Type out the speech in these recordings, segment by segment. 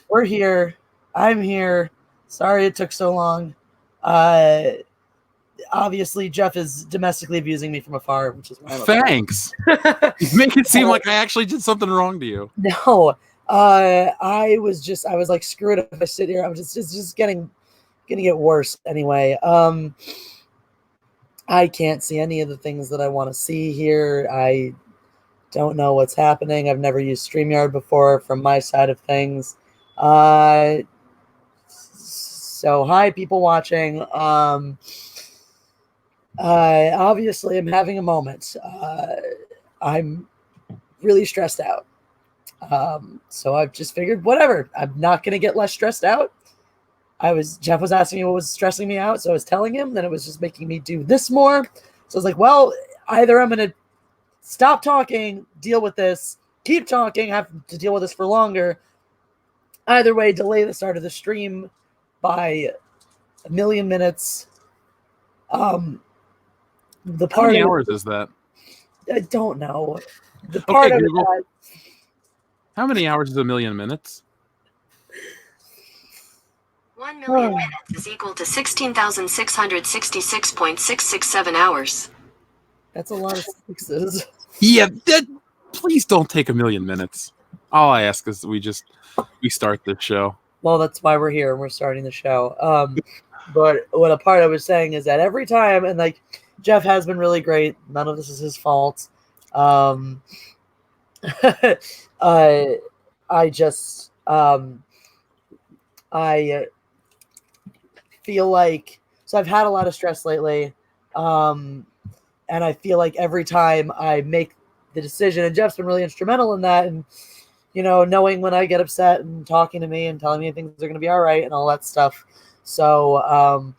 We're here. I'm here. Sorry it took so long. Obviously, Jeff is domestically abusing me from afar, which is why I'm Thanks. You make it seem like I actually did something wrong to you. No, I was like, screw it. If I sit here, I'm just getting get worse anyway. I can't see any of the things that I want to see here. I don't know what's happening. I've never used StreamYard before from my side of things. So hi, people watching. I obviously am having a moment. I'm really stressed out. So I've just figured, whatever. I'm not going to get less stressed out. Jeff was asking me what was stressing me out, so I was telling him. Then it was just making me do this more. So I was like, well, either I'm going to stop talking, deal with this, keep talking, have to deal with this for longer. Either way, delay the start of the stream by 1,000,000 minutes. How many hours is that? I don't know. The part of Google, it. How many hours is 1,000,000 minutes? 1,000,000 minutes is equal to 16,666.667 hours. That's a lot of sixes. Yeah, please don't take 1,000,000 minutes. All I ask is we start this show. Well, that's why we're here. We're starting the show. But what a part I was saying is that every time, and like Jeff has been really great. None of this is his fault. I feel like, so I've had a lot of stress lately, and I feel like every time I make the decision, and Jeff's been really instrumental in that, and knowing when I get upset and talking to me and telling me things are going to be all right and all that stuff. So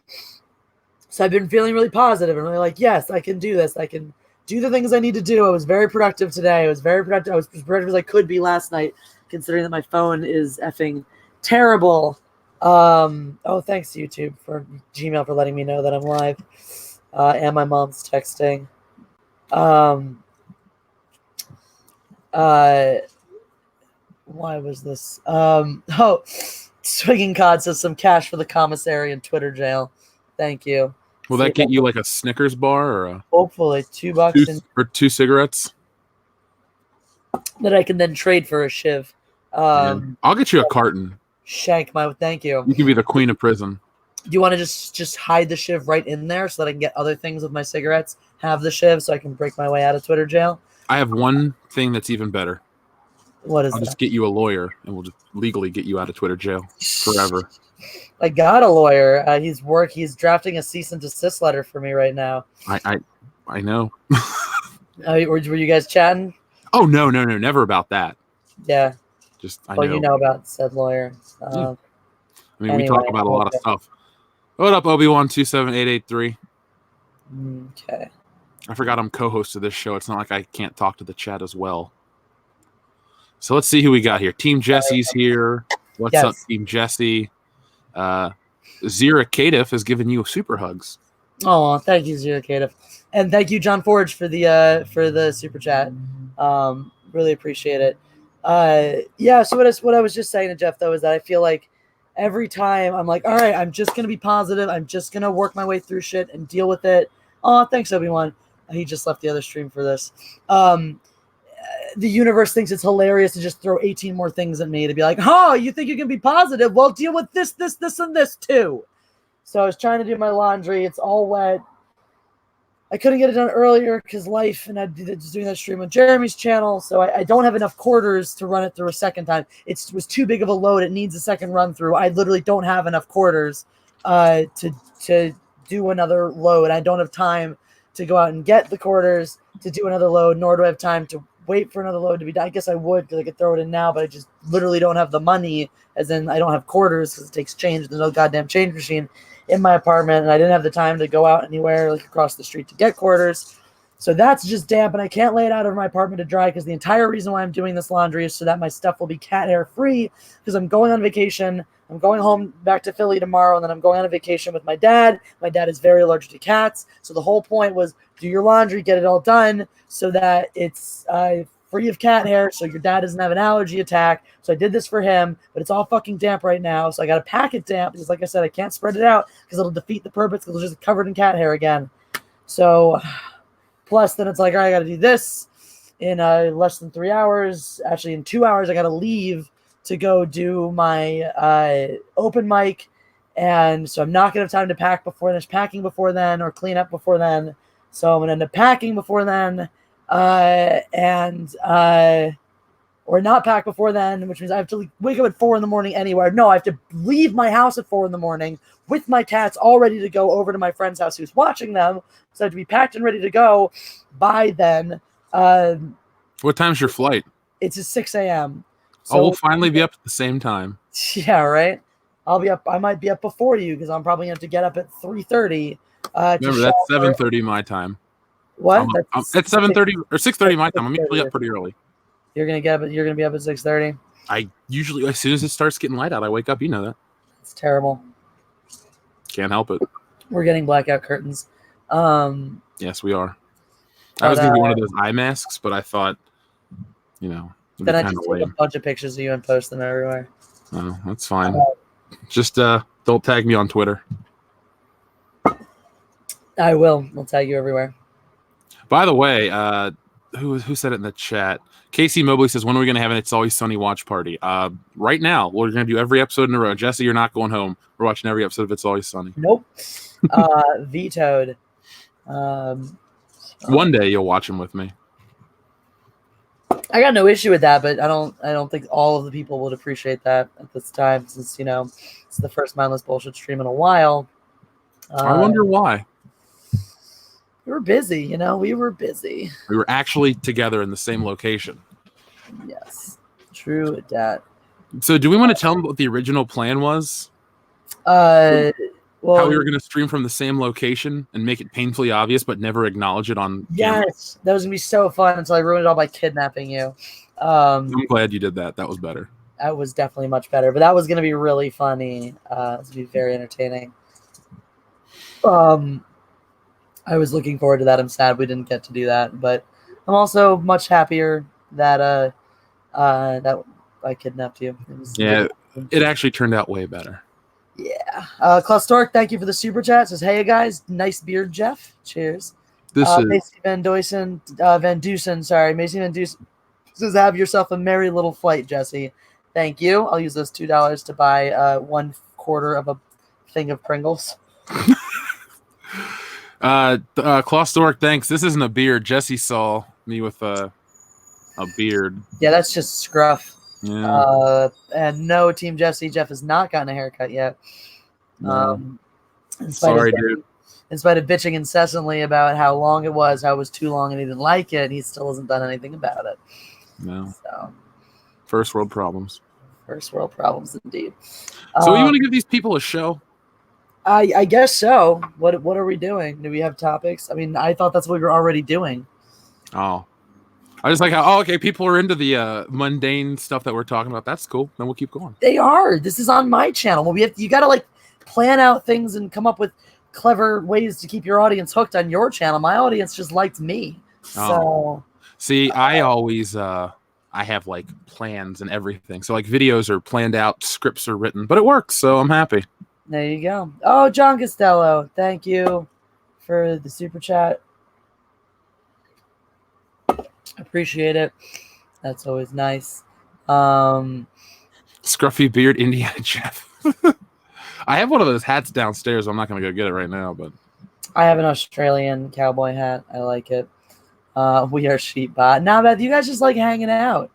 I've been feeling really positive and really like, yes, I can do this. I can do the things I need to do. I was very productive today. I was very productive. I was as productive as I could be last night, considering that my phone is effing terrible. Thanks YouTube for Gmail for letting me know that I'm live. And my mom's texting. Why was this? Swinging Cod says some cash for the commissary and Twitter jail. Thank you. Will that get you like a Snickers bar or hopefully $2 or 2 cigarettes that I can then trade for a shiv? I'll get you a carton. Thank you. You can be the queen of prison. Do you want to just hide the shiv right in there so that I can get other things with my cigarettes? Have the shiv so I can break my way out of Twitter jail? I have one thing that's even better. What is I'll that? just get you a lawyer, and we'll just legally get you out of Twitter jail forever. I got a lawyer. He's drafting a cease and desist letter for me right now. I know. Were you guys chatting? Oh no, never about that. Yeah. I know. You know about said lawyer. Yeah. We talk about a lot of stuff. What up, Obi-Wan 27883? Okay. I forgot I'm co-host of this show. It's not like I can't talk to the chat as well. So let's see who we got here. Team Jesse's here. What's up, Team Jesse? Zira Catif has given you super hugs. Oh, thank you, Zira Catif. And thank you, John Forge, for the super chat. Really appreciate it. So what I was just saying to Jeff, though, is that I feel like every time I'm like, all right, I'm just going to be positive. I'm just going to work my way through shit and deal with it. Oh, thanks, Obi-Wan. He just left the other stream for this. The universe thinks it's hilarious to just throw 18 more things at me to be like, you think you can be positive? Well, deal with this, and this too. So I was trying to do my laundry. It's all wet. I couldn't get it done earlier because life, and I was doing that stream on Jeremy's channel, so I don't have enough quarters to run it through a second time. It was too big of a load. It needs a second run through. I literally don't have enough quarters to do another load. I don't have time to go out and get the quarters to do another load, nor do I have time to wait for another load to be done. I guess I would because I could throw it in now, but I just literally don't have the money, as in I don't have quarters because it takes change. There's no goddamn change machine in my apartment, and I didn't have the time to go out anywhere like across the street to get quarters. So that's just damp, and I can't lay it out of my apartment to dry because the entire reason why I'm doing this laundry is so that my stuff will be cat hair free because I'm going on vacation. I'm going home back to Philly tomorrow, and then I'm going on a vacation with my dad. My dad is very allergic to cats, so the whole point was do your laundry, get it all done so that it's free of cat hair so your dad doesn't have an allergy attack. So I did this for him, but it's all fucking damp right now. So I got to pack it damp because, like I said, I can't spread it out because it'll defeat the purpose because it's just covered in cat hair again. So plus then it's like, all right, I got to do this in less than 3 hours. Actually, in 2 hours, I got to leave to go do my open mic. And so I'm not going to have time to pack before this, packing before then, or clean up before then. So I'm going to end up packing before then, or not pack before then, which means I have to wake up at 4 a.m. anywhere. No, I have to leave my house at 4 a.m. with my cats all ready to go over to my friend's house who's watching them. So I have to be packed and ready to go by then. What time's your flight? It's at 6 a.m. So we'll finally be up at the same time. Yeah, right. I'll be up. I might be up before you because I'm probably going to have to get up at 3:30. Remember, that's 7:30 my time. What? It's 7:30 or 6:30 my time. I'm usually up pretty early. You're gonna be up at 6:30. I usually, as soon as it starts getting light out, I wake up. You know that. It's terrible. Can't help it. We're getting blackout curtains. Yes, we are. I was gonna get one of those eye masks, but I thought, then I just take a bunch of pictures of you and post them everywhere. Oh, that's fine. Just don't tag me on Twitter. I will. I'll tag you everywhere. By the way, who said it in the chat? Casey Mobley says, when are we going to have an It's Always Sunny watch party? Right now. We're going to do every episode in a row. Jesse, you're not going home. We're watching every episode of It's Always Sunny. Nope. Vetoed. One day you'll watch them with me. I got no issue with that, but I don't think all of the people would appreciate that at this time, since it's the first mindless bullshit stream in a while. I wonder why. We were busy, we were busy. We were actually together in the same location. Yes, true that. So do we want to tell them what the original plan was? Well, how we were going to stream from the same location and make it painfully obvious, but never acknowledge it on camera? Yes, that was going to be so fun until I ruined it all by kidnapping you. I'm glad you did that. That was better. That was definitely much better, but that was going to be really funny. It was going to be very entertaining. I was looking forward to that. I'm sad we didn't get to do that, but I'm also much happier that that I kidnapped you. It actually turned out way better. Yeah. Klaus Stork, thank you for the super chat. Says, hey guys, nice beard, Jeff. Cheers. This is Macy Van Dusen. Macy Van Dusen says, have yourself a merry little flight, Jesse. Thank you. I'll use those $2 to buy 1/4 of a thing of Pringles. Klaus Stork, thanks. This isn't a beard. Jesse saw me with a beard. Yeah, that's just scruff. Yeah. And no, Team Jesse, Jeff has not gotten a haircut yet. No. Sorry, dude. In spite of bitching incessantly about how long it was, how it was too long, and he didn't like it, he still hasn't done anything about it. No. So, first world problems. First world problems, indeed. So you want to give these people a show? I guess so. What are we doing? Do we have topics? I mean, I thought that's what we were already doing. Oh. I just like how, okay, people are into the mundane stuff that we're talking about. That's cool. Then we'll keep going. They are. This is on my channel. Well, you got to plan out things and come up with clever ways to keep your audience hooked on your channel. My audience just liked me. So see, I always I have plans and everything. So videos are planned out, scripts are written, but it works. So I'm happy. There you go. Oh, John Costello, thank you for the super chat. Appreciate it. That's always nice. Scruffy beard Indiana Jeff. I have one of those hats downstairs. I'm not going to go get it right now, but I have an Australian cowboy hat. I like it. We are Sheepbot. Now, Beth, you guys just like hanging out.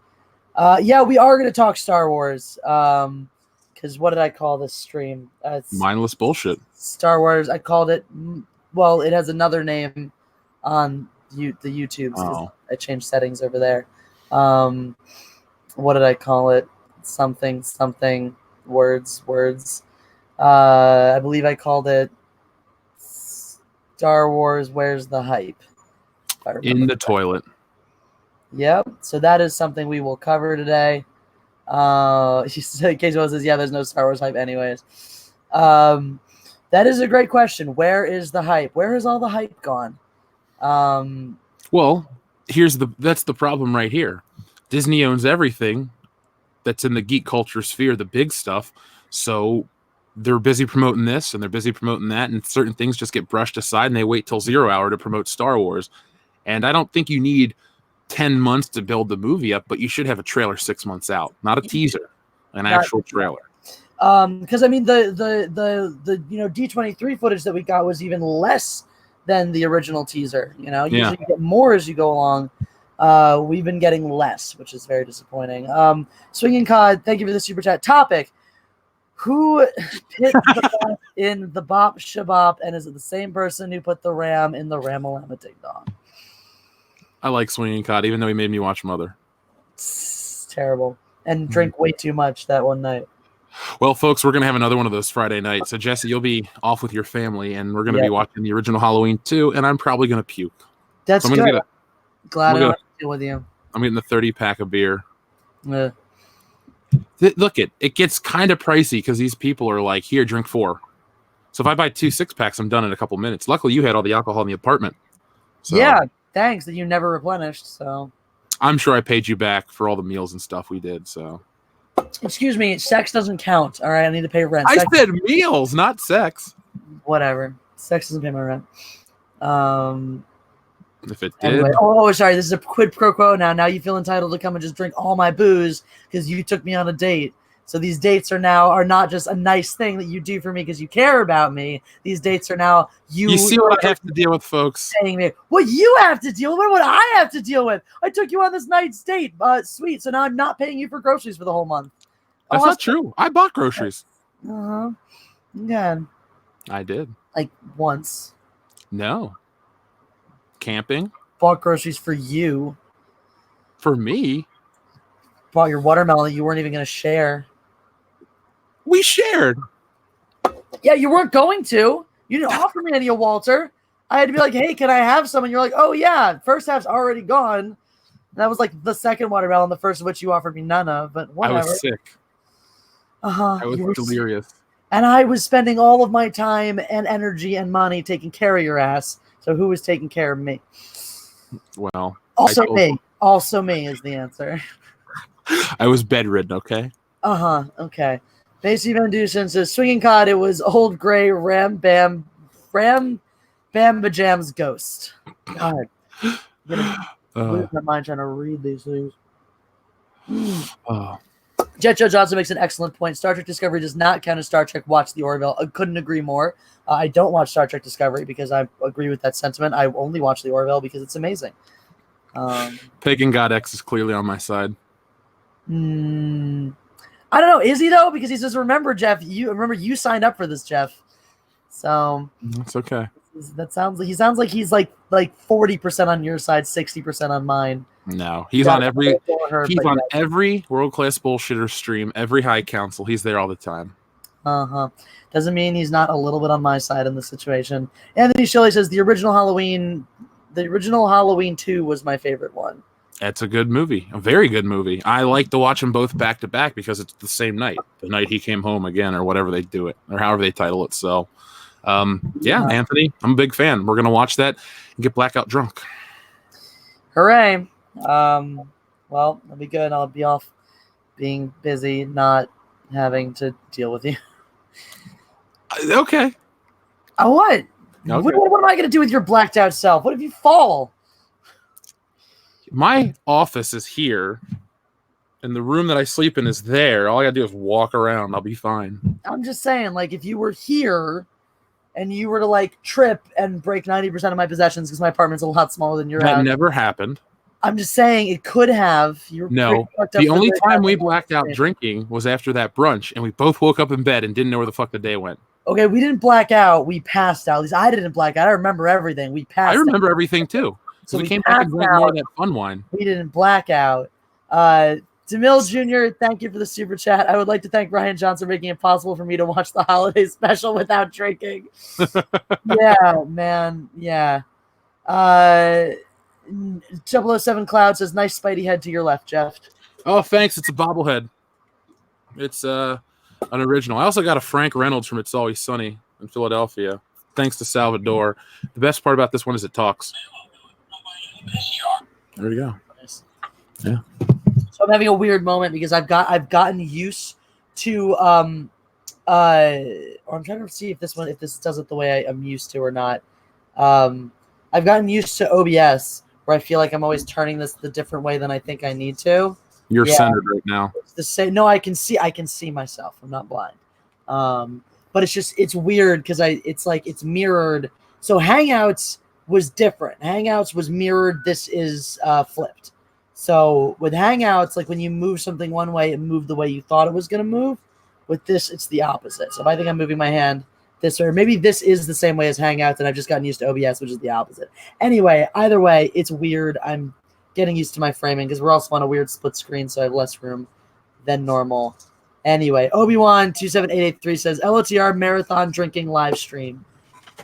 Yeah, we are going to talk Star Wars. Because what did I call this stream? Mindless bullshit. Star Wars. I called it. Well, it has another name on the YouTube. Oh. I changed settings over there. What did I call it? Something. Words. I believe I called it Star Wars. Where's the hype? In the toilet. Yep. So that is something we will cover today. Casey says, yeah, there's no Star Wars hype anyways. That is a great question. Where is the hype? Where has all the hype gone? Well, that's the problem right here. Disney owns everything that's in the geek culture sphere, the big stuff. So they're busy promoting this and they're busy promoting that, and certain things just get brushed aside and they wait till 0 hour to promote Star Wars. And I don't think you need 10 months to build the movie up, but you should have a trailer 6 months out, not a teaser, an actual trailer. Because I mean the D23 footage that we got was even less than the original teaser. Usually you get more as you go along. We've been getting less, which is very disappointing. Swinging Cod, thank you for the super chat. Topic: who put the bop in the Bop Shabop, and is it the same person who put the Ram in the Ramalama Ding Dong? I like Swinging Cod, even though he made me watch Mother. It's terrible. And drink way too much that one night. Well, folks, we're going to have another one of those Friday nights. So, Jesse, you'll be off with your family, and we're going to be watching the original Halloween 2, and I'm probably going to puke. That's good. Glad I don't have to deal with you. I'm getting the 30-pack of beer. Look, it gets kind of pricey because these people are like, here, drink 4. So if I buy 2 6-packs, I'm done in a couple minutes. Luckily, you had all the alcohol in the apartment. So, yeah, thanks that you never replenished. So I'm sure I paid you back for all the meals and stuff we did. So excuse me, sex doesn't count. All right, I need to pay rent. I said meals, not sex. Whatever. Sex doesn't pay my rent. If it did. Anyway, sorry. This is a quid pro quo now. Now you feel entitled to come and just drink all my booze because you took me on a date. So these dates are not just a nice thing that you do for me because you care about me. These dates are now you see what I have to deal with, folks. Saying me, what you have to deal with, what I have to deal with. I took you on this night's date. Sweet. So now I'm not paying you for groceries for the whole month. That's not true. I bought groceries. Yeah. I did. Like once. No. Camping. Bought groceries for you. For me? Bought your watermelon that you weren't even going to share. We shared. Yeah, you weren't going to. You didn't offer me any, Walter. I had to be like, hey, can I have some? And you're like, oh, yeah, first half's already gone. And that was like the second watermelon, the first of which you offered me none of, but whatever. I was sick. I was delirious. And I was spending all of my time and energy and money taking care of your ass. So who was taking care of me? Well, also me. Also me is the answer. I was bedridden, okay? Okay. Basie Van Dusen says, Swinging Cod, it was old gray Ram Bamba Jam's ghost. God. I'm gonna lose my mind trying to read these things. Jet Joe Johnson makes an excellent point. Star Trek Discovery does not count as Star Trek Watch the Orville. I couldn't agree more. I don't watch Star Trek Discovery because I agree with that sentiment. I only watch the Orville because it's amazing. Pagan God X is clearly on my side. I don't know. Is he though? Because he says, "Remember, Jeff. You signed up for this, Jeff." So that's okay. That sounds like he's like 40% on your side, 60% on mine. No, he's on every world class bullshitter stream, every high council. He's there all the time. Doesn't mean he's not a little bit on my side in this situation. Anthony Shelley says the original Halloween 2 was my favorite one. It's a good movie, a very good movie. I like to watch them both back to back because it's the same night, the night he came home again, or whatever they do it, or however they title it. So, Anthony, I'm a big fan. We're gonna watch that and get blackout drunk. Hooray! Well, that'll be good. I'll be off being busy, not having to deal with you. Okay. What? Okay. What am I gonna do with your blacked out self? What if you fall? My office is here, and the room that I sleep in is there. All I gotta do is walk around. I'll be fine. I'm just saying, like, if you were here and you were to, like, trip and break 90% of my possessions because my apartment's a lot smaller than your house. That never happened. I'm just saying it could have. No, the only time we blacked out drinking was after that brunch, and we both woke up in bed and didn't know where the fuck the day went. Okay, we didn't black out. We passed out. At least I didn't black out. I remember everything. We passed out. I remember everything, too. So we came back and drank more of that fun wine. We didn't black out. DeMille Jr., thank you for the super chat. I would like to thank Ryan Johnson for making it possible for me to watch the holiday special without drinking. Yeah, man. Yeah. 007 Cloud says, nice Spidey head to your left, Jeff. Oh, thanks. It's a bobblehead. It's an original. I also got a Frank Reynolds from It's Always Sunny in Philadelphia. Thanks to Salvador. The best part about this one is it talks. There we go. Nice. Yeah. I'm having a weird moment because I've gotten used to or I'm trying to see if this does it the way I'm used to or not. I've gotten used to OBS where I feel like I'm always turning this the different way than I think I need to. You're centered right now. It's the same. No, I can see myself. I'm not blind. But it's weird because it's like it's mirrored. So Hangouts was different. Hangouts was mirrored. This is flipped. So with Hangouts, like when you move something one way, it moved the way you thought it was going to move. With this, it's the opposite. So if I think I'm moving my hand this way, or maybe this is the same way as Hangouts, and I've just gotten used to OBS, which is the opposite. Anyway, either way, it's weird. I'm getting used to my framing because we're also on a weird split screen, so I have less room than normal. Anyway, Obi-Wan27883 says, LOTR marathon drinking live stream.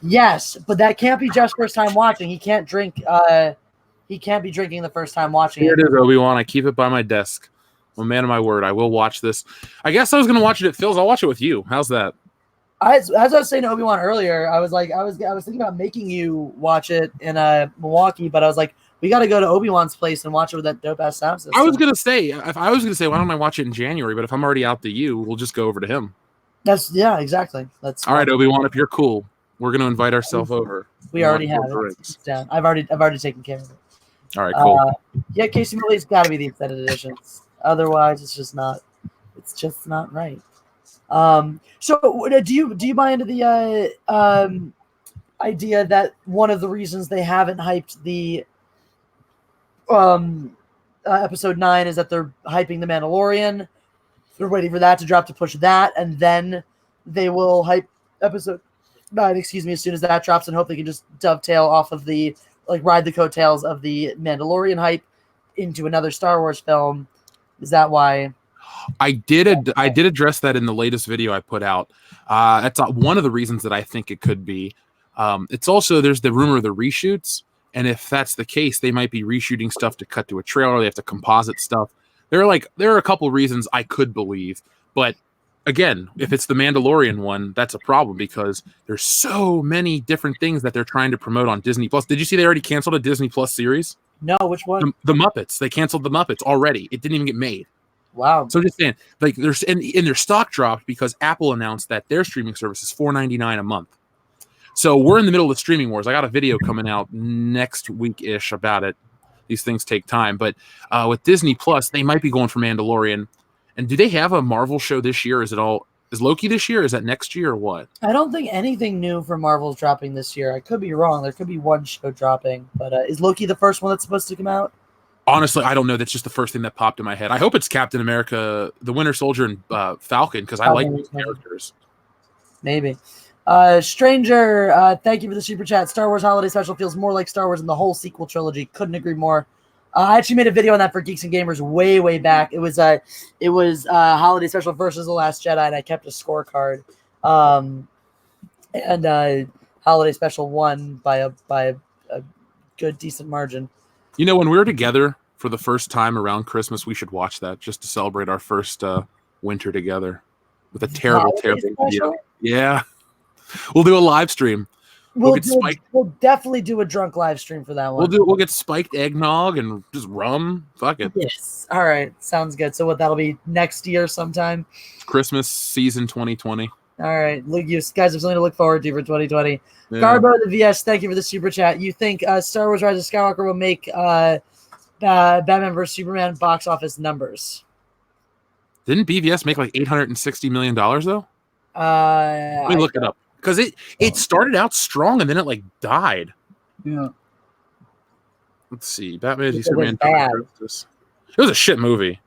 Yes, but that can't be just first time watching. He can't drink. He can't be drinking the first time watching. Here it is, Obi-Wan. I keep it by my desk. I'm a man of my word. I will watch this. I guess I was going to watch it at Phil's. I'll watch it with you. How's that? As I was saying to Obi-Wan earlier, I was thinking about making you watch it in Milwaukee, but I was like, we got to go to Obi-Wan's place and watch it with that dope ass sound system. I was gonna say, why don't I watch it in January? But if I'm already out to you, we'll just go over to him. Exactly. That's all right, Obi-Wan. If you're cool, we're gonna invite ourselves over. We already have it. It's down. I've already taken care of it. All right, cool. Yeah, Casey Millie's got to be the extended editions. Otherwise, it's just not right. So do you buy into the idea that one of the reasons they haven't hyped the episode 9 is that they're hyping the Mandalorian? They're waiting for that to drop to push that, and then they will hype episode 9, as soon as that drops, and hope they can just dovetail off of the ride the coattails of the Mandalorian hype into another Star Wars film. Is that why? I did address that in the latest video I put out. That's one of the reasons that I think it could be. It's also, there's the rumor of the reshoots, and if that's the case, they might be reshooting stuff to cut to a trailer. They have to composite stuff. There are a couple reasons I could believe, but again, if it's the Mandalorian one, that's a problem because there's so many different things that they're trying to promote on Disney Plus. Did you see they already canceled a Disney Plus series? No, which one? The Muppets. They canceled the Muppets already. It didn't even get made. Wow. So just saying, there's and their stock dropped because Apple announced that their streaming service is $4.99 a month. So we're in the middle of the streaming wars. I got a video coming out next week-ish about it. These things take time, but with Disney Plus, they might be going for Mandalorian. And do they have a Marvel show this year? Is Loki this year? Is that next year or what? I don't think anything new for Marvel's dropping this year. I could be wrong. There could be one show dropping, but is Loki the first one that's supposed to come out? Honestly, I don't know. That's just the first thing that popped in my head. I hope it's Captain America, the Winter Soldier, and Falcon, because I like these characters. Maybe. Stranger, thank you for the super chat. Star Wars Holiday Special feels more like Star Wars than the whole sequel trilogy. Couldn't agree more. I actually made a video on that for Geeks and Gamers way back. It was Holiday Special versus The Last Jedi, and I kept a scorecard. And Holiday Special won by a good decent margin. You know, when we were together for the first time around Christmas, we should watch that just to celebrate our first winter together with a terrible video. Yeah. We'll do a live stream. We'll definitely do a drunk live stream for that one. We'll get spiked eggnog and just rum. Fuck it. Yes. All right. Sounds good. So that'll be next year sometime? Christmas season 2020. All right. Look, you guys have something to look forward to for 2020. Yeah. Garbo the VS, thank you for the super chat. You think Star Wars Rise of Skywalker will make Batman vs. Superman box office numbers? Didn't BVS make like $860 million though? Let me look it up. Because it started out strong and then it like died. Yeah. Let's see. Batman vs. Superman. It was a shit movie.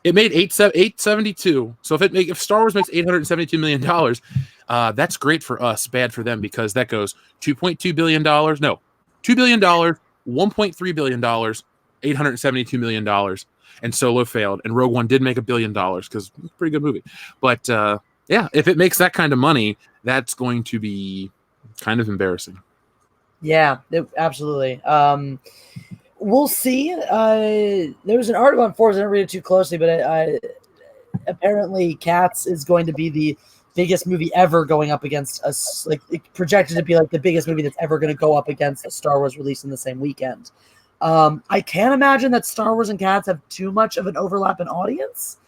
It made 872. So if Star Wars makes $872 million, that's great for us, bad for them, because that goes $2.2 billion. No, $2 billion, $1.3 billion, $872 million. And Solo failed. And Rogue One did make $1 billion because it's a pretty good movie. But yeah, if it makes that kind of money, that's going to be kind of embarrassing. Yeah, absolutely. We'll see. There was an article on Forbes. I didn't read it too closely, but apparently Cats is going to be the biggest movie ever going up against projected to be like the biggest movie that's ever going to go up against a Star Wars release in the same weekend. I can't imagine that Star Wars and Cats have too much of an overlap in audience.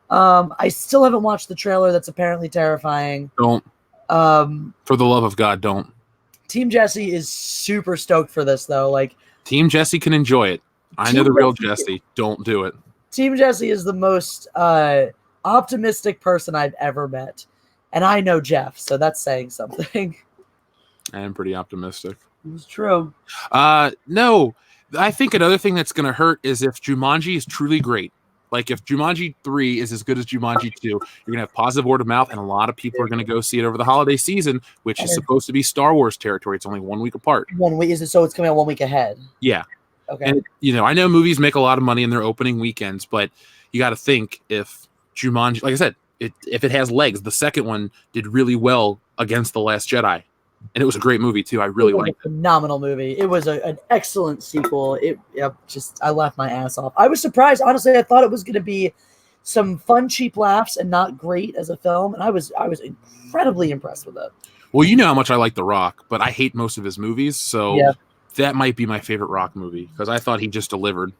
I still haven't watched the trailer. That's apparently terrifying. Don't. For the love of God, don't. Team Jesse is super stoked for this, though. Like, Team Jesse can enjoy it. I know the real Jesse. Don't do it. Team Jesse is the most optimistic person I've ever met. And I know Jeff, so that's saying something. I am pretty optimistic. It's true. No, I think another thing that's going to hurt is if Jumanji is truly great. Like if Jumanji 3 is as good as Jumanji 2, you're going to have positive word of mouth, and a lot of people are going to go see it over the holiday season, which is supposed to be Star Wars territory. It's only 1 week apart. 1 week is it? So it's coming out 1 week ahead. Yeah. Okay. And I know movies make a lot of money in their opening weekends, but you got to think if Jumanji, like I said, if it has legs, the second one did really well against The Last Jedi. And it was a great movie too. I really liked it. Phenomenal movie. It was an excellent sequel. I laughed my ass off. I was surprised. Honestly, I thought it was going to be some fun, cheap laughs and not great as a film. And I was incredibly impressed with it. Well, you know how much I like The Rock, but I hate most of his movies. So that might be my favorite Rock movie because I thought he just delivered.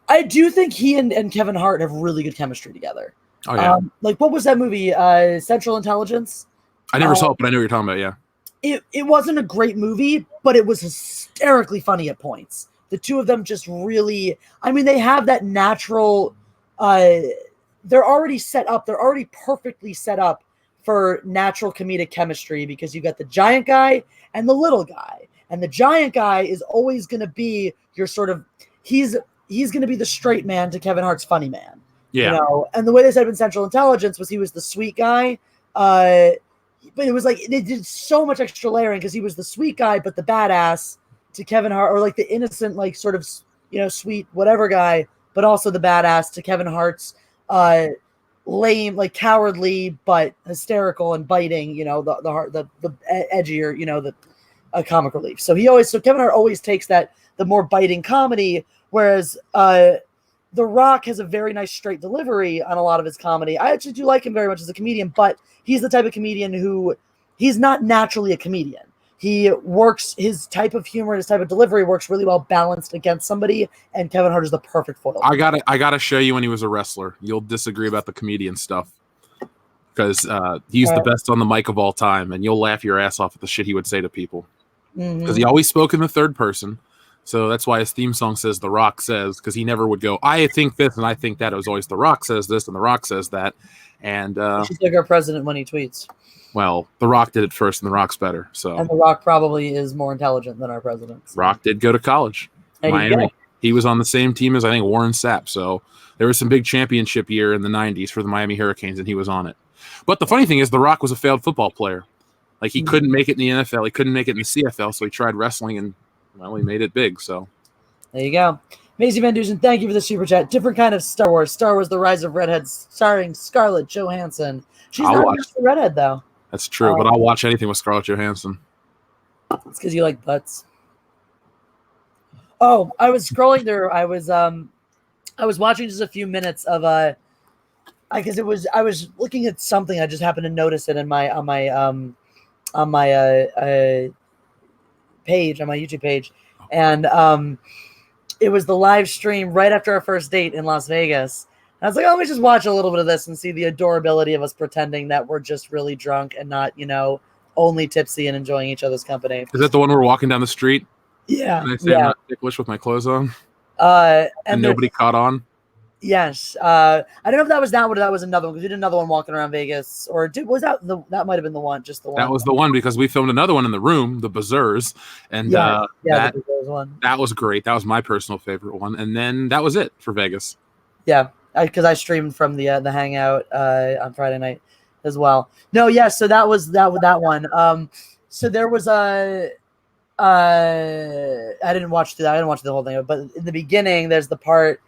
I do think he and Kevin Hart have really good chemistry together. Oh yeah. Like what was that movie? Central Intelligence. I never saw it, but I know what you're talking about. Yeah. It wasn't a great movie, but it was hysterically funny at points. The two of them just really, I mean, they have that natural, they're already set up. They're already perfectly set up for natural comedic chemistry because you got the giant guy and the little guy. And the giant guy is always going to be your sort of, he's going to be the straight man to Kevin Hart's funny man. Yeah. And the way they said it in Central Intelligence was he was the sweet guy. But it was like they did so much extra layering because he was the sweet guy, but the badass to Kevin Hart, or like the innocent, like sort of, sweet whatever guy, but also the badass to Kevin Hart's lame, like cowardly, but hysterical and biting, the edgier, the comic relief. So Kevin Hart always takes the more biting comedy, whereas The Rock has a very nice straight delivery on a lot of his comedy. I actually do like him very much as a comedian, but he's the type of comedian who he's not naturally a comedian. He works his type of humor and his type of delivery works really well balanced against somebody, and Kevin Hart is the perfect foil. I gotta show you when he was a wrestler. You'll disagree about the comedian stuff because he's the best on the mic of all time, and you'll laugh your ass off at the shit he would say to people because he always spoke in the third person. So that's why his theme song says The Rock says, because he never would go, I think this and I think that. It was always The Rock says this and The Rock says that. And she's like our president when he tweets. Well, The Rock did it first and The Rock's better. So and The Rock probably is more intelligent than our president. So. Rock did go to college. Miami. He was on the same team as I think Warren Sapp. So there was some big championship year in the 90s for the Miami Hurricanes and he was on it. But the funny thing is The Rock was a failed football player. Like he couldn't make it in the NFL. He couldn't make it in the CFL. So he tried wrestling and well, he made it big, so. There you go. Maisie Van Dusen, thank you for the super chat. Different kind of Star Wars. Star Wars, The Rise of Redheads, starring Scarlett Johansson. She's not just a redhead, though. That's true, but I'll watch anything with Scarlett Johansson. It's because you like butts. Oh, I was scrolling there. I was watching just a few minutes of I was looking at something. I just happened to notice it on my page on my YouTube page, and it was the live stream right after our first date in Las Vegas. And I was like, oh, let me just watch a little bit of this and see the adorability of us pretending that we're just really drunk and not, only tipsy and enjoying each other's company. Is that the one where we're walking down the street? Yeah. And I say I'm not ticklish with my clothes on? And nobody caught on? Yes. I don't know if that was that one or that was another one, because we did another one walking around Vegas. Or that might have been the one, just the one. That was the one, because we filmed another one in the room, the Bazaars. And the Bazaars one. That was great. That was my personal favorite one. And then that was it for Vegas. Yeah, because I streamed from the Hangout on Friday night as well. No, yeah, so that was that one. So there was I didn't watch the whole thing, but in the beginning, there's the part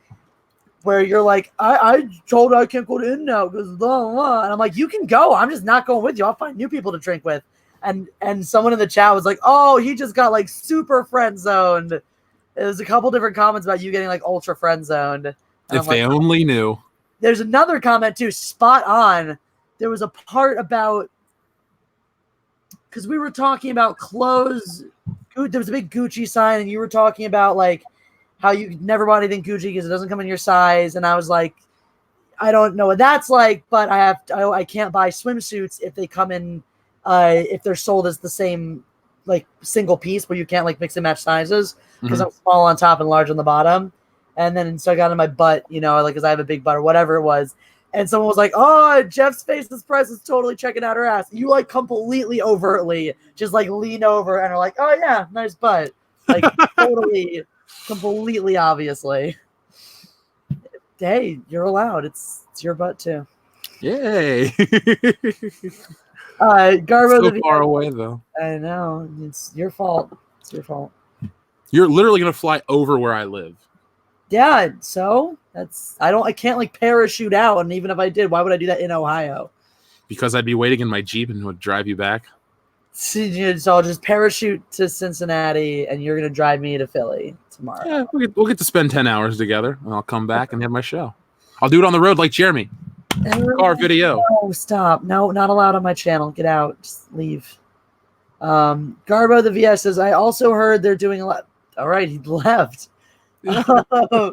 where you're like, I told her I can't go to In-N-Out because blah, blah. And I'm like, you can go. I'm just not going with you. I'll find new people to drink with. And someone in the chat was like, oh, he just got like super friend zoned. There's a couple different comments about you getting like ultra friend zoned. If they only knew. There's another comment too, spot on. There was a part about, because we were talking about clothes. There was a big Gucci sign, and you were talking about like how you never bought anything Gucci because it doesn't come in your size. And I was like, I don't know what that's like, but I can't buy swimsuits if they come in, if they're sold as the same like single piece where you can't like mix and match sizes because I'm small on top and large on the bottom. And then so I got in my butt, like because I have a big butt or whatever it was. And someone was like, "Oh, Jeff's Faceless Press is totally checking out her ass." You like completely overtly just like lean over and are like, "Oh yeah, nice butt." Like totally, completely obviously. Hey, you're allowed. It's your butt too. Yay! Garbo, so far away though. I know. It's your fault. It's your fault. You're literally gonna fly over where I live. Yeah, so I can't like parachute out, and even if I did, why would I do that in Ohio? Because I'd be waiting in my Jeep and would drive you back. So I'll just parachute to Cincinnati, and you're gonna drive me to Philly tomorrow. Yeah, we'll get to spend 10 hours together, and I'll come back and have my show. I'll do it on the road like Jeremy. Car video. No, stop. No, not allowed on my channel. Get out. Just leave. Garbo the VS says, I also heard they're doing a lot. All right, he left. I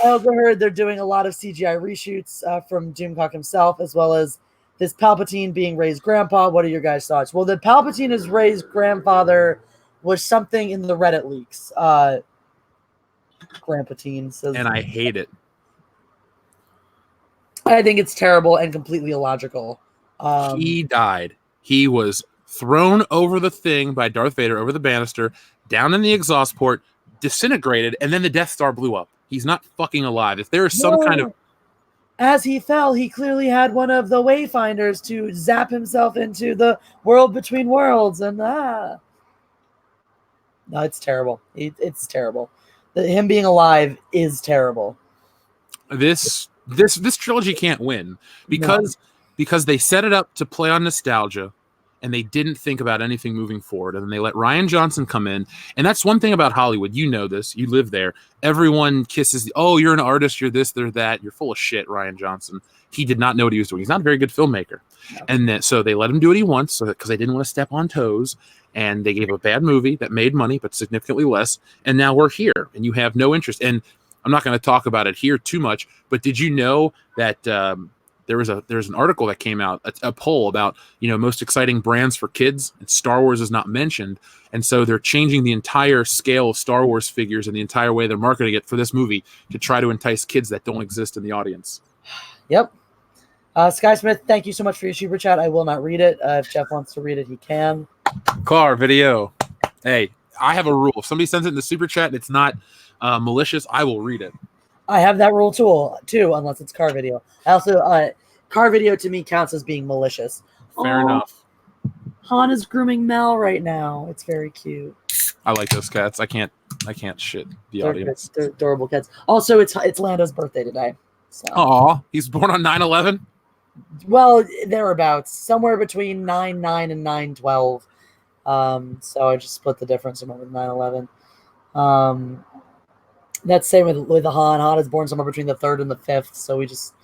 also heard they're doing a lot of CGI reshoots from Doomcock himself, as well as this Palpatine being Rey's grandpa. What are your guys' thoughts? Well, the Palpatine is Rey's grandfather was something in the Reddit leaks. Grandpatine says, and I hate it. I think it's terrible and completely illogical. He died. He was thrown over the thing by Darth Vader over the banister, down in the exhaust port, disintegrated, and then the Death Star blew up. He's not fucking alive. If there is some kind of... As he fell, he clearly had one of the Wayfinders to zap himself into the world between worlds, and No, it's terrible. It's terrible. Him being alive is terrible. This trilogy can't win because they set it up to play on nostalgia, and they didn't think about anything moving forward. And then they let Rian Johnson come in. And that's one thing about Hollywood. You know this. You live there. Everyone kisses, oh, you're an artist. You're this, they're that. You're full of shit, Rian Johnson. He did not know what he was doing. He's not a very good filmmaker. No. And then, so they let him do what he wants because they didn't want to step on toes. And they gave a bad movie that made money, but significantly less. And now we're here, and you have no interest. And I'm not going to talk about it here too much, but did you know that there's an article that came out, a poll about most exciting brands for kids, and Star Wars is not mentioned, and so they're changing the entire scale of Star Wars figures and the entire way they're marketing it for this movie to try to entice kids that don't exist in the audience. Yep. Sky Smith, thank you so much for your super chat. I will not read it. If Jeff wants to read it, he can. Car video. Hey, I have a rule. If somebody sends it in the super chat and it's not malicious, I will read it. I have that rule too, unless it's car video. I also, car video to me counts as being malicious. Fair enough. Han is grooming Mel right now. It's very cute. I like those cats. I can't shit the audience. They're adorable cats. Also, it's Lando's birthday today. So. Aw, he's born on 9/11? Well, thereabouts. Somewhere between 9/9 and 9/12. So I just split the difference and went with 9/11. That's same with the Han. Han is born somewhere between the 3rd and the 5th, so we just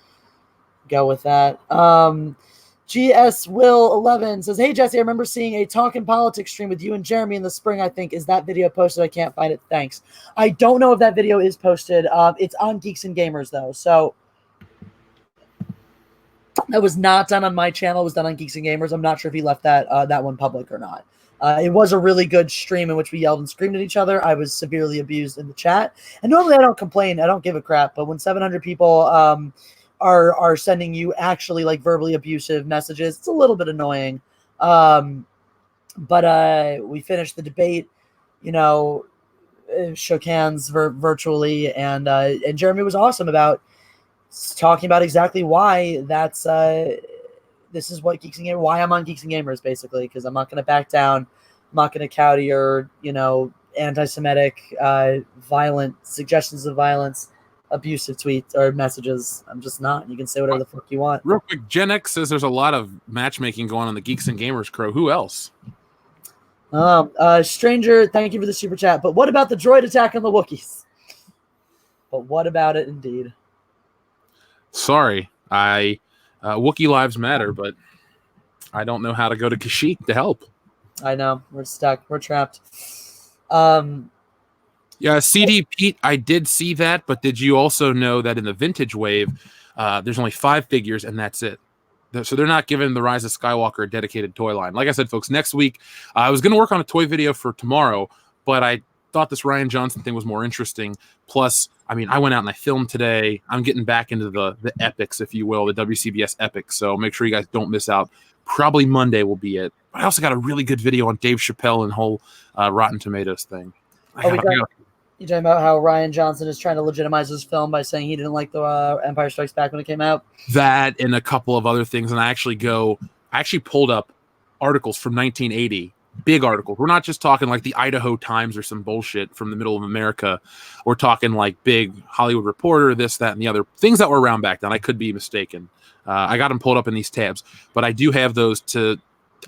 go with that. GS Will 11 says, "Hey Jesse, I remember seeing a Talkin' Politics stream with you and Jeremy in the spring. I think is that video posted? I can't find it. Thanks. I don't know if that video is posted. It's on Geeks and Gamers though, so that was not done on my channel. It was done on Geeks and Gamers. I'm not sure if he left that one public or not. It was a really good stream in which we yelled and screamed at each other. I was severely abused in the chat. And normally I don't complain. I don't give a crap. But when 700 people are sending you actually like verbally abusive messages, it's a little bit annoying. But we finished the debate, shook hands virtually. And Jeremy was awesome about talking about exactly why that's this is what Geeks and Gamers, why I'm on Geeks and Gamers, basically, because I'm not going to back down. I'm not going to cow to your, anti-Semitic, violent suggestions of violence, abusive tweets or messages. I'm just not. You can say whatever the fuck you want. Real quick, Gen X says there's a lot of matchmaking going on the Geeks and Gamers crew. Who else? Stranger, thank you for the super chat. But what about the droid attack on the Wookiees? But what about it, indeed? Sorry, Wookiee lives matter, but I don't know how to go to Kashyyyk to help. I know. We're stuck. We're trapped. Yeah, CD Pete, I did see that, but did you also know that in the vintage wave, there's only 5 figures and that's it? So they're not giving the Rise of Skywalker a dedicated toy line. Like I said, folks, next week I was going to work on a toy video for tomorrow, but I thought this Ryan Johnson thing was more interesting. Plus, I mean, I went out and I filmed today. I'm getting back into the epics, if you will, the WCBS epics. So make sure you guys don't miss out. Probably Monday will be it. But I also got a really good video on Dave Chappelle and whole Rotten Tomatoes thing. You talking about how Ryan Johnson is trying to legitimize his film by saying he didn't like the Empire Strikes Back when it came out? That and a couple of other things. And I actually pulled up articles from 1980, big articles. We're not just talking like the Idaho Times or some bullshit from the middle of America. We're talking like big Hollywood Reporter, this, that, and the other things that were around back then. I could be mistaken. I got them pulled up in these tabs, but I do have those to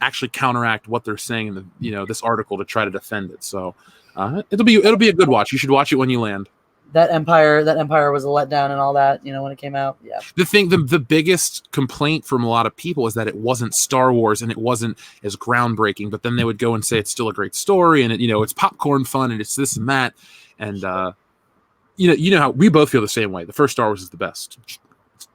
actually counteract what they're saying in the this article to try to defend it. So it'll be a good watch. You should watch it when you land. That Empire was a letdown and all that, when it came out. Yeah. The biggest complaint from a lot of people is that it wasn't Star Wars and it wasn't as groundbreaking, but then they would go and say it's still a great story and it's popcorn fun and it's this and that. And you know how we both feel the same way. The first Star Wars is the best.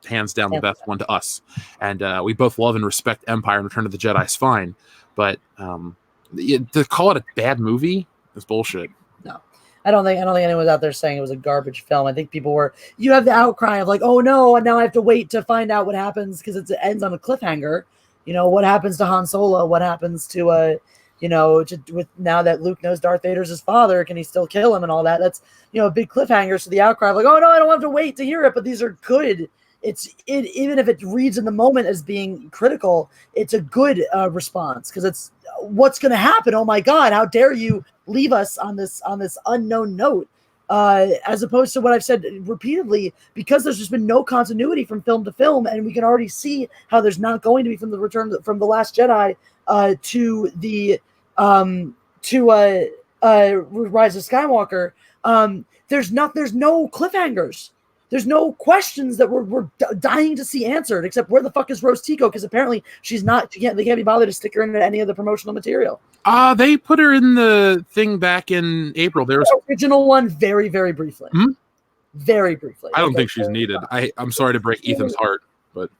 Hands down the best one to us. And we both love and respect Empire and Return of the Jedi is fine. But to call it a bad movie is bullshit. No. I don't think anyone was out there saying it was a garbage film. I think people were. You have the outcry of like, oh no, and now I have to wait to find out what happens because it ends on a cliffhanger. What happens to Han Solo? What happens to with now that Luke knows Darth Vader's his father, can he still kill him and all that? That's a big cliffhanger. So the outcry of like, oh no, I don't have to wait to hear it. But these are good. Even if it reads in the moment as being critical, it's a good response because it's what's going to happen. Oh my God, how dare you leave us on this unknown note? As opposed to what I've said repeatedly, because there's just been no continuity from film to film, and we can already see how there's not going to be from the Last Jedi to the Rise of Skywalker. There's no cliffhangers. There's no questions that we're dying to see answered, except where the fuck is Rose Tico? Because apparently they can't be bothered to stick her into any of the promotional material. They put her in the thing back in April. There was the original one very, very briefly. Hmm? Very briefly. I don't think she's needed. I'm sorry to break Ethan's heart, but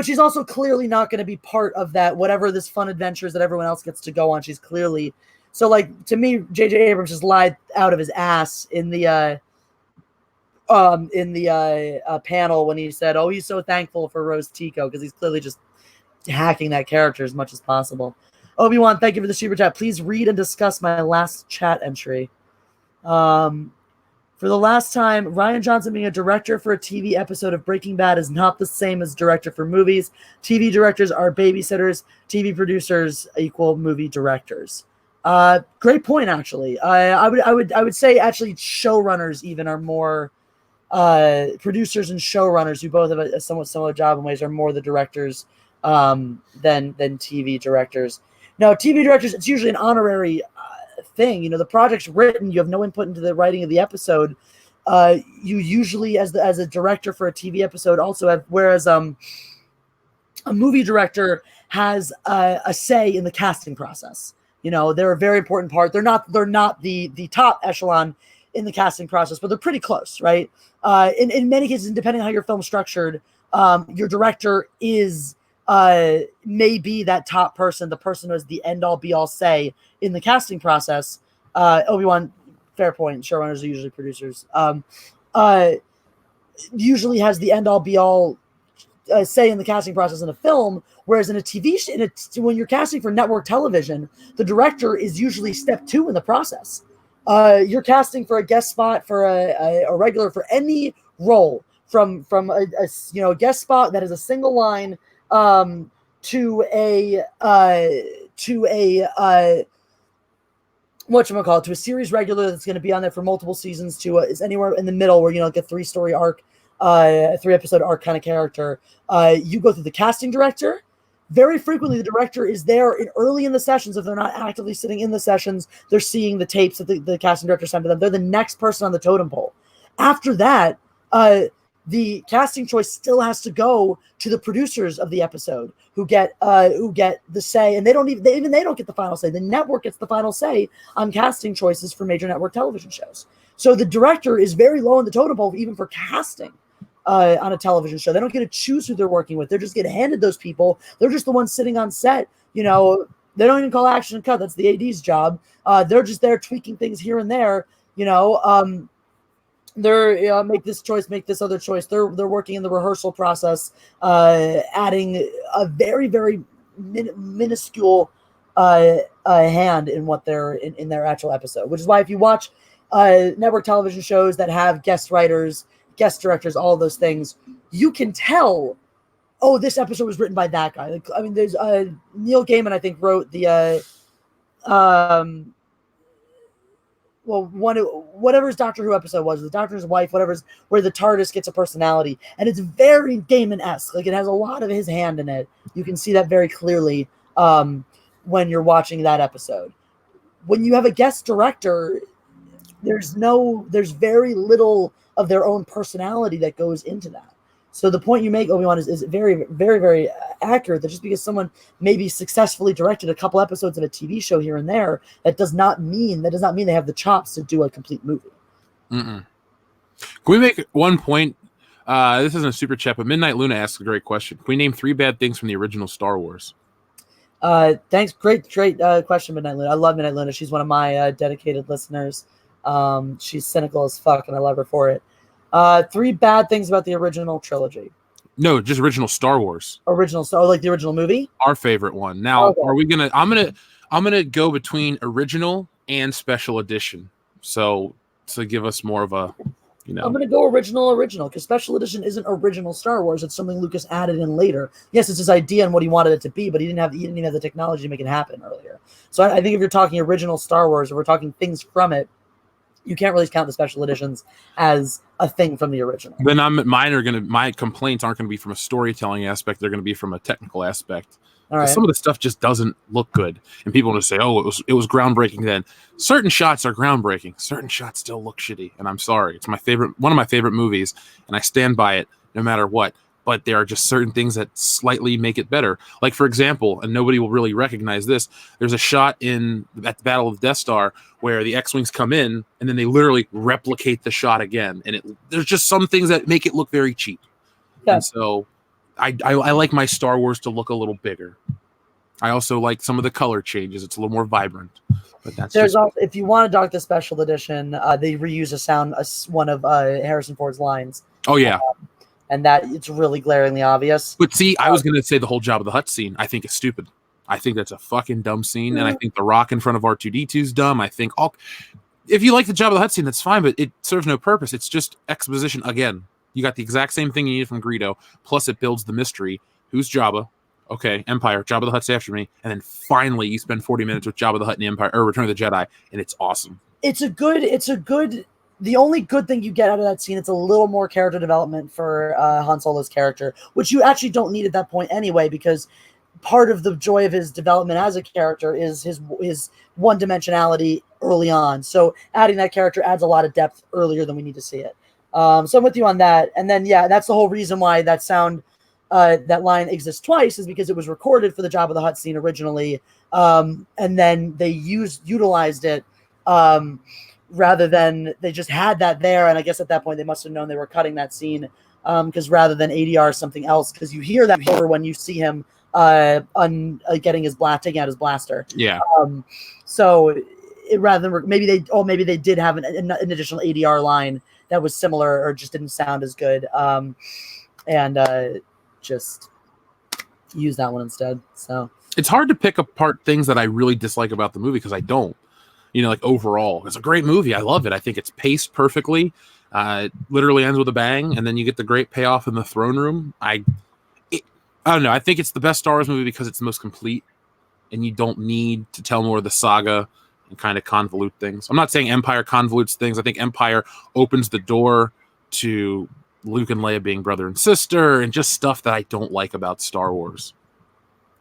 she's also clearly not going to be part of that, whatever this fun adventures that everyone else gets to go on. She's clearly so like to me, J.J. Abrams just lied out of his ass in the panel when he said, "Oh, he's so thankful for Rose Tico," because he's clearly just hacking that character as much as possible. Obi-Wan, thank you for the super chat. Please read and discuss my last chat entry. For the last time, Ryan Johnson being a director for a TV episode of Breaking Bad is not the same as director for movies. TV directors are babysitters. TV producers equal movie directors. Great point, actually. I would say actually showrunners even are more. Producers and showrunners who both have a somewhat similar job in ways are more the directors than TV directors. Now, TV directors, it's usually an honorary thing. The project's written, you have no input into the writing of the episode. You usually, as a director for a TV episode, also have, whereas a movie director has a say in the casting process. They're a very important part. They're not the top echelon in the casting process, but they're pretty close, right? In many cases, depending on how your film's structured, your director is maybe that top person, the person who has the end-all be-all say in the casting process. Obi-Wan, fair point. Showrunners are usually producers. Usually has the end-all be-all say in the casting process in a film, whereas in a TV when you're casting for network television, the director is usually step 2 in the process. You're casting for a guest spot, for a regular, for any role from a guest spot that is a single line to a to a series regular that's going to be on there for multiple seasons, to is anywhere in the middle where like a 3-story arc, a 3-episode arc kind of character. You go through the casting director. Very frequently, the director is there early in the sessions. If they're not actively sitting in the sessions, they're seeing the tapes that the casting director sent to them. They're the next person on the totem pole. After that, the casting choice still has to go to the producers of the episode, who get the say, and they don't get the final say. The network gets the final say on casting choices for major network television shows. So the director is very low on the totem pole, even for casting on a television show. They don't get to choose who they're working with. They just get handed those people. They're just the ones sitting on set. You know, they don't even call action and cut. That's the AD's job. They're just there tweaking things here and there. You know, they're make this choice, make this other choice. They're working in the rehearsal process, adding a very, very minuscule hand in what they're in their actual episode. Which is why if you watch network television shows that have guest writers, guest directors, all of those things, you can tell, oh, this episode was written by that guy. Like, I mean, there's Neil Gaiman, I think, wrote the whatever his Doctor Who episode was, the Doctor's wife, whatever's where the TARDIS gets a personality, and it's very Gaiman-esque. Like, it has a lot of his hand in it. You can see that very clearly when you're watching that episode. When you have a guest director, there's very little of their own personality that goes into that. So the point you make, Obi-Wan, is very, very, very accurate. That just because someone maybe successfully directed a couple episodes of a TV show here and there, that does not mean they have the chops to do a complete movie. Mm-mm. Can we make one point? This isn't a super chat, but Midnight Luna asks a great question. Can we name 3 bad things from the original Star Wars? Thanks. Great question, Midnight Luna. I love Midnight Luna. She's one of my dedicated listeners. She's cynical as fuck, and I love her for it. 3 bad things about the original trilogy. No, just original Star Wars. Like the original movie? Our favorite one. Now, okay. Are we gonna? I'm gonna go between original and special edition. So to give us more of a, you know. I'm gonna go original because special edition isn't original Star Wars. It's something Lucas added in later. Yes, it's his idea and what he wanted it to be, but he didn't even have the technology to make it happen earlier. So I think if you're talking original Star Wars, or we're talking things from it, you can't really count the special editions as a thing from the original. Then my complaints aren't going to be from a storytelling aspect. They're going to be from a technical aspect. All right. Some of the stuff just doesn't look good, and people want to say, "Oh, it was groundbreaking." Then certain shots are groundbreaking. Certain shots still look shitty, and I'm sorry. It's one of my favorite movies, and I stand by it no matter what. But there are just certain things that slightly make it better. Like, for example, and nobody will really recognize this, there's a shot at the Battle of Death Star where the X-Wings come in, and then they literally replicate the shot again. And there's just some things that make it look very cheap. Yeah. And so I like my Star Wars to look a little bigger. I also like some of the color changes. It's a little more vibrant. But that's if you want to dock the special edition, they reuse one of Harrison Ford's lines. Oh, yeah. And that it's really glaringly obvious. But see, I was going to say the whole Jabba the Hutt scene, I think, is stupid. I think that's a fucking dumb scene, and I think the rock in front of R2-D2 is dumb. I think if you like the Jabba the Hutt scene, that's fine, but it serves no purpose. It's just exposition again. You got the exact same thing you needed from Greedo, plus it builds the mystery. Who's Jabba? Okay, Empire. Jabba the Hutt's after me, and then finally you spend 40 minutes with Jabba the Hutt in the Empire or Return of the Jedi, and it's awesome. The only good thing you get out of that scene, it's a little more character development for Han Solo's character, which you actually don't need at that point anyway, because part of the joy of his development as a character is his one-dimensionality early on. So adding that character adds a lot of depth earlier than we need to see it. So I'm with you on that. And then, yeah, that's the whole reason why that line exists twice, is because it was recorded for the Jabba the Hutt scene originally, and then they utilized it rather than they just had that there. And I guess at that point they must have known they were cutting that scene, because rather than ADR something else, because you hear that when you see him taking out his blaster. Yeah. So rather than maybe they did have an additional ADR line that was similar or just didn't sound as good, and just use that one instead. So it's hard to pick apart things that I really dislike about the movie, because I don't. Like, overall, it's a great movie. I love it. I think it's paced perfectly. It literally ends with a bang, and then you get the great payoff in the throne room. I don't know. I think it's the best Star Wars movie because it's the most complete, and you don't need to tell more of the saga and kind of convolute things. I'm not saying Empire convolutes things. I think Empire opens the door to Luke and Leia being brother and sister, and just stuff that I don't like about Star Wars.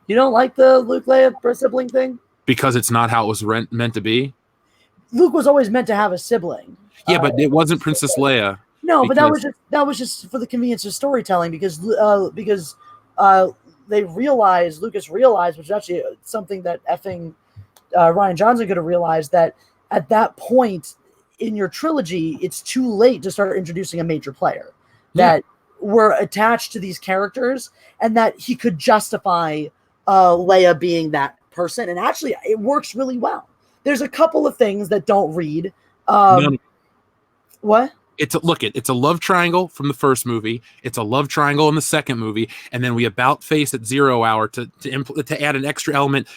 You don't like the Luke Leia sibling thing? Because it's not how it was meant to be? Luke was always meant to have a sibling. Yeah, but it wasn't Princess Leia. No, but that was just for the convenience of storytelling, because Lucas realized, which is actually something that effing Rian Johnson could have realized, that at that point in your trilogy, it's too late to start introducing a major player that were attached to these characters, and that he could justify Leia being that person. And actually, it works really well. There's a couple of things that don't read. What? It's a love triangle from the first movie. It's a love triangle in the second movie, and then we about face at 0 hour to add an extra element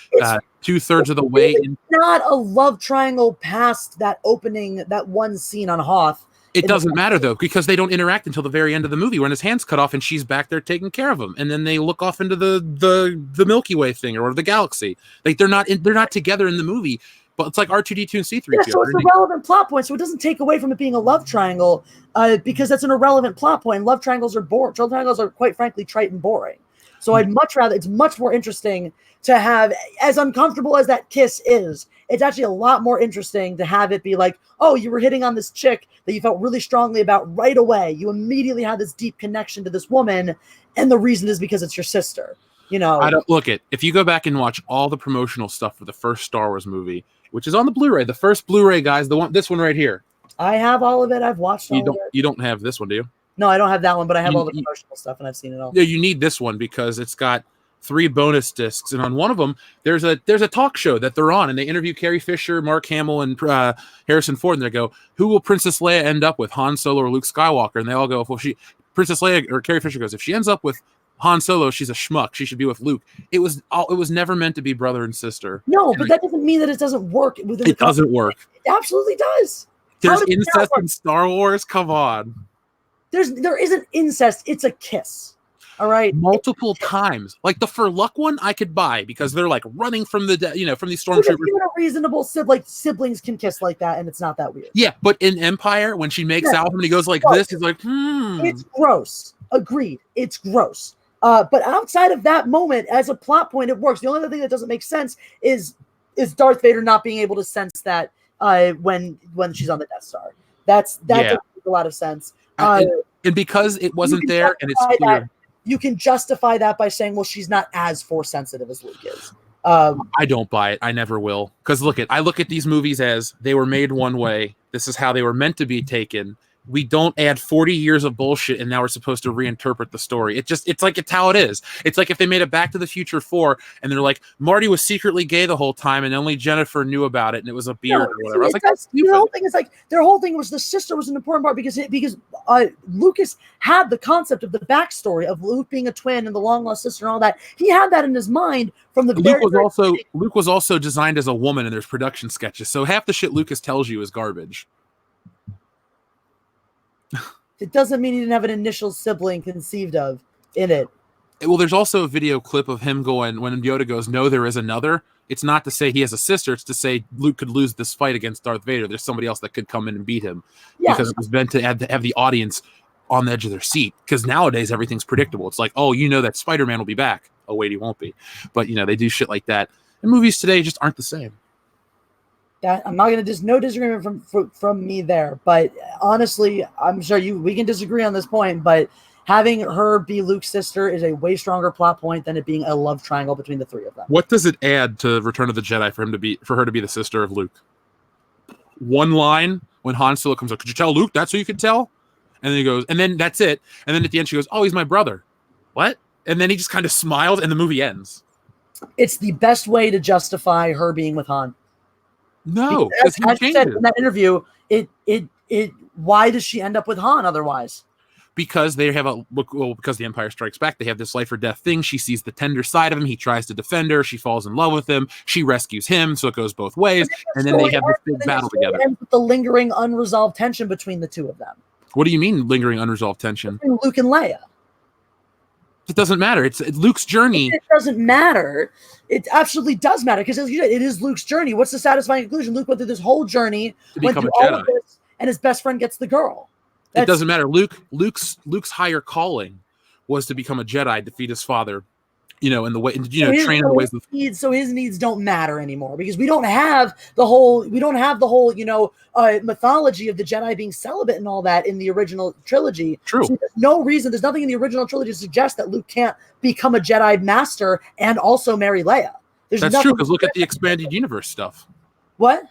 2/3 of the way. It's not a love triangle past that opening, that one scene on Hoth. It doesn't matter though, because they don't interact until the very end of the movie when his hand's cut off and she's back there taking care of him, and then they look off into the Milky Way thing or the galaxy. Like they're not together in the movie. But it's like R2-D2 and C-3PO. Yeah, so it's a relevant plot point. So it doesn't take away from it being a love triangle, because that's an irrelevant plot point. Love triangles are boring. Love triangles are, quite frankly, trite and boring. So I'd much rather, it's much more interesting to have, as uncomfortable as that kiss is, it's actually a lot more interesting to have it be like, oh, you were hitting on this chick that you felt really strongly about right away. You immediately had this deep connection to this woman, and the reason is because it's your sister. You know, I don't look at if you go back and watch all the promotional stuff for the first Star Wars movie, which is on the Blu-ray, the first Blu-ray, guys, this one right here. I have all of it. I've watched all of it. You don't have this one, do you? No, I don't have that one, but I have all the promotional stuff, and I've seen it all. Yeah, you need this one because it's got 3 bonus discs, and on one of them, there's a talk show that they're on, and they interview Carrie Fisher, Mark Hamill, and Harrison Ford, and they go, "Who will Princess Leia end up with, Han Solo or Luke Skywalker?" And they all go, "Well, Princess Leia," or Carrie Fisher goes, "If she ends up with Han Solo, she's a schmuck. She should be with Luke." It was never meant to be brother and sister. No, but that doesn't mean that it doesn't work. It doesn't work. It absolutely does. There's incest in Star Wars. Come on. There isn't incest. It's a kiss. All right. Multiple times. Like the For Luck one, I could buy because they're like running from from these stormtroopers. Even a reasonable siblings can kiss like that, and it's not that weird. Yeah, but in Empire, when she makes out with him and he goes like this, he's like, It's gross. Agreed. It's gross. But outside of that moment, as a plot point, it works. The only other thing that doesn't make sense is Darth Vader not being able to sense that when she's on the Death Star. That doesn't make a lot of sense. And because it wasn't there, and it's clear. You can justify that by saying, well, she's not as force sensitive as Luke is. I don't buy it. I never will. Because I look at these movies as they were made one way. This is how they were meant to be taken. We don't add 40 years of bullshit and now we're supposed to reinterpret the story. It's like it's how it is. It's like if they made a Back to the Future 4 and they're like, Marty was secretly gay the whole time and only Jennifer knew about it and it was a beard or whatever. I was like, that's stupid. The whole thing is like their whole thing was the sister was an important part because Lucas had the concept of the backstory of Luke being a twin and the long lost sister and all that. He had that in his mind from the Luke was also designed as a woman and there's production sketches. So half the shit Lucas tells you is garbage. It doesn't mean he didn't have an initial sibling conceived of in it. Well, there's also a video clip of him going, when Yoda goes, "No, there is another." It's not to say he has a sister. It's to say Luke could lose this fight against Darth Vader. There's somebody else that could come in and beat him. Yeah. Because it was meant to have the audience on the edge of their seat. Because nowadays, everything's predictable. It's like, oh, you know that Spider-Man will be back. Oh, wait, he won't be. But, they do shit like that. And movies today just aren't the same. I'm not going to no disagreement from me there, but honestly, I'm sure we can disagree on this point, but having her be Luke's sister is a way stronger plot point than it being a love triangle between the 3 of them. What does it add to Return of the Jedi for her to be the sister of Luke? One line when Han Solo comes up, "Could you tell Luke that's who you could tell?" And then he goes, and then that's it. And then at the end she goes, "Oh, he's my brother." What? And then he just kind of smiled and the movie ends. It's the best way to justify her being with Han. No, as you said in that interview, why does she end up with Han otherwise? Because they have because the Empire Strikes Back, they have this life or death thing. She sees the tender side of him. He tries to defend her. She falls in love with him. She rescues him. So it goes both ways. And then they have this big battle together. Ends with the lingering unresolved tension between the 2 of them. What do you mean lingering unresolved tension? Between Luke and Leia. It doesn't matter. It's Luke's journey. It doesn't matter. It absolutely does matter because, as you said, it is Luke's journey. What's the satisfying conclusion? Luke went through this whole journey, went through all of this, and his best friend gets the girl. It doesn't matter. Luke's higher calling was to become a Jedi, defeat his father, in the way, train in the ways. So his needs don't matter anymore because we don't have the whole mythology of the Jedi being celibate and all that in the original trilogy. True. So there's nothing in the original trilogy to suggest that Luke can't become a Jedi master and also marry Leia. That's true because look at the expanded universe stuff. What?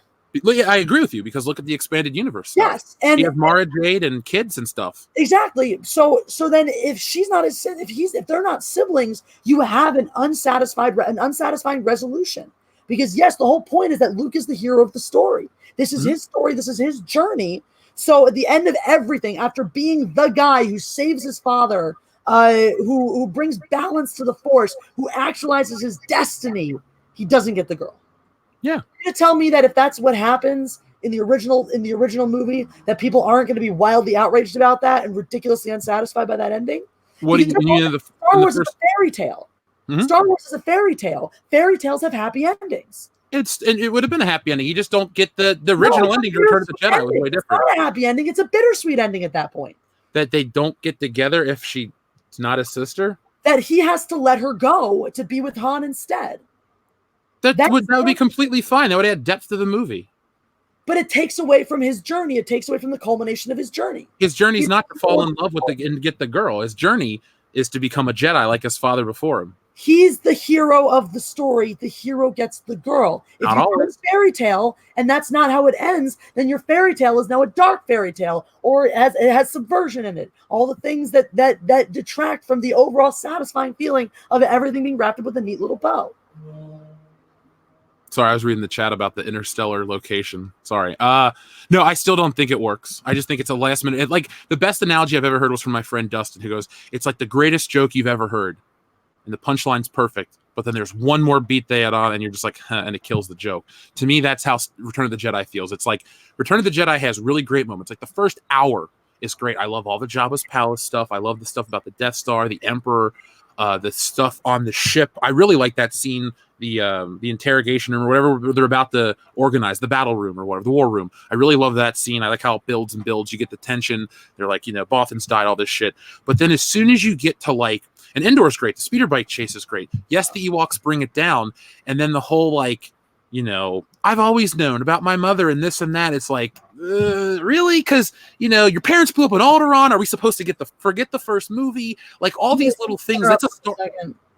Yeah, I agree with you because look at the expanded universe stuff. Yes, and you have Mara Jade and kids and stuff. Exactly. So then, if she's not if they're not siblings, you have an unsatisfying resolution. Because yes, the whole point is that Luke is the hero of the story. This is his story. This is his journey. So at the end of everything, after being the guy who saves his father, who brings balance to the Force, who actualizes his destiny, he doesn't get the girl. Yeah. You're gonna tell me that if that's what happens in the original movie, that people aren't going to be wildly outraged about that and ridiculously unsatisfied by that ending? What do you mean? Star Wars is a fairy tale. Star Wars is a fairy tale. Fairy tales have happy endings. It would have been a happy ending. You just don't get the original ending to Return of the Jedi was way different. It's not a happy ending. It's a bittersweet ending at that point. That they don't get together if she's not his sister? That he has to let her go to be with Han instead. That would be completely fine. That would add depth to the movie. But it takes away from his journey. It takes away from the culmination of his journey. His journey is not to fall in love with and get the girl. His journey is to become a Jedi like his father before him. He's the hero of the story. The hero gets the girl. If you do a fairy tale and that's not how it ends, then your fairy tale is now a dark fairy tale, or it has subversion in it. All the things that detract from the overall satisfying feeling of everything being wrapped up with a neat little bow. Sorry, I was reading the chat about the interstellar location. Sorry. No, I still don't think it works. I just think it's a last minute. Like the best analogy I've ever heard was from my friend Dustin, who goes, "It's like the greatest joke you've ever heard, and the punchline's perfect, but then there's one more beat they add on, and you're just like, huh, and it kills the joke." To me, that's how Return of the Jedi feels. It's like Return of the Jedi has really great moments. Like the first hour is great. I love all the Jabba's palace stuff. I love the stuff about the Death Star, the Emperor, the stuff on the ship. I really like that scene. The interrogation room or whatever they're about to organize, the battle room or whatever, the war room. I really love that scene. I like how it builds and builds. You get the tension. They're like, Bothan's died, all this shit. But then as soon as you get to and Endor's great. The speeder bike chase is great. Yes, the Ewoks bring it down. And then the whole I've always known about my mother and this and that. It's like, really? Because, your parents blew up an Alderaan. Are we supposed to forget the first movie? Like all these little things. That's a story.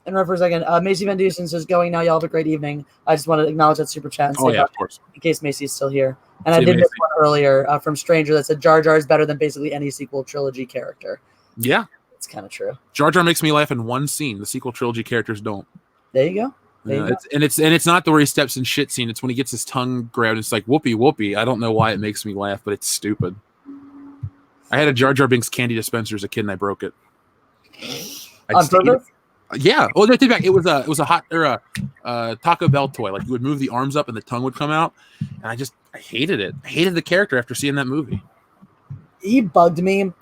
Interrupt for a second. Macy Van Dusen says, "Going now, y'all have a great evening." I just want to acknowledge that super chat and say of course. In case Macy's still here. And I did miss one earlier from Stranger that said Jar Jar is better than basically any sequel trilogy character. Yeah. It's kind of true. Jar Jar makes me laugh in one scene. The sequel trilogy characters don't. There you go. It's not the where he steps in shit scene. It's when he gets his tongue grabbed. It's like whoopee whoopee. I don't know why it makes me laugh, but it's stupid. I had a Jar Jar Binks candy dispenser as a kid and I broke it. On purpose? Yeah. Oh, take back. It was a hot or a Taco Bell toy. Like you would move the arms up and the tongue would come out, and I hated it. I hated the character after seeing that movie. He bugged me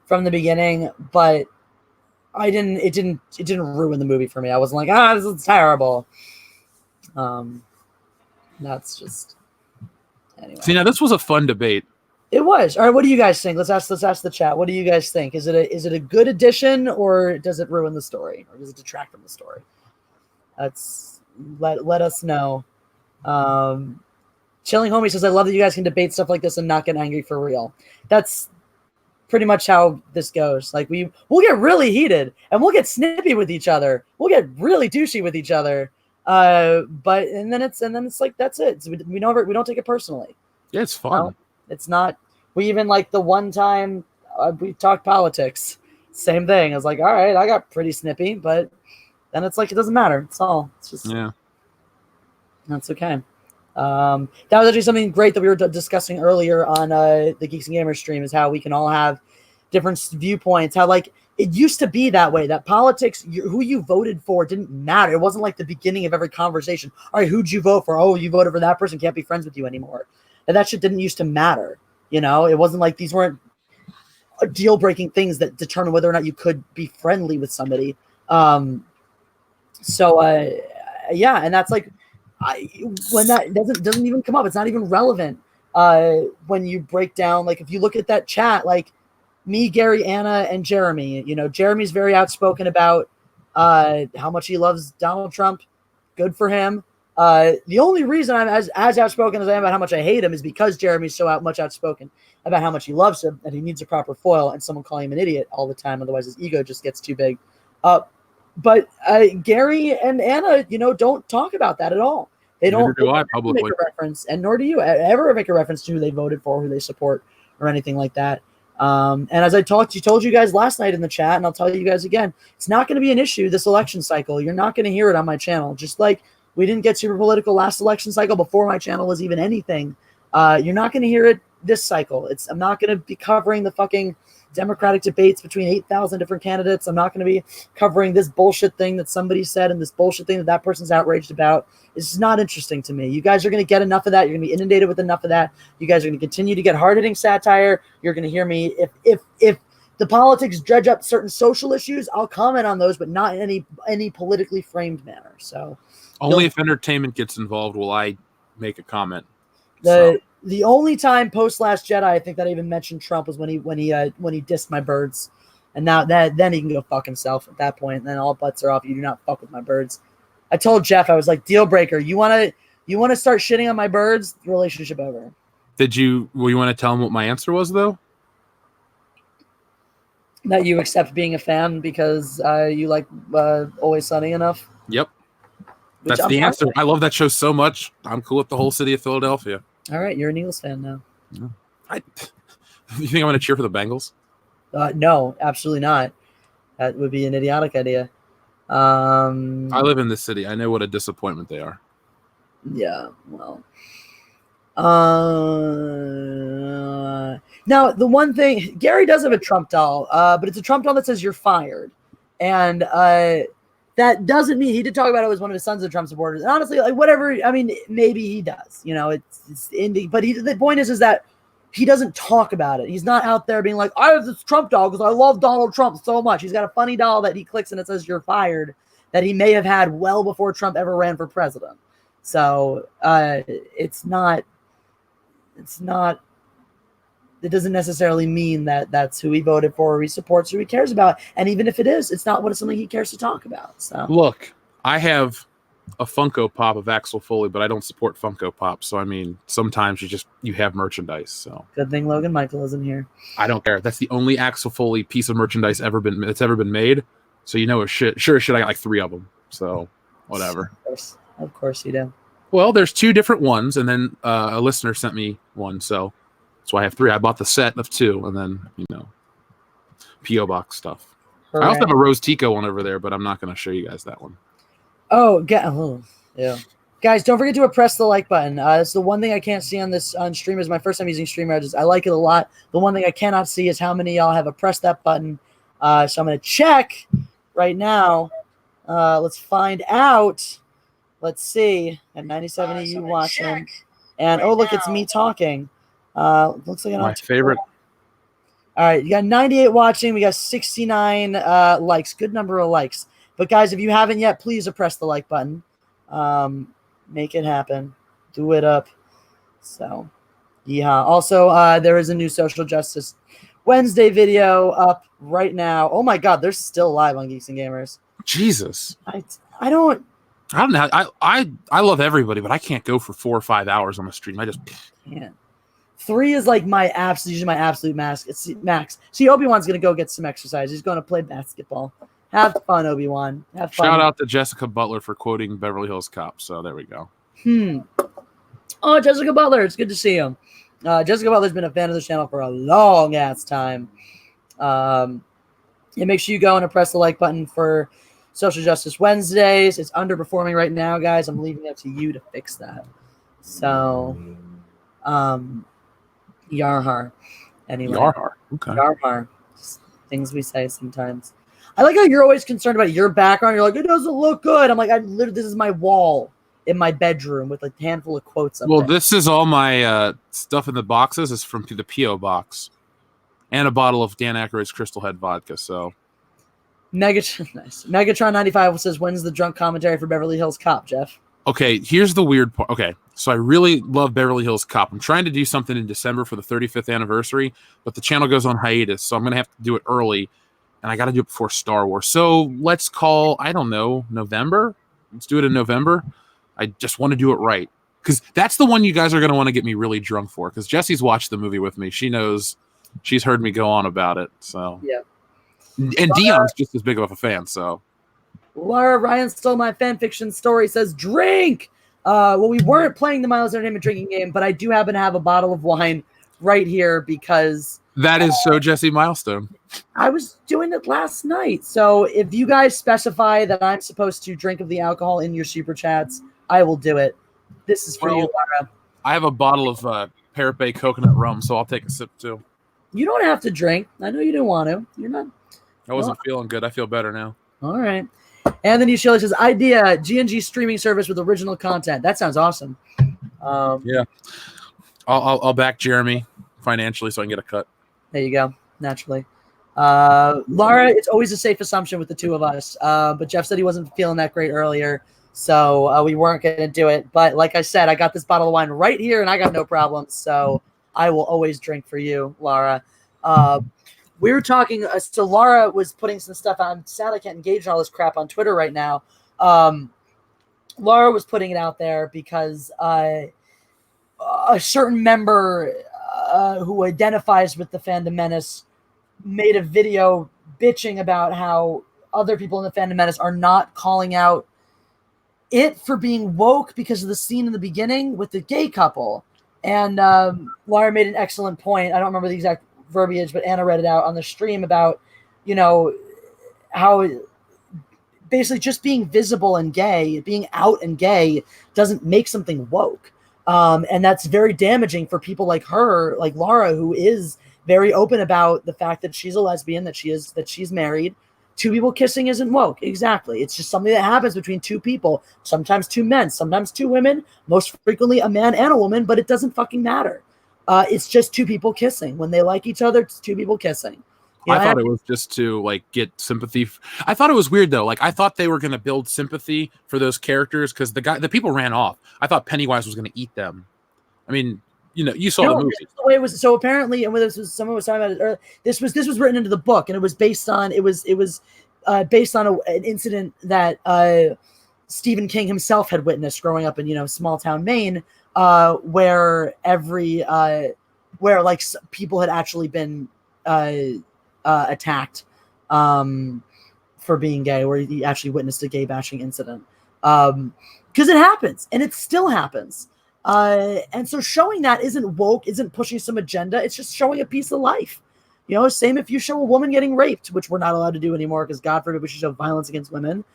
from the beginning, but it didn't ruin the movie for me. I wasn't like, this is terrible. That's just anyway. See, now this was a fun debate. It was. All right, what do you guys think? Let's ask the chat. What do you guys think? Is it a good addition, or does it ruin the story, or does it detract from the story? Let us know. Chilling Homie says, "I love that you guys can debate stuff like this and not get angry for real." That's pretty much how this goes. Like we'll get really heated and we'll get snippy with each other. We'll get really douchey with each other. But then it's like that's it. We don't take it personally. Yeah, it's fun. It's not. We even the one time we talked politics. Same thing. I was like, all right, I got pretty snippy, but then it's like it doesn't matter. It's just that's okay. That was actually something great that we were discussing earlier on the Geeks and Gamers stream, is how we can all have different viewpoints. How it used to be that way, that politics, who you voted for didn't matter. It wasn't like the beginning of every conversation. All right, who'd you vote for? Oh, you voted for that person, can't be friends with you anymore. And that shit didn't used to matter. It wasn't like these weren't deal-breaking things that determine whether or not you could be friendly with somebody. And that's when that doesn't even come up. It's not even relevant when you break down. If you look at that chat, me, Gary, Anna, and Jeremy. Jeremy's very outspoken about how much he loves Donald Trump. Good for him. The only reason I'm as outspoken as I am about how much I hate him is because Jeremy's so much outspoken about how much he loves him and he needs a proper foil and someone calling him an idiot all the time. Otherwise, his ego just gets too big. But Gary and Anna, don't talk about that at all. They Neither don't do I make publicly. a reference, and nor do you ever make a reference to who they voted for, who they support, or anything like that. And as I told you guys last night in the chat, and I'll tell you guys again, it's not going to be an issue this election cycle. You're not going to hear it on my channel. Just like we didn't get super political last election cycle before my channel was even anything. You're not going to hear it this cycle. I'm not going to be covering the fucking Democratic debates between 8,000 different candidates. I'm not going to be covering this bullshit thing that somebody said and this bullshit thing that person's outraged about. It's just not interesting to me. You guys are going to get enough of that. You're going to be inundated with enough of that. You guys are going to continue to get hard-hitting satire. You're going to hear me. If the politics dredge up certain social issues, I'll comment on those, but not in any politically framed manner. So only if entertainment gets involved will I make a comment. The only time post Last Jedi I think that I even mentioned Trump was when he dissed my birds, and now then he can go fuck himself at that point. And then all butts are off. You do not fuck with my birds. I told Jeff, I was like, deal breaker. You want to start shitting on my birds? Relationship over. You want to tell him what my answer was though? That you accept being a fan because you like Always Sunny enough. Yep. That's the answer. I love that show so much. I'm cool with the whole city of Philadelphia. All right, you're an Eagles fan now. No. You think I'm going to cheer for the Bengals? No, absolutely not. That would be an idiotic idea. I live in this city. I know what a disappointment they are. Yeah, well. Now, the one thing, Gary does have a Trump doll, but it's a Trump doll that says you're fired. And that doesn't mean he did talk about it as one of his sons of Trump supporters. And honestly, like whatever, I mean, maybe he does, it's indie, but the point is that he doesn't talk about it. He's not out there being like, I have this Trump doll because I love Donald Trump so much. He's got a funny doll that he clicks and it says you're fired that he may have had well before Trump ever ran for president. So it doesn't necessarily mean that that's who he voted for or he supports or he cares about. And even if it is, it's not something he cares to talk about. So look, I have a Funko Pop of Axel Foley, but I don't support Funko Pop. So I mean, sometimes you have merchandise. So good thing Logan Michael isn't here. I don't care. That's the only Axel Foley piece of merchandise that's ever been made. So sure as shit, I got like 3 of them. So whatever. Of course you do. Well, there's 2 different ones, and then a listener sent me one, so that's why I have 3. I bought the set of 2, and then P.O. Box stuff. Hooray. I also have a Rose Tico one over there, but I'm not going to show you guys that one. Yeah. Guys, don't forget to press the like button. It's the one thing I can't see on stream. Is my first time using StreamYard. I like it a lot. The one thing I cannot see is how many of y'all have pressed that button. So I'm going to check right now. Let's find out. Let's see. At 97 of you watching. And look, it's me talking. Looks like my favorite. All right, you got 98 watching. We got 69 likes. Good number of likes. But guys, if you haven't yet, please press the like button. Make it happen. Do it up. So, yeah. Also, there is a new Social Justice Wednesday video up right now. Oh my God, they're still live on Geeks and Gamers. Jesus. I don't know. I love everybody, but I can't go for 4 or 5 hours on the stream. I just can't. 3 is like usually my absolute max. It's max. See, Obi-Wan's gonna go get some exercise. He's gonna play basketball. Have fun, Obi-Wan. Have fun. Shout out to Jessica Butler for quoting Beverly Hills Cop. So there we go. Oh, Jessica Butler. It's good to see him. Jessica Butler's been a fan of the channel for a long ass time. And make sure you go and press the like button for Social Justice Wednesdays. It's underperforming right now, guys. I'm leaving it to you to fix that. So, Yarhar. Anyway. Yarhar. Okay. Yarhar. Just things we say sometimes. I like how you're always concerned about your background. You're like, it doesn't look good. I'm like, this is my wall in my bedroom with a handful of quotes. Well, this is all my stuff in the boxes is from the P.O. box. And a bottle of Dan Aykroyd's Crystal Head vodka, so. Nice. Megatron 95 says, when's the drunk commentary for Beverly Hills Cop, Jeff? Okay, here's the weird part. Okay, so I really love Beverly Hills Cop. I'm trying to do something in December for the 35th anniversary, but the channel goes on hiatus, so I'm going to have to do it early, and I got to do it before Star Wars. So let's call, I don't know, November? Let's do it in November. I just want to do it right, because that's the one you guys are going to want to get me really drunk for, because Jesse's watched the movie with me. She knows, she's heard me go on about it, so. Yeah. And Dion's just as big of a fan, so. Laura Ryan stole my fan fiction story, says drink. Well, we weren't playing the Mindless Entertainment drinking game, but I do happen to have a bottle of wine right here because that is so Jesse Milestone. I was doing it last night. So if you guys specify that I'm supposed to drink of the alcohol in your super chats, I will do it. This is for you, Laura. I have a bottle of Parape coconut rum, so I'll take a sip too. You don't have to drink. I know you didn't want to. You're not. I wasn't feeling good. I feel better now. All right. Anthony Shelley says, idea, G&G streaming service with original content. That sounds awesome. Yeah. I'll back Jeremy financially so I can get a cut. There you go. Naturally. Laura, it's always a safe assumption with the two of us. But Jeff said he wasn't feeling that great earlier, so we weren't going to do it. But like I said, I got this bottle of wine right here, and I got no problems. So I will always drink for you, Laura. We were talking, so Laura was putting some stuff on. I'm sad I can't engage in all this crap on Twitter right now. Laura was putting it out there because a certain member who identifies with the Fandom Menace made a video bitching about how other people in the Fandom Menace are not calling out it for being woke because of the scene in the beginning with the gay couple. And Laura made an excellent point. I don't remember the exact verbiage, but Anna read it out on the stream about, how basically just being visible and gay, being out and gay doesn't make something woke. And that's very damaging for people like her, like Laura, who is very open about the fact that she's a lesbian, that she's married. Two people kissing isn't woke. Exactly. It's just something that happens between two people, sometimes two men, sometimes two women, most frequently a man and a woman, but it doesn't fucking matter. It's just two people kissing. When they like each other, it's two people kissing. I thought it was just to get sympathy. I thought it was weird though. I thought they were going to build sympathy for those characters because the people ran off. I thought Pennywise was going to eat them. I mean, you saw the movie. The way it was, so apparently, and this was someone was talking about it earlier, this was written into the book, and it was based on based on an incident that Stephen King himself had witnessed growing up in small town Maine. Where people had actually been attacked for being gay, where he actually witnessed a gay bashing incident. Because it happens, and it still happens. And so showing that isn't woke, isn't pushing some agenda. It's just showing a piece of life. Same if you show a woman getting raped, which we're not allowed to do anymore because God forbid we should show violence against women.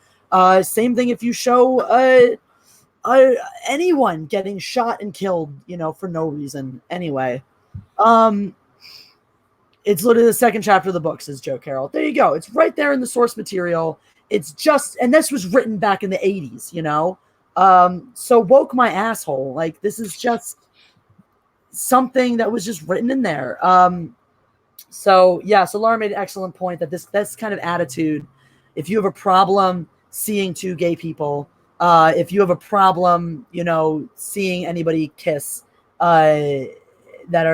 Same thing if you show anyone getting shot and killed, for no reason. Anyway, it's literally the second chapter of the book, says Joe Carroll. There you go. It's right there in the source material. It's just, and this was written back in the 80s, so woke my asshole. This is just something that was just written in there. So Laura made an excellent point that this kind of attitude, if you have a problem seeing two gay people, if you have a problem, seeing anybody kiss that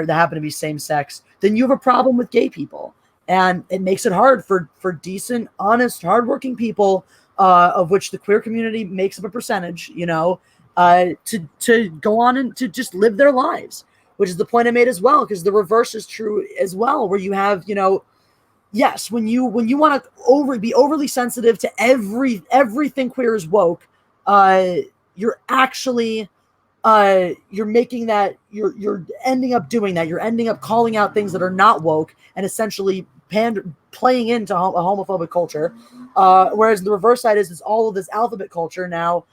happen to be same sex, then you have a problem with gay people, and it makes it hard for decent, honest, hardworking people, of which the queer community makes up a percentage, to go on and to just live their lives, which is the point I made as well, because the reverse is true as well, where you have, yes, when you want to be overly sensitive to everything queer is woke. You're actually you're making that you're ending up doing that. You're ending up calling out things that are not woke and essentially playing into a homophobic culture. Whereas the reverse side is all of this alphabet culture now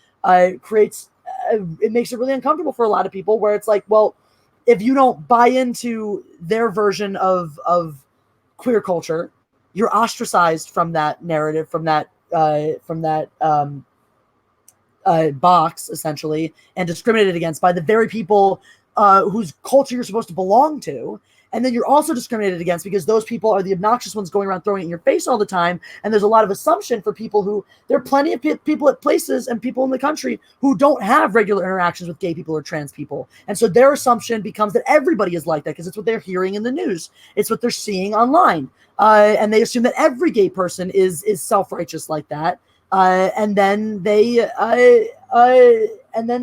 creates it makes it really uncomfortable for a lot of people, where it's like, well, if you don't buy into their version of queer culture, you're ostracized from that narrative, from that box, essentially, and discriminated against by the very people whose culture you're supposed to belong to. And then you're also discriminated against because those people are the obnoxious ones going around throwing it in your face all the time. And there's a lot of assumption for people who, there are plenty of people at places and people in the country who don't have regular interactions with gay people or trans people. And so their assumption becomes that everybody is like that because it's what they're hearing in the news. It's what they're seeing online. And they assume that every gay person is self-righteous like that. And then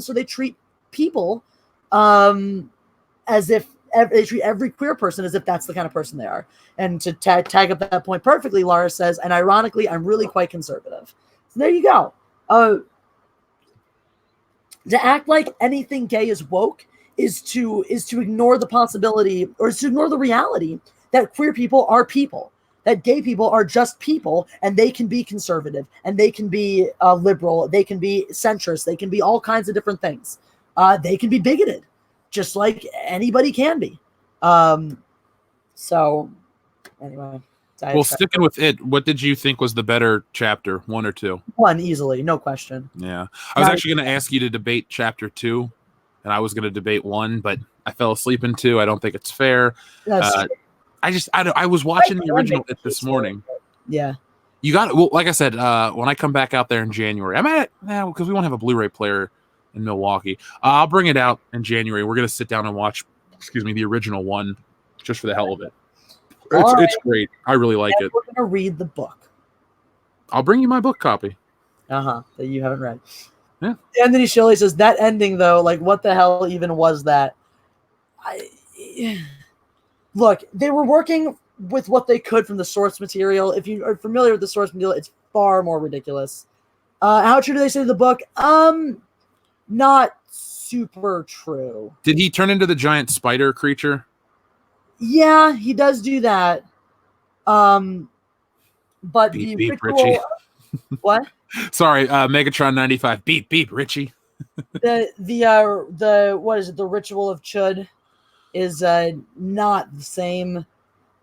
so they treat people as if they treat every queer person as if that's the kind of person they are. And to tag up that point perfectly, Laura says, and ironically, I'm really quite conservative. So there you go. To act like anything gay is woke is to ignore the possibility, or is to ignore the reality that queer people are people, that gay people are just people, and they can be conservative, and they can be liberal, they can be centrist, they can be all kinds of different things. They can be bigoted, just like anybody can be. So, anyway. Well, sticking with it, what did you think was the better chapter, 1 or 2? 1, easily, no question. Yeah. I was actually going to ask you to debate chapter 2, and I was going to debate 1, but I fell asleep in 2. I don't think it's fair. I was watching the original It this morning. Yeah. You got it. Well, like I said, when I come back out there in January, I'm at because we won't have a Blu-ray player in Milwaukee. I'll bring it out in January. We're going to sit down and watch, the original one, just for the hell of it. It's great. I really like it. We're going to read the book. I'll bring you my book copy. That you haven't read. Yeah. Anthony Shilley says, that ending, though, like, what the hell even was that? Look, they were working with what they could from the source material. If you are familiar with the source material, it's far more ridiculous. How true do they say to the book? Not super true. Did he turn into the giant spider creature? Yeah, he does do that. But beep, the beep, Richie. What? Sorry, Megatron 95. Beep, beep, Richie. the what is it? The Ritual of Chud is not the same.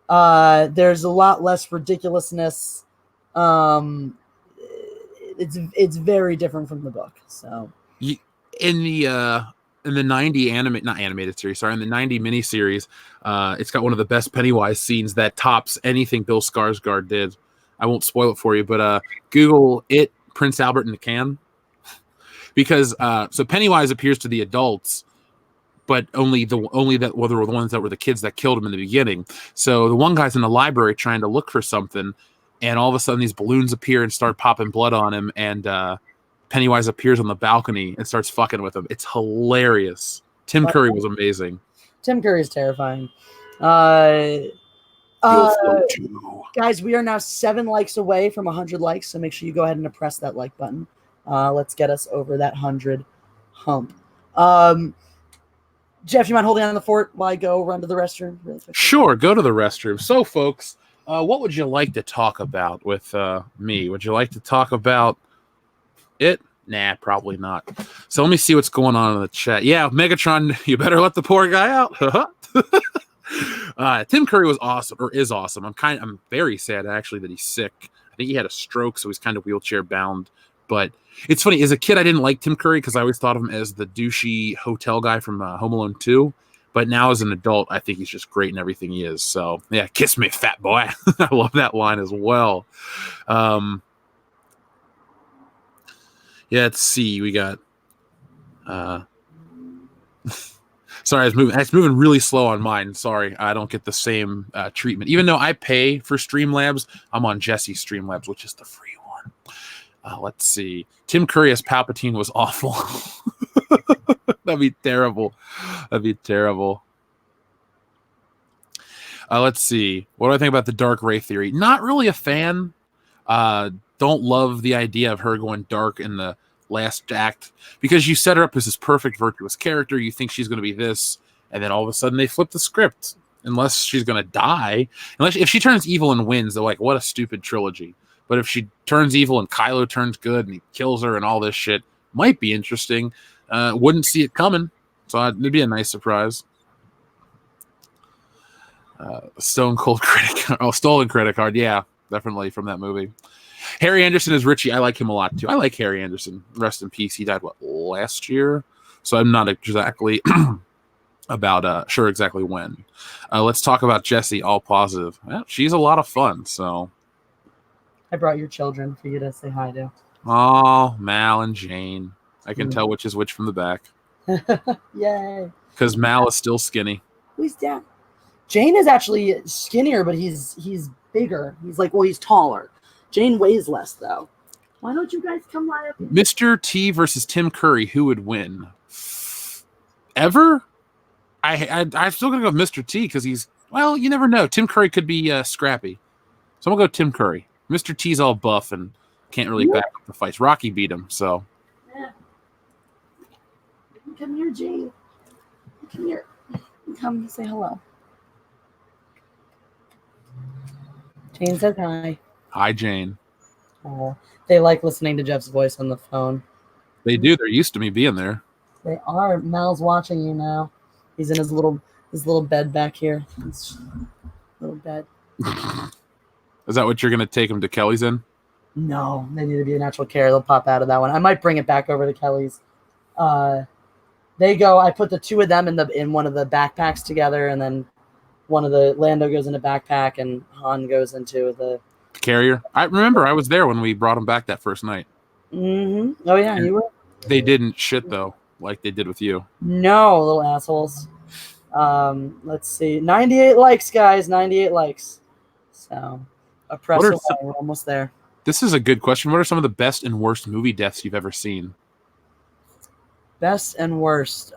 There's a lot less ridiculousness. It's very different from the book. So in the 90 not animated series, sorry, in the 90 miniseries, it's got one of the best Pennywise scenes that tops anything Bill Skarsgård did. I won't spoil it for you, but Google it, Prince Albert in the can, because so Pennywise appears to the adults, but only the ones that were the kids that killed him in the beginning. So the one guy's in the library trying to look for something, and all of a sudden these balloons appear and start popping blood on him, and Pennywise appears on the balcony and starts fucking with him. It's hilarious. Tim Curry was amazing. Tim Curry is terrifying. Guys, we are now 7 likes away from 100 likes, so make sure you go ahead and press that like button. Let's get us over that 100 hump. Jeff, you mind holding on the fort while I go run to the restroom really quickly? Sure, go to the restroom. So, folks, what would you like to talk about with me? Would you like to talk about it? Nah, probably not. So let me see what's going on in the chat. Yeah, Megatron, you better let the poor guy out. Tim Curry was awesome, or is awesome. I'm very sad actually that he's sick. I think he had a stroke, so he's kind of wheelchair bound. But it's funny, as a kid, I didn't like Tim Curry because I always thought of him as the douchey hotel guy from Home Alone 2. But now as an adult, I think he's just great in everything he is. So yeah, kiss me, fat boy. I love that line as well. Yeah, let's see. We got. Sorry, it's moving really slow on mine. Sorry, I don't get the same treatment. Even though I pay for Streamlabs, I'm on Jesse's Streamlabs, which is the free one. Let's see. Tim Curry as Palpatine was awful. That'd be terrible. That'd be terrible. Let's see. What do I think about the dark Rey theory? Not really a fan. Don't love the idea of her going dark in the last act because you set her up as this perfect virtuous character. You think she's going to be this, and then all of a sudden they flip the script. Unless she's going to die, if she turns evil and wins, they're like, what a stupid trilogy. But if she turns evil and Kylo turns good and he kills her and all this shit, might be interesting. Wouldn't see it coming, so it'd be a nice surprise. Stolen credit card, yeah, definitely from that movie. Harry Anderson is Richie. I like him a lot too. I like Harry Anderson. Rest in peace. He died last year, so I'm not exactly about sure exactly when. Let's talk about Jessie. All positive. Well, she's a lot of fun. So I brought your children for you to say hi to. Oh, Mal and Jane. I can tell which is which from the back. Yay! Because Mal is still skinny. Who's down? Jane is actually skinnier, but he's bigger. He's taller. Jane weighs less, though. Why don't you guys come right up here? Mr. T versus Tim Curry. Who would win? Ever? I'm still going to go with Mr. T because he's, well, you never know. Tim Curry could be scrappy. So I'm going to go Tim Curry. Mr. T's all buff and can't really back up the fights. Rocky beat him, so. Yeah. Come here, Jane. Come here. Come say hello. Jane says hi. Hi, Jane. Oh, they like listening to Jeff's voice on the phone. They do. They're used to me being there. They are. Mal's watching you now. He's in his little bed back here. His little bed. Is that what you're going to take him to Kelly's in? No, they need to be a natural care. They'll pop out of that one. I might bring it back over to Kelly's. They go. I put the two of them in one of the backpacks together, and then one of the Lando goes in a backpack, and Han goes into the carrier. I remember I was there when we brought him back that first night. Mm-hmm. Oh yeah, you were. They didn't shit though, like they did with you. No, little assholes. Let's see, 98 likes, guys. 98 likes. So, we're almost there. This is a good question. What are some of the best and worst movie deaths you've ever seen? Best and worst.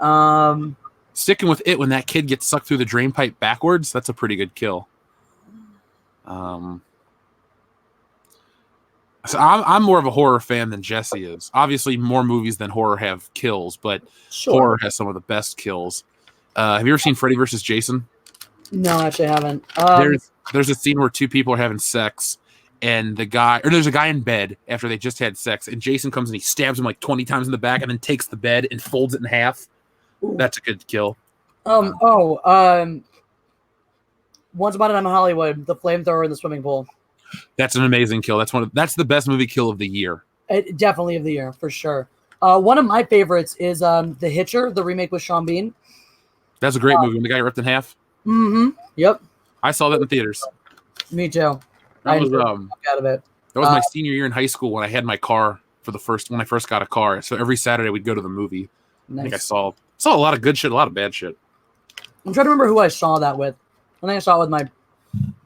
Sticking with it, when that kid gets sucked through the drain pipe backwards, that's a pretty good kill. So I'm more of a horror fan than Jesse is. Obviously, more movies than horror have kills, but horror has some of the best kills. Have you ever seen Freddy vs. Jason? No, actually, I haven't. There's a scene where two people are having sex, and there's a guy in bed after they just had sex, and Jason comes and he stabs him like 20 times in the back, and then takes the bed and folds it in half. Ooh. That's a good kill. Once Upon a Time in Hollywood, the flamethrower in the swimming pool. That's an amazing kill. That's the best movie kill of the year. Definitely of the year, for sure. One of my favorites is The Hitcher, the remake with Sean Bean. That's a great movie. When the guy ripped in half. Mm-hmm. Yep. I saw that in theaters. Me too. That was out of it. That was my senior year in high school when I had my car when I first got a car. So every Saturday we'd go to the movie. Nice. I think I saw a lot of good shit, a lot of bad shit. I'm trying to remember who I saw that with. I think I saw it with my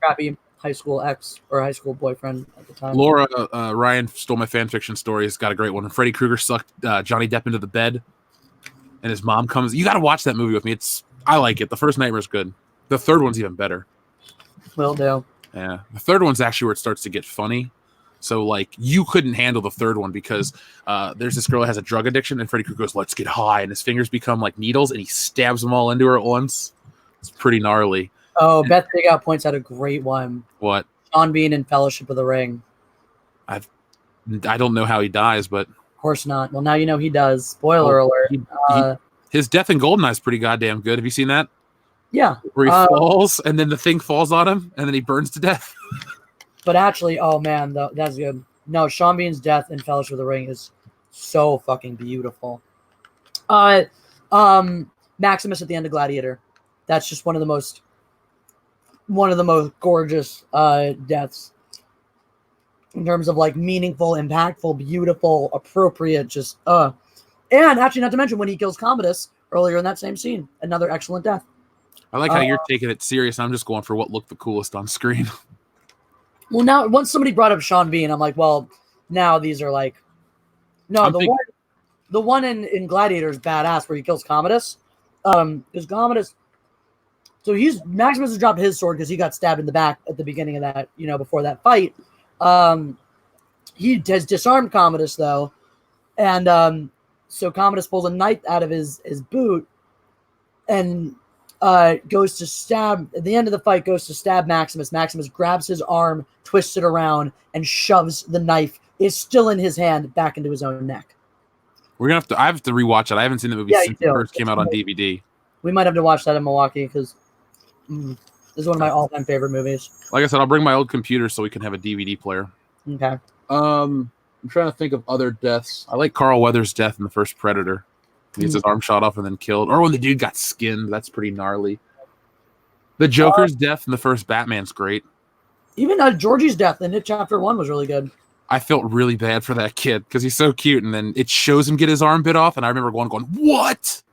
crappy high school ex or high school boyfriend at the time. Laura Ryan stole my fan fiction story. Has got a great one. And Freddy Krueger sucked Johnny Depp into the bed, and his mom comes. You got to watch that movie with me. I like it. The first Nightmare's good. The third one's even better. Will do. Yeah, the third one's actually where it starts to get funny. So like you couldn't handle the third one because there's this girl that has a drug addiction, and Freddy Krueger goes, "Let's get high," and his fingers become like needles, and he stabs them all into her at once. It's pretty gnarly. Oh, Beth Big Out points out a great one. What? Sean Bean in Fellowship of the Ring. I don't know how he dies, but of course not. Well, now you know he does. Spoiler alert. His death in Goldeneye is pretty goddamn good. Have you seen that? Yeah. Where he falls, and then the thing falls on him, and then he burns to death. But actually, oh man, that's good. No, Sean Bean's death in Fellowship of the Ring is so fucking beautiful. Maximus at the end of Gladiator. That's just one of the most gorgeous deaths in terms of like meaningful, impactful, beautiful, appropriate, just and actually not to mention when he kills Commodus earlier in that same scene. Another excellent death. I like how you're taking it serious. I'm just going for what looked the coolest on screen. Well, now once somebody brought up Sean Bean, I'm like, well, now these are like, no, the one in Gladiator is badass where he kills Commodus. Because Commodus, so Maximus has dropped his sword because he got stabbed in the back at the beginning of that, before that fight. He has disarmed Commodus though, and so Commodus pulls a knife out of his boot and goes to stab at the end of the fight. Goes to stab Maximus. Maximus grabs his arm, twists it around, and shoves the knife. Is still in his hand back into his own neck. I have to rewatch it. I haven't seen the movie since it first came out on DVD. We might have to watch that in Milwaukee because this is one of my all-time favorite movies. Like I said, I'll bring my old computer so we can have a DVD player. Okay. I'm trying to think of other deaths. I like Carl Weathers' death in the first Predator. He gets his arm shot off and then killed. Or when the dude got skinned. That's pretty gnarly. The Joker's death in the first Batman's great. Even Georgie's death in It Chapter 1 was really good. I felt really bad for that kid because he's so cute. And then it shows him get his arm bit off. And I remember going, what?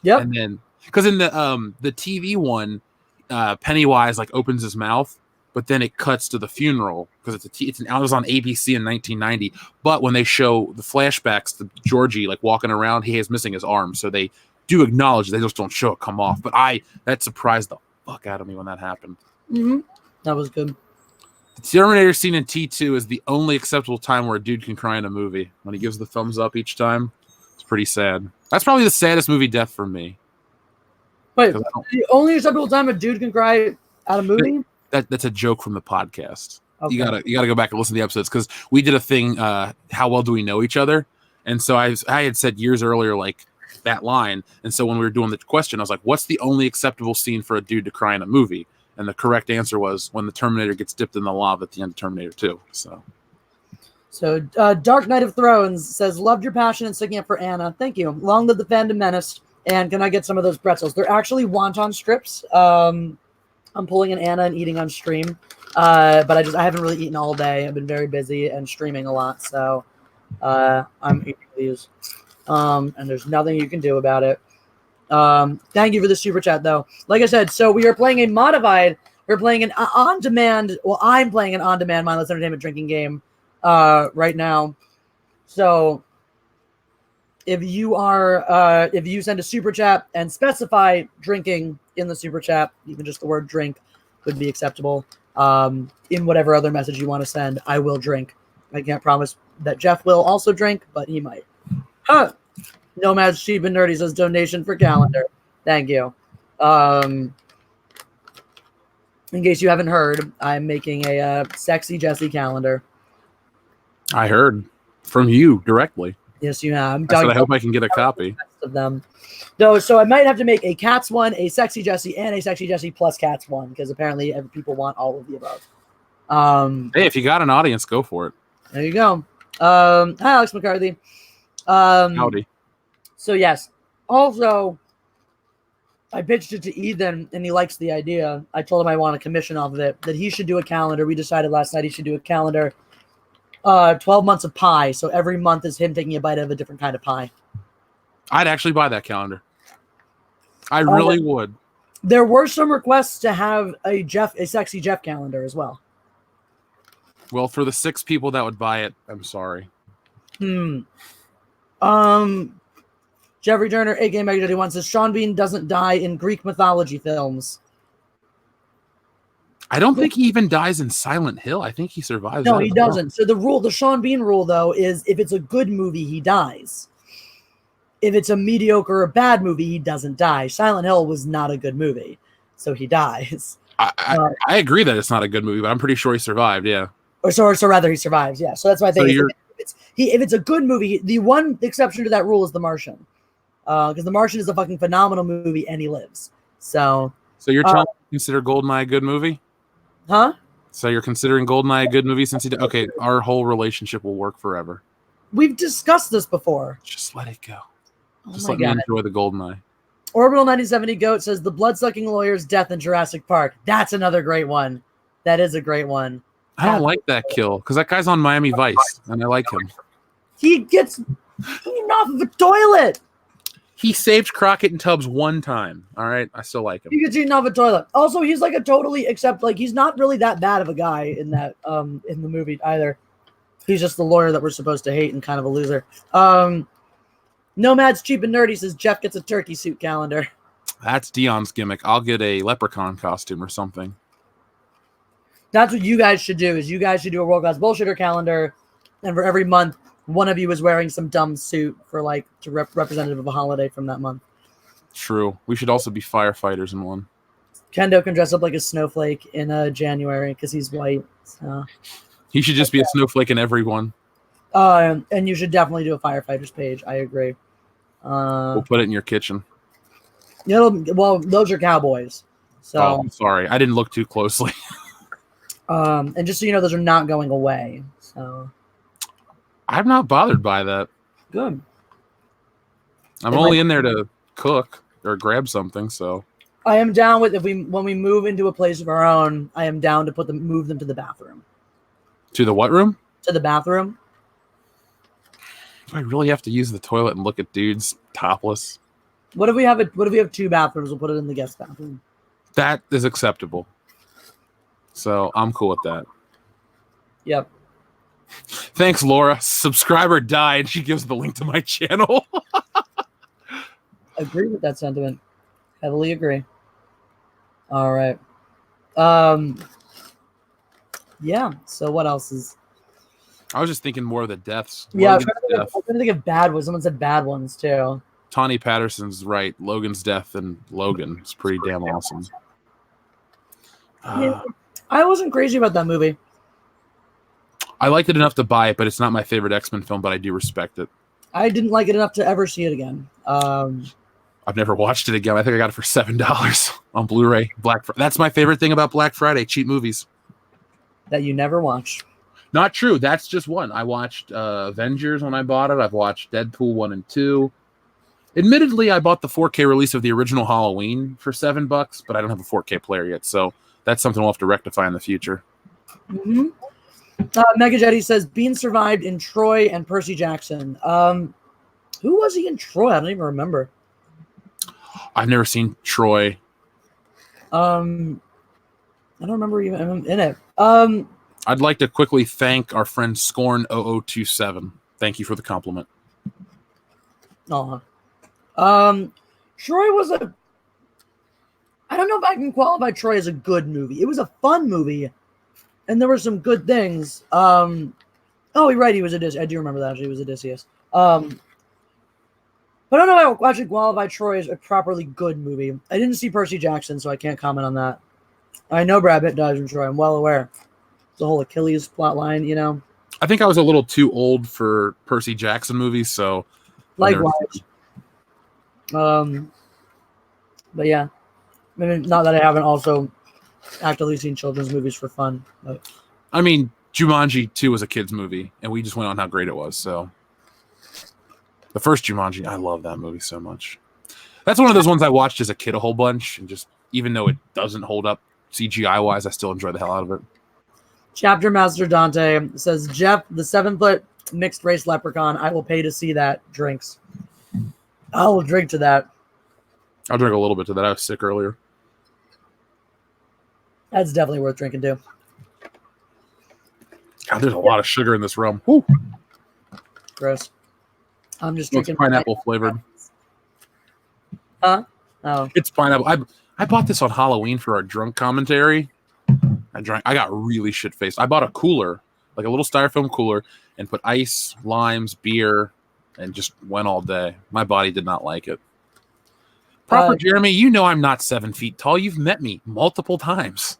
Yep. And then, because in the TV one, Pennywise like opens his mouth, but then it cuts to the funeral because it was on ABC in 1990. But when they show the flashbacks to Georgie like walking around, he is missing his arm, so they do acknowledge. They just don't show it come off. But that surprised the fuck out of me when that happened. Mm-hmm. That was good. The Terminator scene in T2 is the only acceptable time where a dude can cry in a movie when he gives the thumbs up each time. It's pretty sad. That's probably the saddest movie death for me. Wait, the only acceptable time a dude can cry at a movie? That's a joke from the podcast. Okay. You gotta go back and listen to the episodes because we did a thing. How well do we know each other? And so I had said years earlier like that line. And so when we were doing the question, I was like, "What's the only acceptable scene for a dude to cry in a movie?" And the correct answer was when the Terminator gets dipped in the lava at the end of Terminator 2. So Dark Knight of Thrones says, "Loved your passion and sticking up for Anna. Thank you. Long live the fandom menace." And can I get some of those pretzels? They're actually wonton strips. I'm pulling an Anna and eating on stream. But I haven't really eaten all day. I've been very busy and streaming a lot. So I'm eating these. And there's nothing you can do about it. Thank you for the super chat, though. Like I said, so we are playing a modified. We're playing an on-demand. Well, I'm playing an on-demand mindless entertainment drinking game right now. So if you send a super chat and specify drinking in the super chat, even just the word drink would be acceptable. In whatever other message you want to send, I will drink. I can't promise that Jeff will also drink, but he might. Huh. Nomad's Cheap and Nerdy says donation for calendar. Thank you. In case you haven't heard, I'm making a sexy Jesse calendar. I heard from you directly. Yes, you have. I hope I can get a copy of them. No, so I might have to make a Cats one, a Sexy Jesse, and a Sexy Jesse plus Cats one because apparently people want all of the above. Hey, if you got an audience, go for it. There you go. Hi, Alex McCarthy. Howdy. So yes. Also, I pitched it to Ethan, and he likes the idea. I told him I want a commission off of it. That he should do a calendar. We decided last night he should do a calendar. 12 months of pie. So every month is him taking a bite of a different kind of pie. I'd actually buy that calendar. I really would. There were some requests to have a sexy Jeff calendar as well. Well, for the 6 people that would buy it, I'm sorry. Jeffrey Turner, aka Mega31 says Sean Bean doesn't die in Greek mythology films. I don't think he even dies in Silent Hill. I think he survives. No, he doesn't. So the Sean Bean rule, though, is if it's a good movie, he dies. If it's a mediocre or bad movie, he doesn't die. Silent Hill was not a good movie, so he dies. I agree that it's not a good movie, but I'm pretty sure he survived. Yeah. So rather, he survives. Yeah. So that's why I think if it's a good movie, the one exception to that rule is The Martian, because The Martian is a fucking phenomenal movie and he lives. So you're telling me to consider Goldeneye a good movie? Huh? So you're considering Goldeneye a good movie since he did? Okay, our whole relationship will work forever. We've discussed this before. Just let it go. Oh Just let me enjoy the Goldeneye. Orbital 1970 Goat says the blood-sucking lawyer's death in Jurassic Park. That's another great one. That is a great one. I don't like that kill because that guy's on Miami Vice and I like him. He gets eaten off of a toilet. He saved Crockett and Tubbs one time. All right, I still like him. He gets eaten off a toilet. Also, he's like he's not really that bad of a guy in that in the movie either. He's just the lawyer that we're supposed to hate and kind of a loser. Nomad's Cheap and Nerdy says Jeff gets a turkey suit calendar. That's Dion's gimmick. I'll get a leprechaun costume or something. That's what you guys should do. Is you guys should do a World Class Bullshitter calendar, and for every month, one of you is wearing some dumb suit for representative of a holiday from that month. True. We should also be firefighters in one. Kendo can dress up like a snowflake in January because he's white. So. He should just be a snowflake in every one. And you should definitely do a firefighters page. I agree. We'll put it in your kitchen. Well, those are cowboys. So I'm sorry. I didn't look too closely. And just so you know, those are not going away. So I'm not bothered by that. Good. I'm only in there to cook or grab something, so I am down with when we move into a place of our own, I am down to move them to the bathroom. To the what room? To the bathroom. Do I really have to use the toilet and look at dudes topless? What if we have 2 bathrooms? We'll put it in the guest bathroom. That is acceptable. So I'm cool with that. Yep. Thanks, Laura. Subscriber died. She gives the link to my channel. Agree with that sentiment. Heavily agree. All right. Yeah. So what else is? I was just thinking more of the deaths. Yeah, I'm trying to think of bad ones. Someone said bad ones too. Tawny Patterson's right. Logan's death and Logan is pretty damn awesome. Yeah, I wasn't crazy about that movie. I liked it enough to buy it, but it's not my favorite X-Men film, but I do respect it. I didn't like it enough to ever see it again. I've never watched it again. I think I got it for $7 on Blu-ray. That's my favorite thing about Black Friday, cheap movies. That you never watched. Not true. That's just one. I watched Avengers when I bought it. I've watched Deadpool 1 and 2. Admittedly, I bought the 4K release of the original Halloween for $7, but I don't have a 4K player yet, so that's something we'll have to rectify in the future. Mm-hmm. Mega Jetty says Bean survived in Troy and Percy Jackson. Who was he in Troy? I don't even remember. I've never seen Troy. I don't remember even in it. I'd like to quickly thank our friend Scorn0027. Thank you for the compliment. Troy was I don't know if I can qualify Troy as a good movie. It was a fun movie, and there were some good things. You're right. He was Odysseus. I do remember that. Actually, he was Odysseus. But I don't know if I actually qualify Troy as a properly good movie. I didn't see Percy Jackson, so I can't comment on that. I know Brad Pitt dies in Troy. I'm well aware. The whole Achilles plot line, you know. I think I was a little too old for Percy Jackson movies, so likewise. But yeah, I mean, not that I haven't also actively seen children's movies for fun. But. I mean, Jumanji 2 was a kid's movie, and we just went on how great it was. So the first Jumanji, I love that movie so much. That's one of those ones I watched as a kid a whole bunch, and just even though it doesn't hold up CGI wise, I still enjoy the hell out of it. Chapter Master Dante says, Jeff, the 7-foot mixed race leprechaun, I will pay to see that. Drinks. I will drink to that. I'll drink a little bit to that. I was sick earlier. That's definitely worth drinking too. God, there's a lot of sugar in this rum. Woo. Gross. I'm just drinking. It's pineapple flavored. Huh? Oh. It's pineapple. I bought this on Halloween for our drunk commentary. I got really shit-faced. I bought a cooler, like a little styrofoam cooler, and put ice, limes, beer, and just went all day. My body did not like it. Proper Jeremy, you know I'm not 7 feet tall. You've met me multiple times.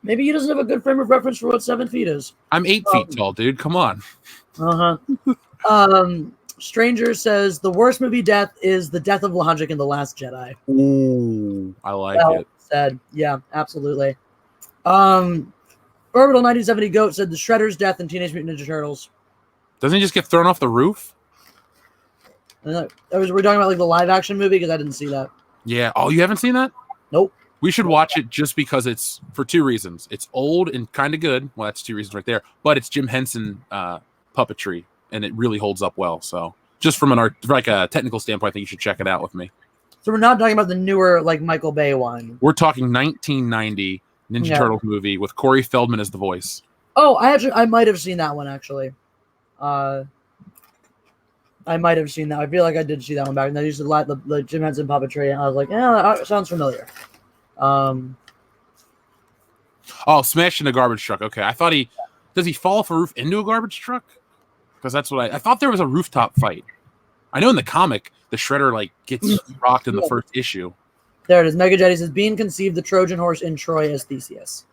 Maybe he doesn't have a good frame of reference for what 7 feet is. I'm 8 feet tall, dude. Come on. Stranger says the worst movie death is the death of Logic in The Last Jedi. Ooh, I like it. Said, yeah, absolutely. Orbital 1970 Goat said the Shredder's death in Teenage Mutant Ninja Turtles. Doesn't he just get thrown off the roof? We're talking about like the live action movie because I didn't see that. Yeah. Oh, you haven't seen that? Nope. We should watch it just because it's for two reasons. It's old and kind of good. Well, that's two reasons right there. But it's Jim Henson puppetry, and it really holds up well. So just from a technical standpoint, I think you should check it out with me. So we're not talking about the newer like Michael Bay one. We're talking 1990 Ninja Turtles movie with Corey Feldman as the voice. Oh, I might have seen that one actually. I might have seen that. I feel like I did see that one back. And they used the Jim Henson puppetry, and I was like, yeah, that sounds familiar. Oh, smashed in a garbage truck. Okay, I thought does he fall off a roof into a garbage truck? Because that's what I thought there was a rooftop fight. I know in the comic the Shredder gets rocked in the first issue. There it is. Mega Jetty says Bean conceived the Trojan horse in Troy as Theseus.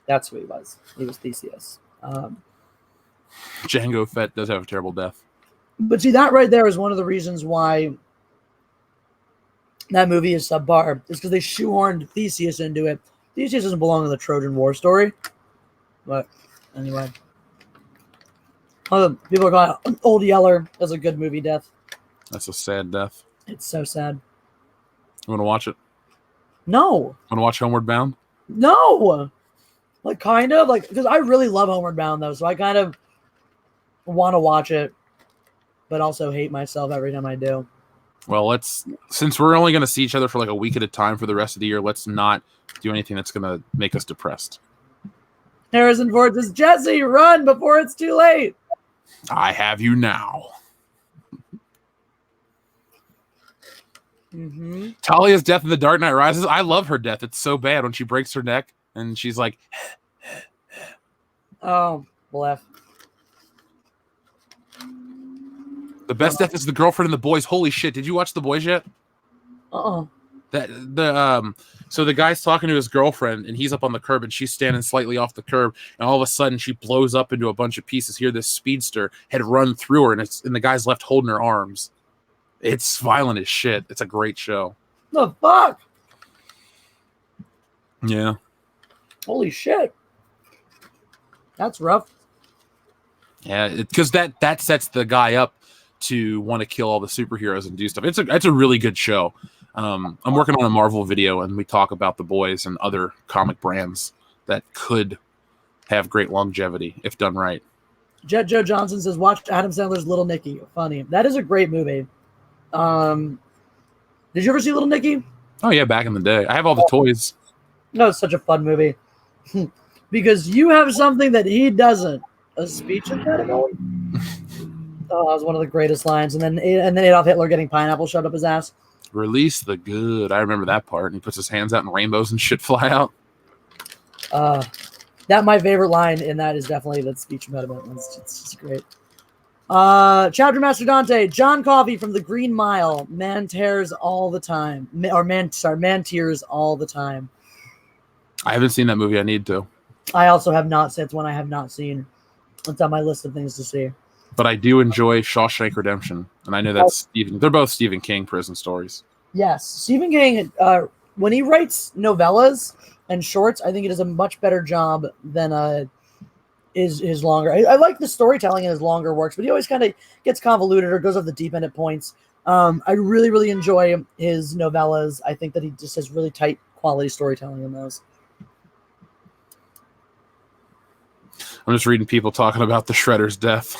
That's who he was. He was Theseus. Jango Fett does have a terrible death. But see, that right there is one of the reasons why that movie is subpar. Is because they shoehorned Theseus into it. Theseus doesn't belong in the Trojan War story. But anyway. People are going, Old Yeller is a good movie death. That's a sad death. It's so sad. You want to watch it? No. Want to watch Homeward Bound? No. Because I really love Homeward Bound, though, so I kind of want to watch it, but also hate myself every time I do. Well, since we're only going to see each other for a week at a time for the rest of the year, let's not do anything that's going to make us depressed. Harrison Ford says, Jesse, run before it's too late. I have you now. Mm-hmm. Talia's death in The Dark Knight Rises. I love her death. It's so bad when she breaks her neck and she's like, oh, bless. The The best death is the girlfriend and the boys. Holy shit! Did you watch The Boys yet? So the guy's talking to his girlfriend, and he's up on the curb, and she's standing slightly off the curb, and all of a sudden she blows up into a bunch of pieces. Here, this speedster had run through her, and the guy's left holding her arms. It's violent as shit. It's a great show. The fuck? Yeah. Holy shit. That's rough. Yeah, because that sets the guy up to want to kill all the superheroes and do stuff. It's a really good show. I'm working on a Marvel video, and we talk about The Boys and other comic brands that could have great longevity if done right. Jet Joe Johnson says, watch Adam Sandler's Little Nicky. Funny. That is a great movie. Did you ever see Little Nicky? Oh, yeah, back in the day. I have all the toys. No, it's such a fun movie. Because you have something that he doesn't. A speech impediment? Oh, that was one of the greatest lines. And then Adolf Hitler getting pineapple shoved up his ass. Release the good. I remember that part. And he puts his hands out and rainbows and shit fly out. That my favorite line in that is definitely that speech impediment. It's just great. Chapter Master Dante, John Coffey from the Green Mile. Man tears all the time. Man tears all the time. I haven't seen that movie. I need to. I also have not. It's one I have not seen. It's on my list of things to see. But I do enjoy Shawshank Redemption, and I know that's Stephen. They're both Stephen King prison stories. Yes, Stephen King. When he writes novellas and shorts, I think he does a much better job than his longer. I like the storytelling in his longer works, but he always kind of gets convoluted or goes off the deep end at points. I really, really enjoy his novellas. I think that he just has really tight quality storytelling in those. I'm just reading people talking about the Shredder's death.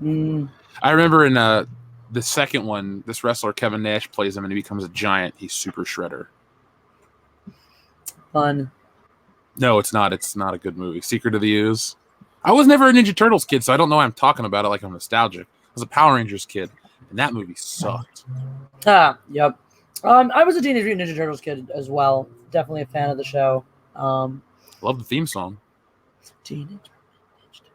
I remember in the second one, this wrestler Kevin Nash plays him, and he becomes a giant. He's Super Shredder. Fun. No, it's not. It's not a good movie. Secret of the Ooze. I was never a Ninja Turtles kid, so I don't know why I'm talking about it like I'm nostalgic. I was a Power Rangers kid, and that movie sucked. Yep. I was a Teenage Mutant Ninja Turtles kid as well. Definitely a fan of the show. Love the theme song. Teenage Mutant Ninja Turtles.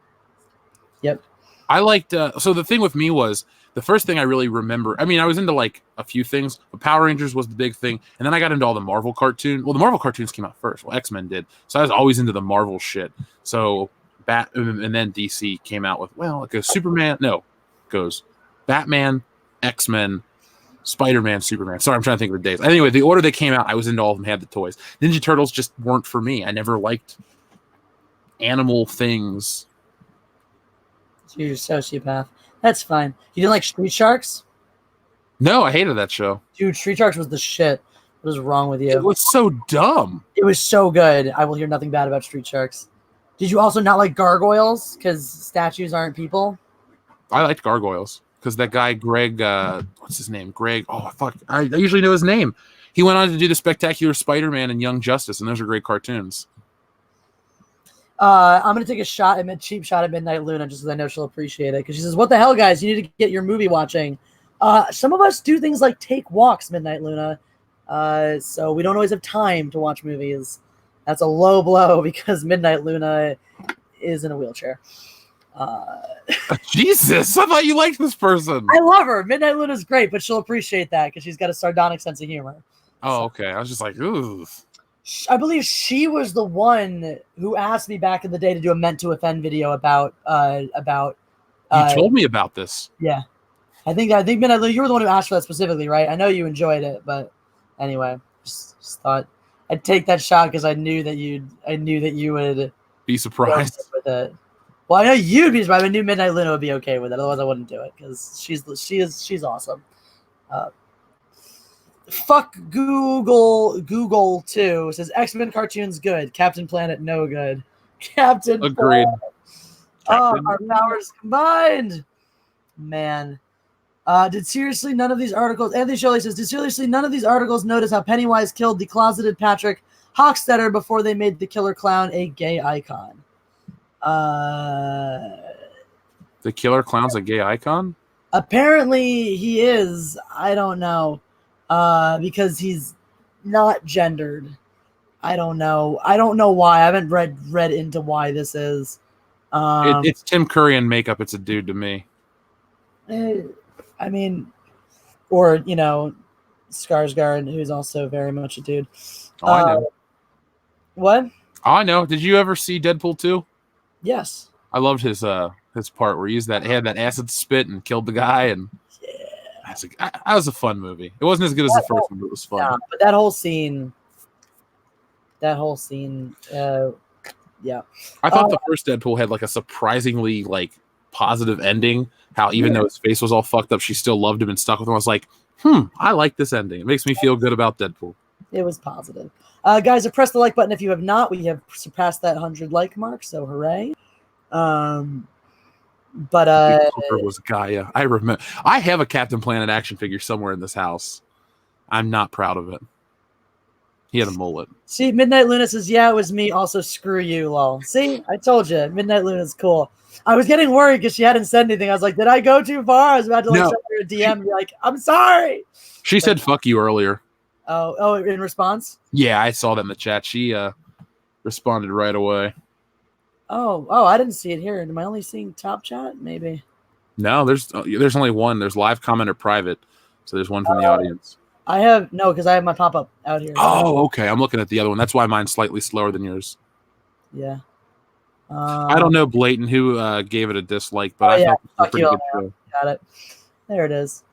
Yep. I liked. So the thing with me was the first thing I really remember. I mean, I was into like a few things, but Power Rangers was the big thing, and then I got into all the Marvel cartoons. Well, the Marvel cartoons came out first. Well, X-Men did, so I was always into the Marvel shit. So and then DC came out with it goes Superman. No, it goes Batman, X-Men, Spider-Man, Superman. Sorry, I'm trying to think of the days. Anyway, the order they came out, I was into all of them. Had the toys. Ninja Turtles just weren't for me. I never liked animal things. So you're a sociopath. That's fine. You didn't like Street Sharks? No, I hated that show. Dude, Street Sharks was the shit. What is wrong with you? It was so dumb. It was so good. I will hear nothing bad about Street Sharks. Did you also not like gargoyles? Because statues aren't people? I liked gargoyles. Because that guy, Greg, what's his name? Greg, oh, fuck. I usually know his name. He went on to do the Spectacular Spider-Man and Young Justice, and those are great cartoons. I'm going to take a cheap shot at Midnight Luna just because I know she'll appreciate it. Because she says, what the hell, guys? You need to get your movie watching. Some of us do things like take walks, Midnight Luna. So we don't always have time to watch movies. That's a low blow because Midnight Luna is in a wheelchair. Jesus, I thought you liked this person. I love her. Midnight Luna's great, but she'll appreciate that because she's got a sardonic sense of humor. Oh, okay. I was just like, ooh. I believe she was the one who asked me back in the day to do a meant to offend video about. You told me about this. Yeah, I think Midnight Luna, you were the one who asked for that specifically, right? I know you enjoyed it, but anyway, just thought I'd take that shot because I knew that you would be surprised with it. Well, I know you'd be surprised. I knew Midnight Luna would be okay with it. Otherwise, I wouldn't do it because she's awesome. Fuck Google too. Says X-Men cartoons good. Captain Planet no good. Captain agreed. Planet. Our powers combined. Man. Did seriously none of these articles? Anthony Shirley says, did seriously none of these articles notice how Pennywise killed the closeted Patrick Hockstetter before they made the killer clown a gay icon? The killer clown's a gay icon? Apparently he is. I don't know. Because he's not gendered. I don't know. I don't know why. I haven't read into why this is. It's Tim Curry in makeup. It's a dude to me. I mean, or Skarsgård, who's also very much a dude. Oh, I know. What? Oh, I know. Did you ever see Deadpool 2? Yes. I loved his part where he had that acid spit and killed the guy, and that was a fun movie. It wasn't as good as the first one, but it was fun. Yeah, but that whole scene, yeah. I thought the first Deadpool had like a surprisingly like positive ending. How even though his face was all fucked up, she still loved him and stuck with him. I was like, I like this ending. It makes me feel good about Deadpool. It was positive. Guys, press the like button if you have not. We have surpassed that 100 like mark, so hooray. But was Gaia. I remember. I have a Captain Planet action figure somewhere in this house. I'm not proud of it. He had a mullet. See, Midnight Luna says, yeah, it was me. Also, screw you, lol. See, I told you. Midnight Luna's cool. I was getting worried because she hadn't said anything. I was like, did I go too far? I was about to send her a DM and be like, I'm sorry. She said, fuck you earlier. Oh, in response? Yeah, I saw that in the chat. She responded right away. Oh, I didn't see it here. Am I only seeing top chat? Maybe. No, there's only one. There's live, comment, or private. So there's one from the audience. Because I have my pop-up out here. Oh, okay. I'm looking at the other one. That's why mine's slightly slower than yours. Yeah. I don't know, Blatant, who gave it a dislike, but I thought it was a pretty good show. Got it. There it is.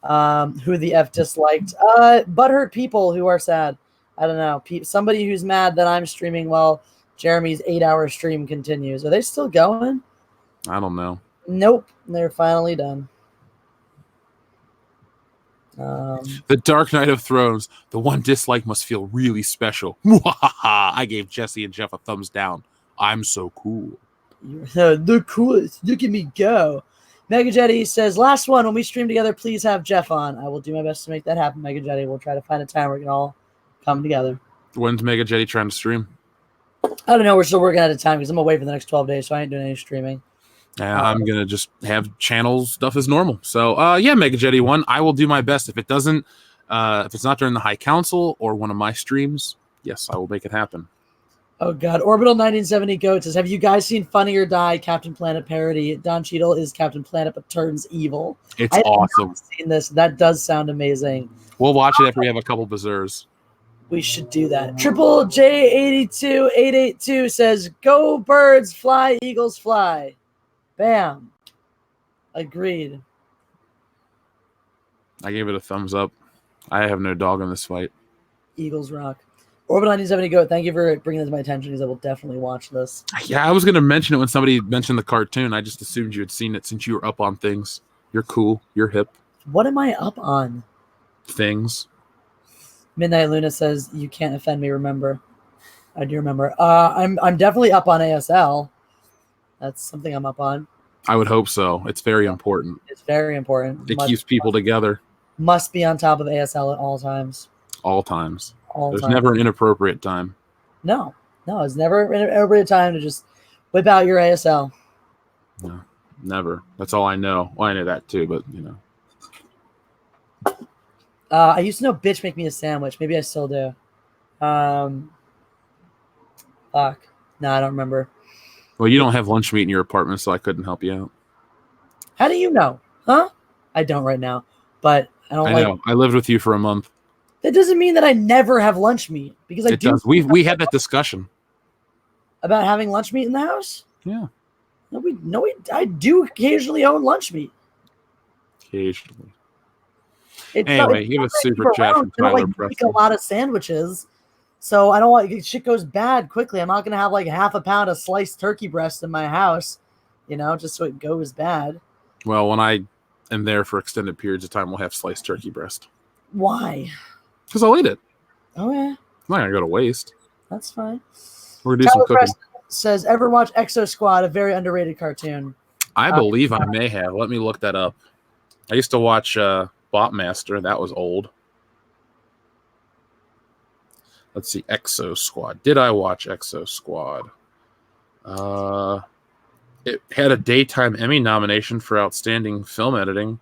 Who the F disliked? Butthurt people who are sad. I don't know. Somebody who's mad that I'm streaming while Jeremy's 8-hour stream continues. Are they still going? I don't know. Nope. They're finally done. The Dark Knight of Thrones. The one dislike must feel really special. I gave Jesse and Jeff a thumbs down. I'm so cool. You're the coolest. Look at me go. Mega Jetty says, last one. When we stream together, please have Jeff on. I will do my best to make that happen, Mega Jetty. We'll try to find a time where we can all come together. When's Mega Jetty trying to stream? I don't know. We're still working out of time because I'm away for the next 12 days, so I ain't doing any streaming. I'm going to just have channel stuff as normal. So, Mega Jetty 1, I will do my best. If it doesn't, if it's not during the High Council or one of my streams, yes, I will make it happen. Oh, God. Orbital 1970 Goat says, have you guys seen Funny or Die, Captain Planet parody? Don Cheadle is Captain Planet but turns evil. It's awesome. I've seen this. That does sound amazing. We'll watch it after we have a couple Berserkers. We should do that. Triple J82882 says, go birds, fly, eagles, fly. Bam. Agreed. I gave it a thumbs up. I have no dog in this fight. Eagles rock. Orbital 1970 Goat, thank you for bringing this to my attention because I will definitely watch this. Yeah, I was going to mention it when somebody mentioned the cartoon. I just assumed you had seen it since you were up on things. You're cool. You're hip. What am I up on? Things. Midnight Luna says, you can't offend me, remember. I do remember. I'm definitely up on ASL. That's something I'm up on. I would hope so. It's very important. It's very important. It keeps people together. Must be on top of ASL at all times. All times. There's times. never an inappropriate time. No, it's never an inappropriate time to just whip out your ASL. No, never. That's all I know. Well, I know that too, but you know. I used to know bitch make me a sandwich. Maybe I still do. Fuck. No, I don't remember. Well, you don't have lunch meat in your apartment, so I couldn't help you out. How do you know? Huh? I don't right now, but I don't I know. I lived with you for a month. That doesn't mean that I never have lunch meat because I do. Does. We had that discussion about having lunch meat in the house. Yeah. No, I do occasionally own lunch meat. Occasionally. Anyway, you have a super chat from Tyler Preston. Make a lot of sandwiches, so I don't want shit goes bad quickly. I'm not gonna have like half a pound of sliced turkey breast in my house, just so it goes bad. Well, when I am there for extended periods of time, we'll have sliced turkey breast. Why? Because I'll eat it. Oh yeah. It's not gonna go to waste. That's fine. We're gonna do some cooking. Preston says, ever watch Exo Squad, a very underrated cartoon? I believe I may have. Let me look that up. I used to watch Botmaster. That was old. Let's see. Exo Squad. Did I watch Exo Squad? It had a Daytime Emmy nomination for Outstanding Film Editing.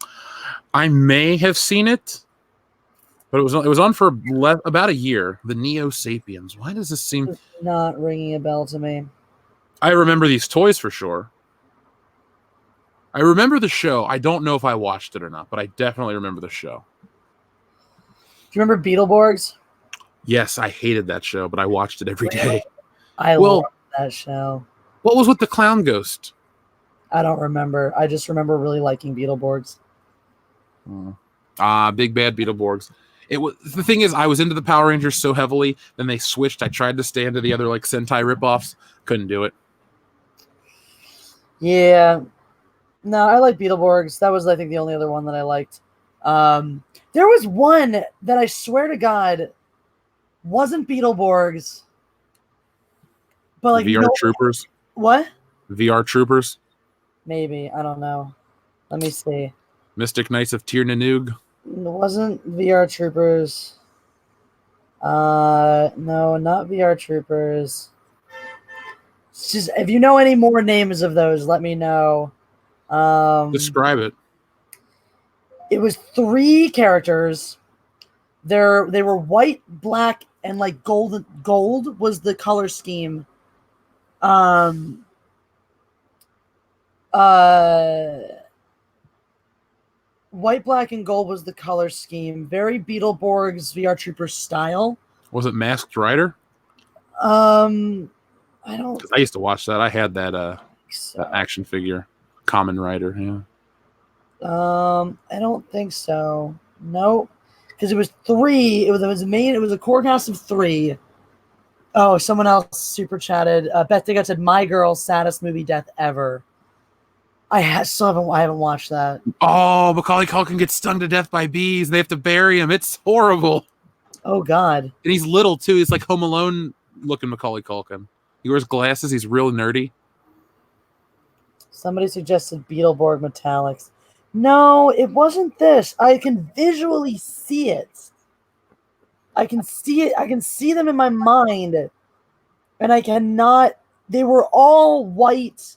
I may have seen it, but it was on for about a year. The Neo Sapiens. Why does this seem... It's not ringing a bell to me. I remember these toys for sure. I remember the show. I don't know if I watched it or not, but I definitely remember the show. Do you remember Beetleborgs? Yes, I hated that show, but I watched it every day. I love that show. What was with the clown ghost? I don't remember. I just remember really liking Beetleborgs. Big bad Beetleborgs. It was the thing is, I was into the Power Rangers so heavily, then they switched. I tried to stay into the other like Sentai ripoffs, couldn't do it. Yeah, no, I like Beetleborgs. That was, I think, the only other one that I liked. There was one that I swear to God wasn't Beetleborgs, but like VR Troopers. What? VR Troopers. Maybe, I don't know. Let me see. Mystic Knights of Tir Nanoog. It wasn't VR Troopers. No, not VR Troopers. It's just, if you know any more names of those, let me know. Describe it. It was 3 characters. They were white, black, and like gold. Gold was the color scheme. White, black, and gold was the color scheme. Very Beetleborgs VR Trooper style. Was it Masked Rider? I don't. I used to watch that. I had that action figure, Kamen Rider. Yeah. I don't think so. No, because it was 3. It was main. It was a core cast of 3. Oh, someone else super chatted. Beth Digott said, "My Girl, saddest movie death ever." I haven't watched that. Oh, Macaulay Culkin gets stung to death by bees. And they have to bury him. It's horrible. Oh God. And he's little too. He's like Home Alone looking Macaulay Culkin. He wears glasses. He's real nerdy. Somebody suggested Beetleborg Metallics. No, it wasn't this. I can visually see it. I can see it. I can see them in my mind. And I cannot. They were all white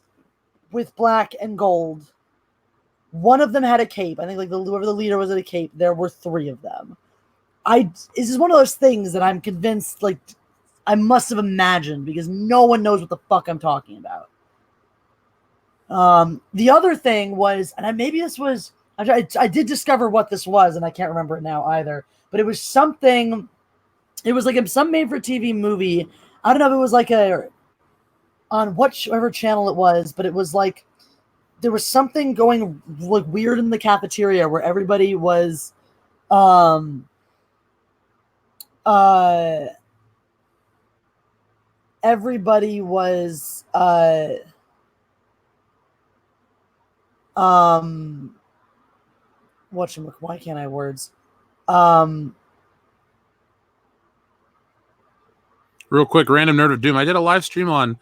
with black and gold. One of them had a cape. I think like whoever the leader was at a cape. There were 3 of them. This is one of those things that I'm convinced like I must have imagined because no one knows what the fuck I'm talking about. The other thing was, and maybe this was, I did discover what this was, and I can't remember it now either, but it was something, it was like some made-for-TV movie. I don't know if it was like on whatever channel it was, but it was like, there was something going like weird in the cafeteria where everybody was, why can't I words? Real quick, random nerd of doom. I did a live stream on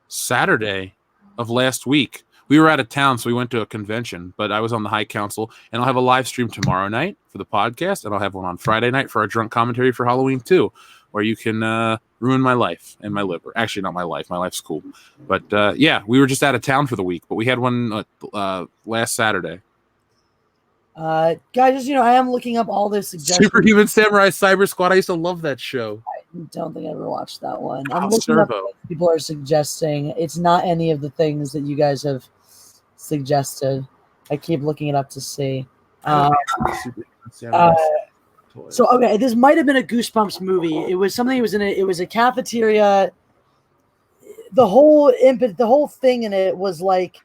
Saturday of last week. We were out of town, so we went to a convention, but I was on the High Council, and I'll have a live stream tomorrow night for the podcast, and I'll have one on Friday night for our drunk commentary for Halloween too, where you can ruin my life and my liver. Actually, not my life. My life's cool. But yeah, we were just out of town for the week, but we had one last Saturday. Guys, just, I am looking up all this suggestions. Superhuman Samurai Cyber Squad. I used to love that show. I don't think I ever watched that one. I'm looking up what people are suggesting. It's not any of the things that you guys have suggested. I keep looking it up to see. So okay, this might have been a Goosebumps movie. It was something. It was in it was a cafeteria. The whole thing in it was like,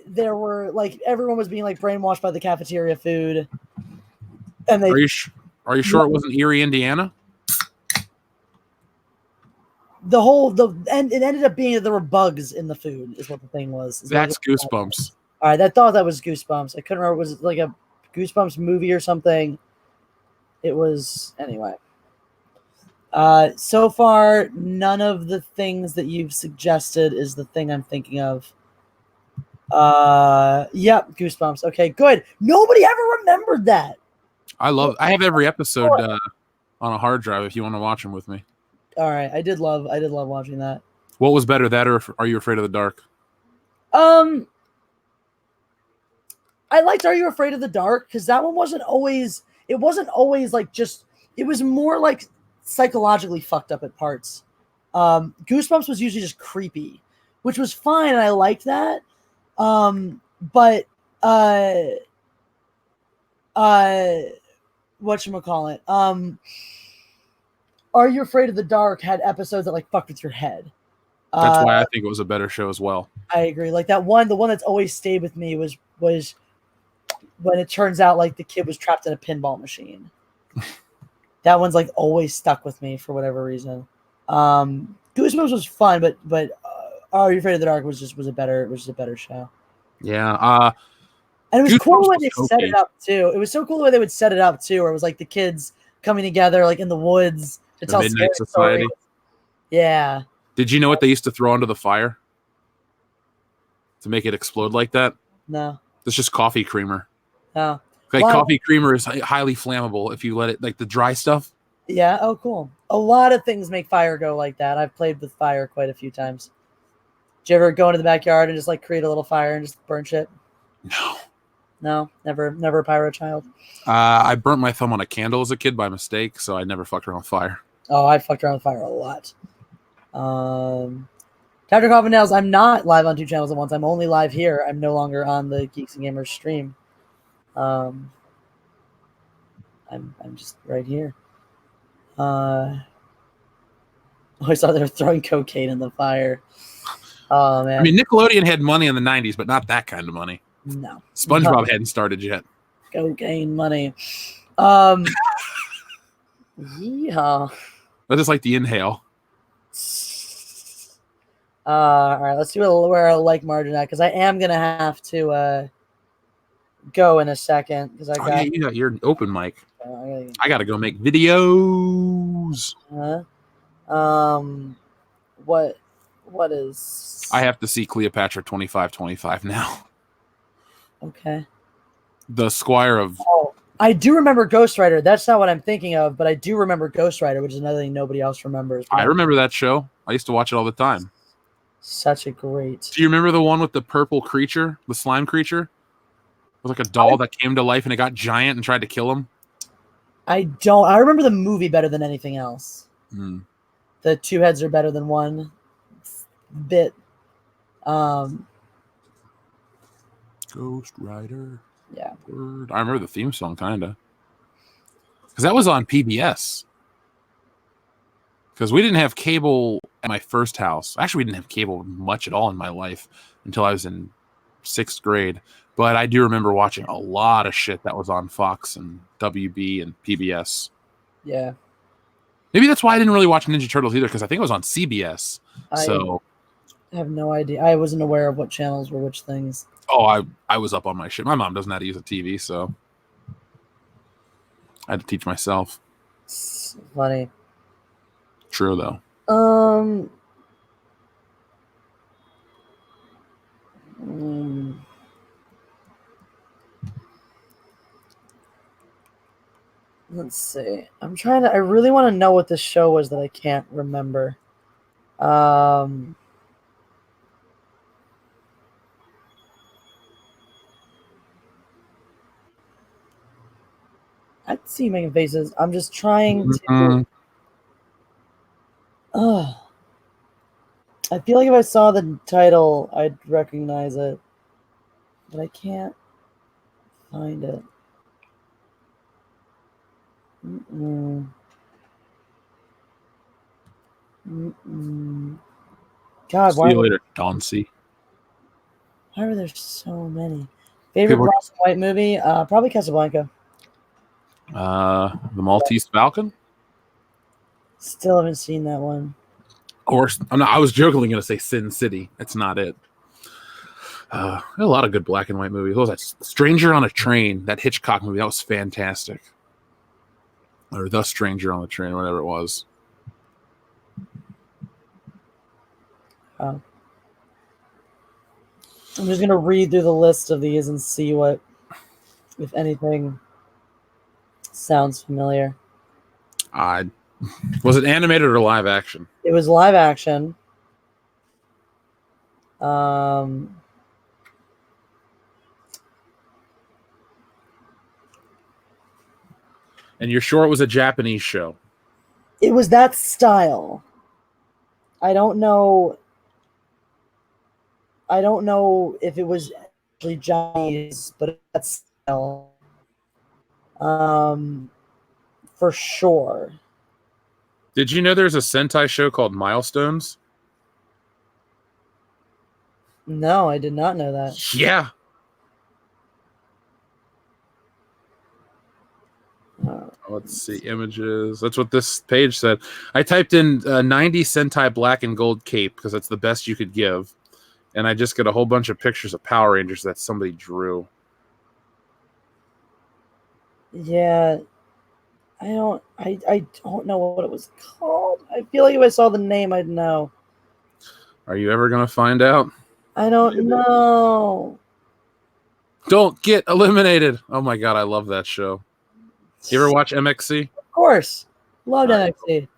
there were like everyone was being like brainwashed by the cafeteria food. And they, are you sure it wasn't Erie, Indiana? And it ended up being that there were bugs in the food is what the thing was. That's Goosebumps. All right, I thought that was Goosebumps. I couldn't remember. Was it like a Goosebumps movie or something? It was anyway. So far, none of the things that you've suggested is the thing I'm thinking of. Yep, Goosebumps. Okay, good. Nobody ever remembered that. I have every episode on a hard drive if you want to watch them with me. All right, I did love watching that. What was better, that or Are You Afraid of the Dark? I liked Are You Afraid of the Dark because that one wasn't always like just, it was more like psychologically fucked up at parts. Goosebumps was usually just creepy, which was fine, and I liked that. But whatchamacallit? Are You Afraid of the Dark had episodes that like fucked with your head. That's why I think it was a better show as well. I agree. Like that one, the one that's always stayed with me was when it turns out like the kid was trapped in a pinball machine. That one's like always stuck with me for whatever reason. Goosebumps was fun, but Are You Afraid of the Dark was just a better show. Yeah. And it was cool the way they set okay. it up too. It was so cool the way they would set it up too, where it was like the kids coming together like in the woods to tell Midnight scary Society. stories. Yeah. Did you know what they used to throw onto the fire to make it explode like that? No. It's just coffee creamer. No. Like coffee creamer is highly flammable if you let it, like the dry stuff. Yeah. Oh, cool. A lot of things make fire go like that. I've played with fire quite a few times. Did you ever go into the backyard and just like create a little fire and just burn shit? No, never a pyro child. I burnt my thumb on a candle as a kid by mistake, so I never fucked around with fire. Oh, I fucked around with fire a lot. Captain Coffin Nails, I'm not live on 2 channels at once. I'm only live here. I'm no longer on the Geeks and Gamers stream. I'm just right here. I saw they were throwing cocaine in the fire. Oh man. I mean, Nickelodeon had money in the 90s, but not that kind of money. No. SpongeBob hadn't started yet. Cocaine money. Yeah. I just like the inhale. All right, let's see where I like margin at, because I am gonna have to go in a second because you got your open mic. I gotta go make videos. What is? I have to see Cleopatra 2525 now. Okay. The Squire of. Oh, I do remember Ghost Rider. That's not what I'm thinking of, but I do remember Ghost Rider, which is another thing nobody else remembers. I remember that show. I used to watch it all the time. Such a great. Do you remember the one with the purple creature, the slime creature? It was like a doll that came to life and it got giant and tried to kill him. I don't. I remember the movie better than anything else. Mm. The 2 heads are better than 1 bit. Ghost Rider. Yeah. Word. I remember the theme song, kind of. Because that was on PBS. Because we didn't have cable at my first house. Actually, we didn't have cable much at all in my life until I was in 6th grade. But I do remember watching a lot of shit that was on Fox and WB and PBS. Yeah. Maybe that's why I didn't really watch Ninja Turtles either, because I think it was on CBS. I have no idea. I wasn't aware of what channels were which things. Oh, I was up on my shit. My mom doesn't know how to use a TV, so I had to teach myself. It's funny. True, though. Let's see. I really want to know what this show was that I can't remember. I see you making faces. I'm just trying to. I feel like if I saw the title, I'd recognize it, but I can't find it. God, see you later, Dauncey. Why are there so many? Favorite black and white movie? Probably Casablanca. The Maltese Falcon? Still haven't seen that one. Of course. I was jokingly going to say Sin City. That's not it. A lot of good black and white movies. What was that? Stranger on a Train, that Hitchcock movie. That was fantastic. Or The Stranger on the Train, whatever it was. I'm just going to read through the list of these and see what, if anything, sounds familiar. Was it animated or live action? It was live action. And you're sure it was a Japanese show? It was that style. I don't know. I don't know if it was actually Johnny's, but that's still, for sure. Did you know there's a Sentai show called Milestones? No, I did not know that. Yeah. Let's see, images. That's what this page said. I typed in 90 Sentai black and gold cape because that's the best you could give. And I just get a whole bunch of pictures of Power Rangers that somebody drew. Yeah. I don't know what it was called. I feel like if I saw the name, I'd know. Are you ever going to find out? I don't know. Don't get eliminated. Oh my God, I love that show. You ever watch MXC? Of course. Loved MXC.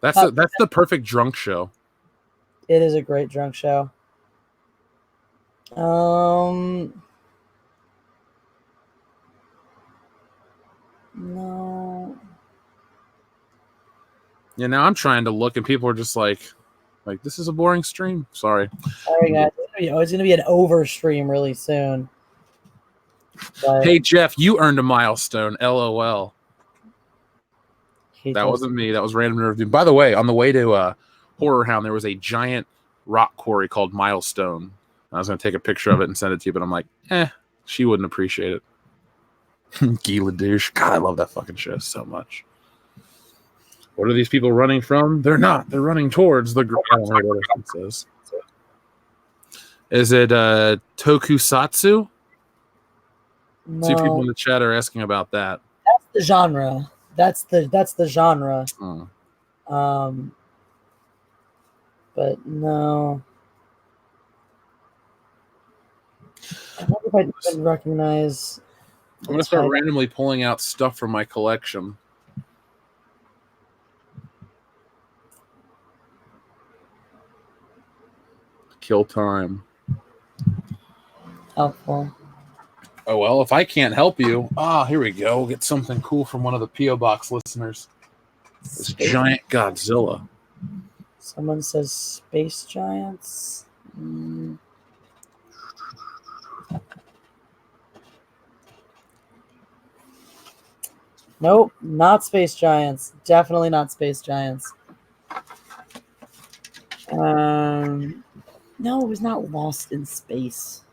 That's the perfect drunk show. It is a great drunk show. No. Yeah, now I'm trying to look and people are just like this is a boring stream. Sorry. Sorry, guys. It's gonna be an over stream really soon. But hey Jeff, you earned a milestone. LOL. That wasn't me. That was random review. By the way, on the way to Horror Hound, there was a giant rock quarry called Milestone. I was going to take a picture of it and send it to you, but I'm like, she wouldn't appreciate it. Gila douche. God, I love that fucking show so much. What are these people running from? They're not. They're running towards the. I don't know what it says. Is it tokusatsu? no. See if people in the chat are asking about that. That's the genre. That's the genre. But no. I wonder if I even recognize. I'm going to start randomly pulling out stuff from my collection. Kill time. Helpful. Oh, well, if I can't help you, here we go. We'll get something cool from one of the P.O. Box listeners. This giant Godzilla. Someone says space giants. Nope, not space giants. Definitely not space giants. No, it was not Lost in Space.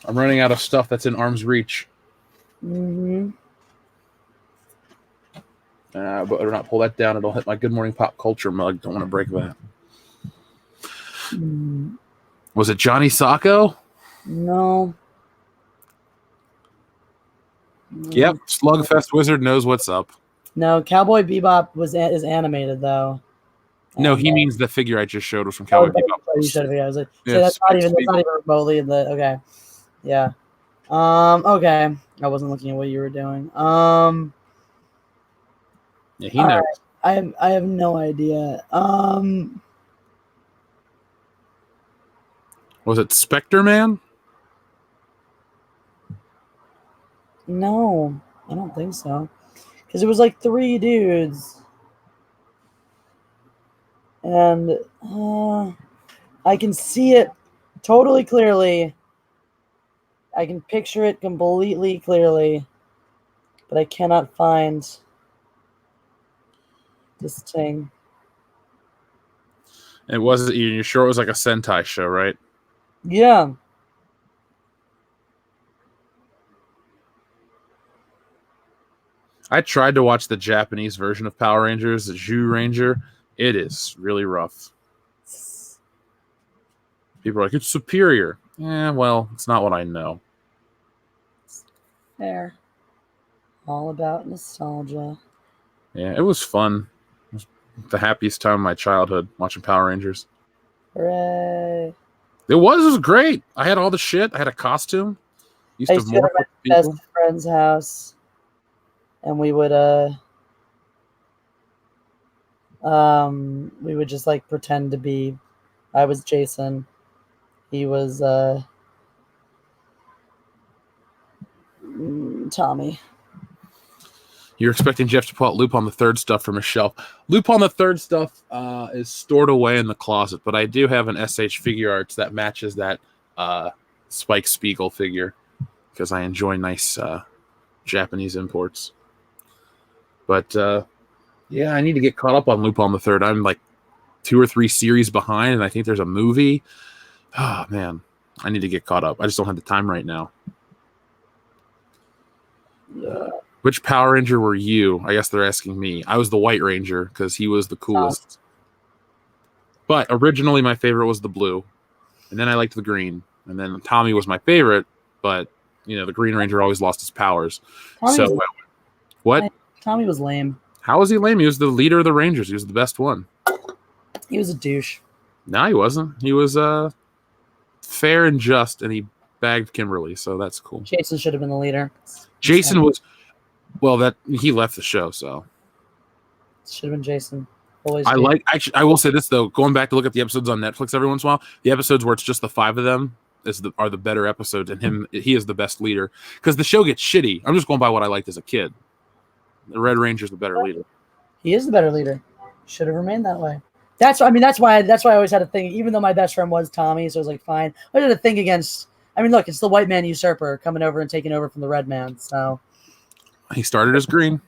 I'm running out of stuff that's in arm's reach. Mm-hmm. But better not pull that down. It'll hit my Good Morning Pop Culture mug. Don't want to break that. Was it Johnny Sacco? No. Yep. Slugfest Wizard knows what's up. No, Cowboy Bebop is animated though. No, he means the figure I just showed was from Cowboy Bebop. You showed me. I was like, that's not even remotely in the. Okay. Yeah. Okay. I wasn't looking at what you were doing. Yeah, he knows. Right. I have no idea. Was it Spectre Man? No, I don't think so. Because it was like 3 dudes. And I can see it totally clearly. I can picture it completely clearly. But I cannot find this thing. It wasn't. You're sure it was like a Sentai show, right? Yeah. I tried to watch the Japanese version of Power Rangers, the Zhu Ranger. It is really rough. People are like, it's superior. Yeah, well, it's not what I know. There. All about nostalgia. Yeah, it was fun. It was the happiest time of my childhood watching Power Rangers. Hooray. It was great. I had all the shit. I had a costume. I used to go to my best friend's house, and we would just like pretend to be. I was Jason. He was Tommy. You're expecting Jeff to pull out Loop on the Third stuff from his shelf. Loop on the Third stuff is stored away in the closet, but I do have an SH Figure Arts that matches that Spike Spiegel figure because I enjoy nice Japanese imports. But yeah, I need to get caught up on Loop on the Third. I'm like 2 or 3 series behind, and I think there's a movie. Oh, man. I need to get caught up. I just don't have the time right now. Which Power Ranger were you? I guess they're asking me. I was the White Ranger because he was the coolest. But originally my favorite was the blue. And then I liked the green. And then Tommy was my favorite, but the Green Ranger always lost his powers. What? Tommy was lame. How was he lame? He was the leader of the Rangers. He was the best one. He was a douche. No, he wasn't. He was fair and just, and he bagged Kimberly, so that's cool. Jason should have been the leader. Jason was... Well, that he left the show, so should have been Jason. I will say this though, going back to look at the episodes on Netflix every once in a while, the episodes where it's just the 5 of them are the better episodes, and he is the best leader because the show gets shitty. I'm just going by what I liked as a kid. The Red Ranger's the better leader. He is the better leader. Should have remained that way. That's why I always had a thing. Even though my best friend was Tommy, so I was like, fine. I had a thing against. I mean, look, it's the white man usurper coming over and taking over from the red man. So. He started as green.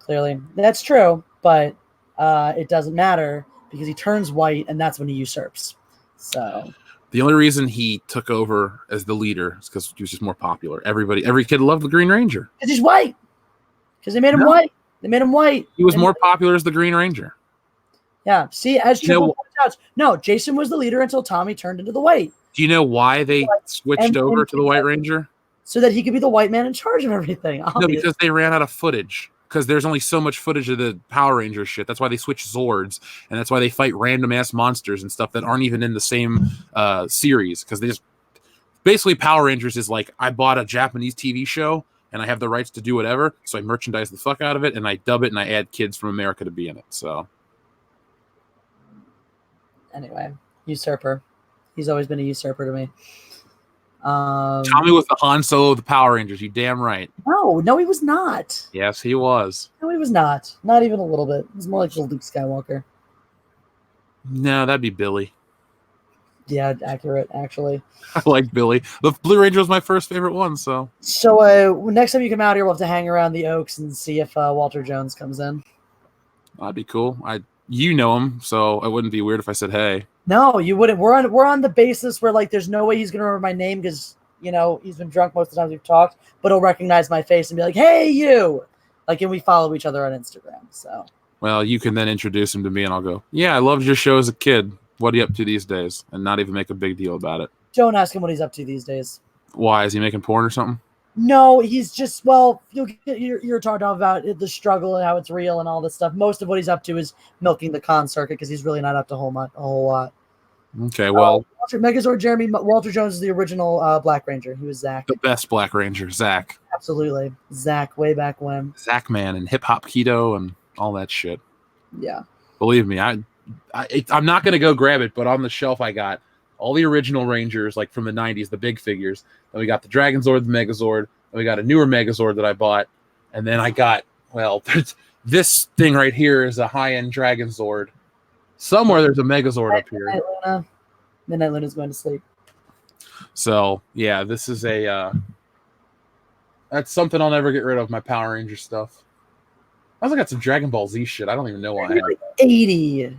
Clearly. That's true, but it doesn't matter because he turns white, and that's when he usurps. So the only reason he took over as the leader is because he was just more popular. Every kid loved the Green Ranger. Because he's white. Because they made him white. They made him white. He was more popular as the Green Ranger. Yeah. See, as Triple points out, no, Jason was the leader until Tommy turned into the white. Do you know why they switched over to the White Ranger? So that he could be the white man in charge of everything. Obviously. No, because they ran out of footage. Because there's only so much footage of the Power Ranger shit. That's why they switch Zords, and that's why they fight random ass monsters and stuff that aren't even in the same series. Because they just basically Power Rangers is like, I bought a Japanese TV show and I have the rights to do whatever, so I merchandise the fuck out of it and I dub it and I add kids from America to be in it. So anyway, usurper. He's always been a usurper to me. Tommy was the Han Solo of the Power Rangers. You damn right. No, he was not. Yes, he was. No, he was not. Not even a little bit. He was more like Luke Skywalker. No, that'd be Billy. Yeah, accurate, actually. I like Billy. The Blue Ranger was my first favorite one, so. So next time you come out here, we'll have to hang around the Oaks and see if Walter Jones comes in. That'd be cool. You know him, so it wouldn't be weird if I said hey. No, you wouldn't. We're on the basis where like there's no way he's gonna remember my name because he's been drunk most of the times we've talked, but he'll recognize my face and be like, "Hey, you!" Like, and we follow each other on Instagram. So. Well, you can then introduce him to me, and I'll go, "Yeah, I loved your show as a kid. What are you up to these days?" And not even make a big deal about it. Don't ask him what he's up to these days. Why? Is he making porn or something? No, he's just you're talking about the struggle and how it's real and all this stuff. Most of what he's up to is milking the con circuit because he's really not up to a whole lot. Okay, well, Megazord Jeremy Walter Jones is the original Black Ranger. He was Zach, the best Black Ranger, Zach. Absolutely, Zach, way back when. Zach man and hip hop keto and all that shit. Yeah, believe me, I'm not gonna go grab it, but on the shelf I got all the original Rangers, like from the 90s, the big figures. Then we got the Dragon Zord, the Megazord. Then we got a newer Megazord that I bought. And then I got, this thing right here is a high-end Dragon Zord. Somewhere there's a Megazord up here. Midnight Luna's going to sleep. So, yeah, this is that's something I'll never get rid of, my Power Ranger stuff. I also got some Dragon Ball Z shit. I don't even know why I have like 80.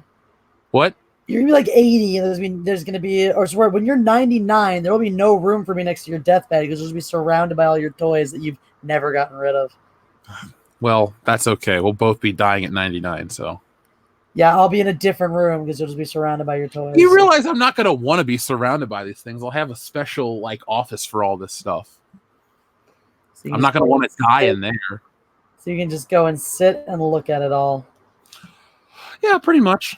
What? You're going to be like 80, and there's going to be, or swear, when you're 99, there will be no room for me next to your deathbed because you'll just be surrounded by all your toys that you've never gotten rid of. Well, that's okay. We'll both be dying at 99, so. Yeah, I'll be in a different room because you'll just be surrounded by your toys. You realize I'm not going to want to be surrounded by these things. I'll have a special, office for all this stuff. So I'm not going to want to die in there. So you can just go and sit and look at it all. Yeah, pretty much.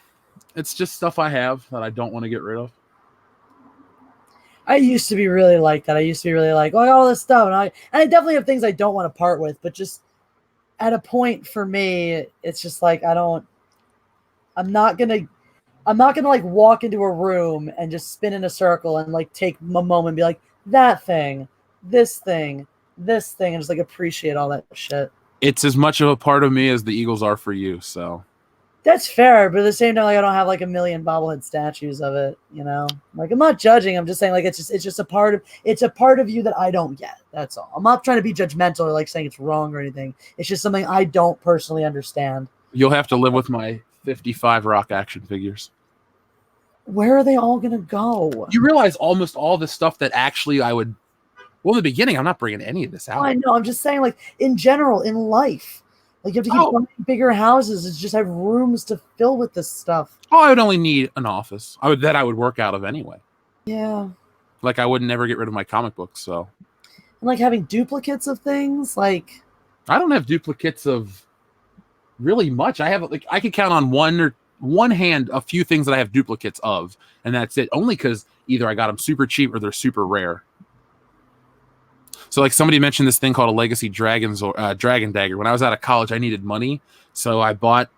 It's just stuff I have that I don't want to get rid of. I used to be really like that. I used to be really like, all this stuff. And I definitely have things I don't want to part with, but just at a point for me, it's just like, I'm not going to like walk into a room and just spin in a circle and like take a moment and be like, that thing, this thing, and just like appreciate all that shit. It's as much of a part of me as the Eagles are for you. So that's fair, but at the same time, like I don't have like a million bobblehead statues of it. You know, like I'm not judging. I'm just saying like it's just a part of you that I don't get. That's all. I'm not trying to be judgmental or like saying it's wrong or anything. It's just something I don't personally understand. You'll have to live with my 55 Rock action figures. Where are they all gonna go? You realize almost all the stuff that actually I would. Well, in the beginning, I'm not bringing any of this out. I know. I'm just saying, like in general, in life, like you have to keep buying bigger houses. It's just have rooms to fill with this stuff. Oh, I would only need an office. I would work out of anyway. Yeah. Like I would never get rid of my comic books. So. And like having duplicates of things, like. I don't have duplicates of really much. I have like I could count on one hand a few things that I have duplicates of, and that's it. Only because either I got them super cheap or they're super rare. So like somebody mentioned this thing called a Legacy Dragon Dagger. When I was out of college, I needed money, so I bought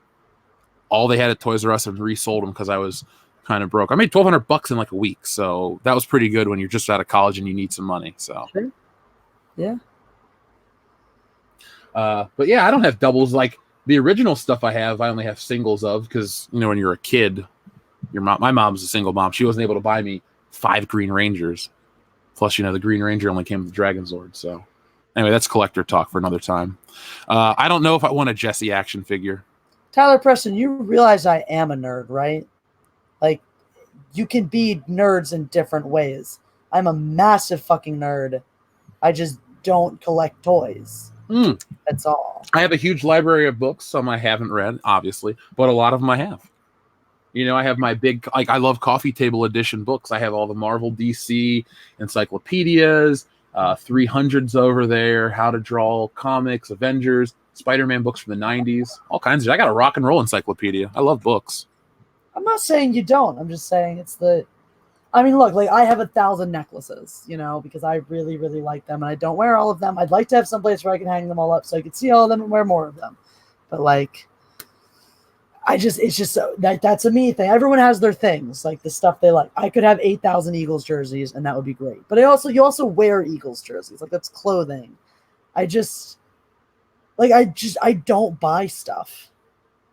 all they had at Toys R Us and resold them because I was kind of broke. I made $1,200 in like a week, so that was pretty good when you're just out of college and you need some money. So sure. Yeah. But yeah, I don't have doubles. Like the original stuff I only have singles of because when you're a kid, my mom's a single mom. She wasn't able to buy me 5 Green Rangers. Plus, the Green Ranger only came with the Dragon Zord. So, anyway, that's collector talk for another time. I don't know if I want a Jesse action figure. Tyler Preston, you realize I am a nerd, right? Like, you can be nerds in different ways. I'm a massive fucking nerd. I just don't collect toys. That's all. I have a huge library of books. Some I haven't read, obviously, but a lot of them I have. I have my big, like, I love coffee table edition books. I have all the Marvel, DC encyclopedias, 300s over there, How to Draw Comics, Avengers, Spider-Man books from the 90s, all kinds of. I got a rock and roll encyclopedia. I love books. I'm not saying you don't. I'm just saying I mean, look, like I have 1,000 necklaces, because I really, really like them, and I don't wear all of them. I'd like to have some place where I can hang them all up so I can see all of them and wear more of them. But like, it's just that's a me thing. Everyone has their things, like the stuff they like. I could have 8,000 Eagles jerseys, and that would be great. But you also wear Eagles jerseys, like that's clothing. I don't buy stuff,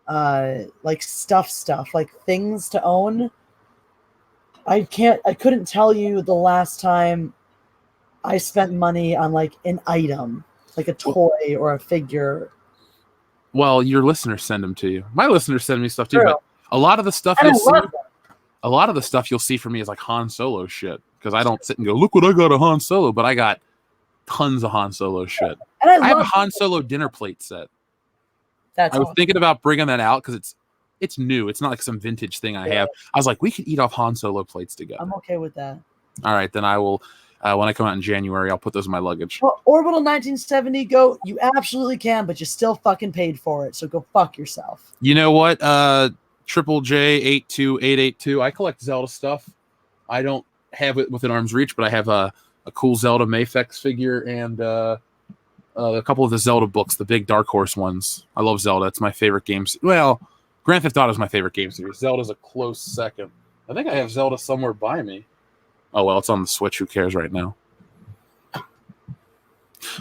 like stuff, like things to own. I couldn't tell you the last time I spent money on like an item, like a toy or a figure. Well, your listeners send them to you. My listeners send me stuff too, True. but a lot of the stuff you'll see from me is like Han Solo shit. Because I don't sit and go, look what I got a Han Solo, but I got tons of Han Solo shit. And I have a Han Solo dinner plate set. I was thinking about bringing that out because it's new. It's not like some vintage thing I have. I was like, we could eat off Han Solo plates together. I'm okay with that. All right, then I will. When I come out in January, I'll put those in my luggage. Well, Orbital 1970, you absolutely can, but you still fucking paid for it, so go fuck yourself. You know what? Triple J 82882. I collect Zelda stuff. I don't have it within arm's reach, but I have a cool Zelda Mafex figure and a couple of the Zelda books, the big Dark Horse ones. I love Zelda. It's my favorite game. Well, Grand Theft Auto is my favorite game series. Zelda's a close second. I think I have Zelda somewhere by me. Oh, well, it's on the Switch. Who cares right now?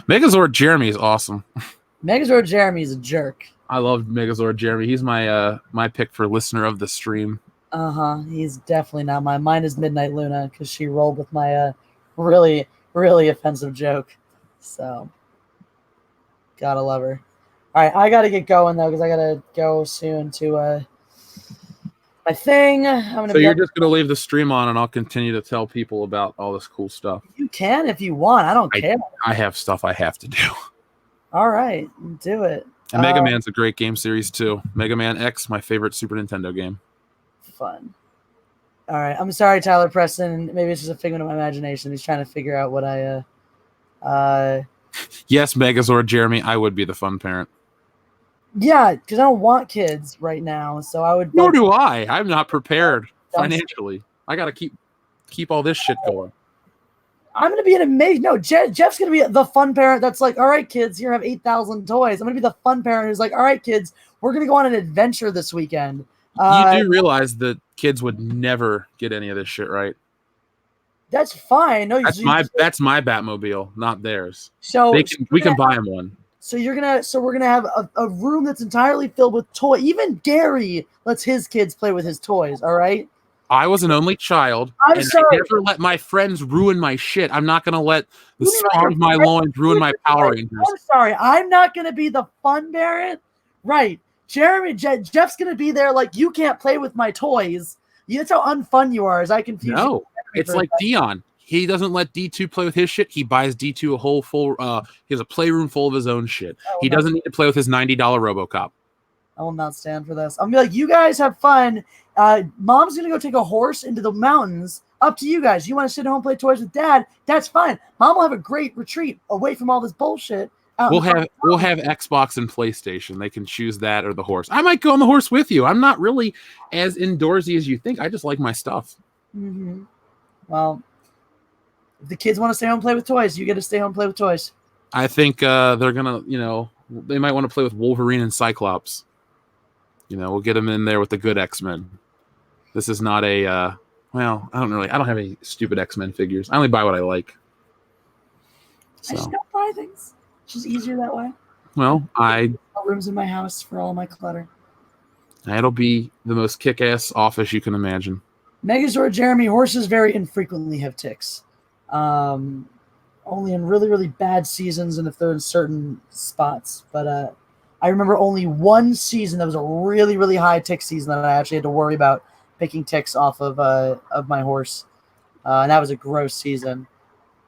Megazord Jeremy is awesome. Megazord Jeremy is a jerk. I love Megazord Jeremy. He's my pick for listener of the stream. He's definitely not mine. Mine is Midnight Luna because she rolled with my really, really offensive joke. So, gotta love her. All right, I gotta get going though because I gotta go soon to my thing. So you're just gonna leave the stream on, and I'll continue to tell people about all this cool stuff. You can if you want. I don't care. I have stuff I have to do. All right, do it. And Mega Man's a great game series too. Mega Man X, my favorite Super Nintendo game. Fun. All right, I'm sorry, Tyler Preston. Maybe it's just a figment of my imagination. He's trying to figure out what I. Yes, Megazord Jeremy, I would be the fun parent. Yeah, because I don't want kids right now, so I would. Nor do I. I'm not prepared financially. I got to keep all this shit going. I'm gonna be an amazing. No, Jeff's gonna be the fun parent. That's like, all right, kids, here have 8,000 toys. I'm gonna be the fun parent who's like, all right, kids, we're gonna go on an adventure this weekend. You do realize that kids would never get any of this shit, right? That's fine. No, that's my Batmobile, not theirs. So we can buy them one. So we're gonna have a room that's entirely filled with toy. Even Gary lets his kids play with his toys. All right. I was an only child, I'm and sorry. I never let my friends ruin my shit. I'm not gonna let the You mean like spawn your of my friends loins ruin my Power Wait, Rangers. I'm sorry. I'm not gonna be the fun parent. Right. Jeff's gonna be there like you can't play with my toys. That's how unfun you are. As I confuse you. No, it's like Dion. He doesn't let D2 play with his shit. He buys D2 a whole full. He has a playroom full of his own shit. He doesn't need to play with his $90 RoboCop. I will not stand for this. I'm gonna be like, you guys have fun. Mom's gonna go take a horse into the mountains. Up to you guys. You want to sit home and play toys with Dad? That's fine. Mom will have a great retreat away from all this bullshit. We'll have Xbox and PlayStation. They can choose that or the horse. I might go on the horse with you. I'm not really as indoorsy as you think. I just like my stuff. Mm-hmm. Well, if the kids want to stay home and play with toys, you get to stay home and play with toys. I think they're gonna, they might want to play with Wolverine and Cyclops. We'll get them in there with the good X-Men. This is not a I don't have any stupid X-Men figures. I only buy what I like. So. I just don't buy things. It's just easier that way. Well, rooms in my house for all my clutter. It'll be the most kick-ass office you can imagine. Megazord Jeremy, horses very infrequently have ticks. Only in really, really bad seasons and if they're in certain spots. But I remember only one season that was a really, really high tick season that I actually had to worry about picking ticks off of my horse. And that was a gross season.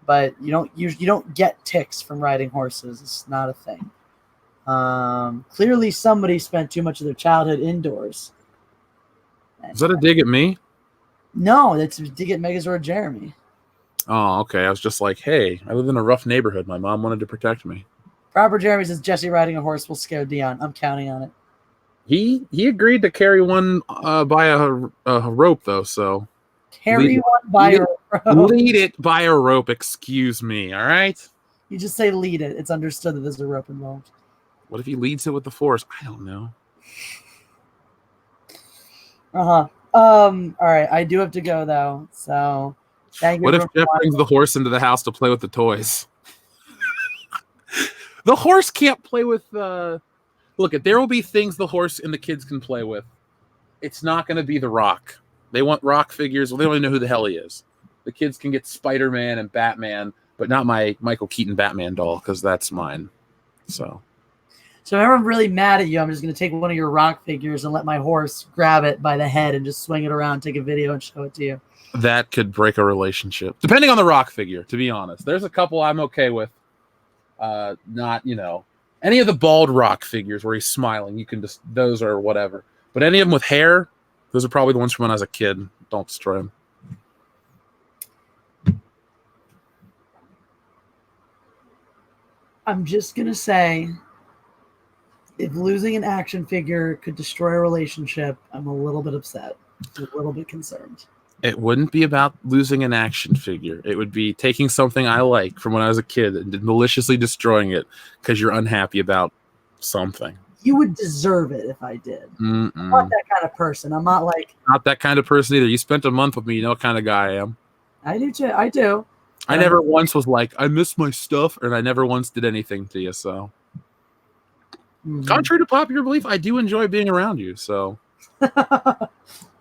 But you don't get ticks from riding horses. It's not a thing. Clearly somebody spent too much of their childhood indoors. Is that a dig at me? No, that's a dig at Megazord Jeremy. Oh, okay. I was just like, hey, I live in a rough neighborhood. My mom wanted to protect me. Proper Jeremy says Jesse riding a horse will scare Dion. I'm counting on it. He agreed to carry one by a rope, though, so... Carry one by a rope. Lead it by a rope, excuse me, all right? You just say lead it. It's understood that there's a rope involved. What if he leads it with the force? I don't know. All right, I do have to go, though, so... Thank you. What if Jeff brings the horse into the house to play with the toys? The horse can't play with... Look, there will be things the horse and the kids can play with. It's not going to be the Rock. They want Rock figures. Well, they don't even know who the hell he is. The kids can get Spider-Man and Batman, but not my Michael Keaton Batman doll, because that's mine. So whenever I'm really mad at you, I'm just going to take one of your Rock figures and let my horse grab it by the head and just swing it around, take a video, and show it to you. That could break a relationship. Depending on the Rock figure, to be honest. There's a couple I'm okay with. Not, any of the bald Rock figures where he's smiling, you can just, those are whatever. But any of them with hair, those are probably the ones from when I was a kid. Don't destroy them. I'm just going to say, if losing an action figure could destroy a relationship, I'm a little bit upset. A little bit concerned. It wouldn't be about losing an action figure. It would be taking something I like from when I was a kid and maliciously destroying it because you're unhappy about something. You would deserve it if I did. I'm not that kind of person. I'm not like... Not that kind of person either. You spent a month with me. You know what kind of guy I am. I do too. I do. I never once was like, I miss my stuff, and I never once did anything to you, so... Contrary to popular belief, I do enjoy being around you, so...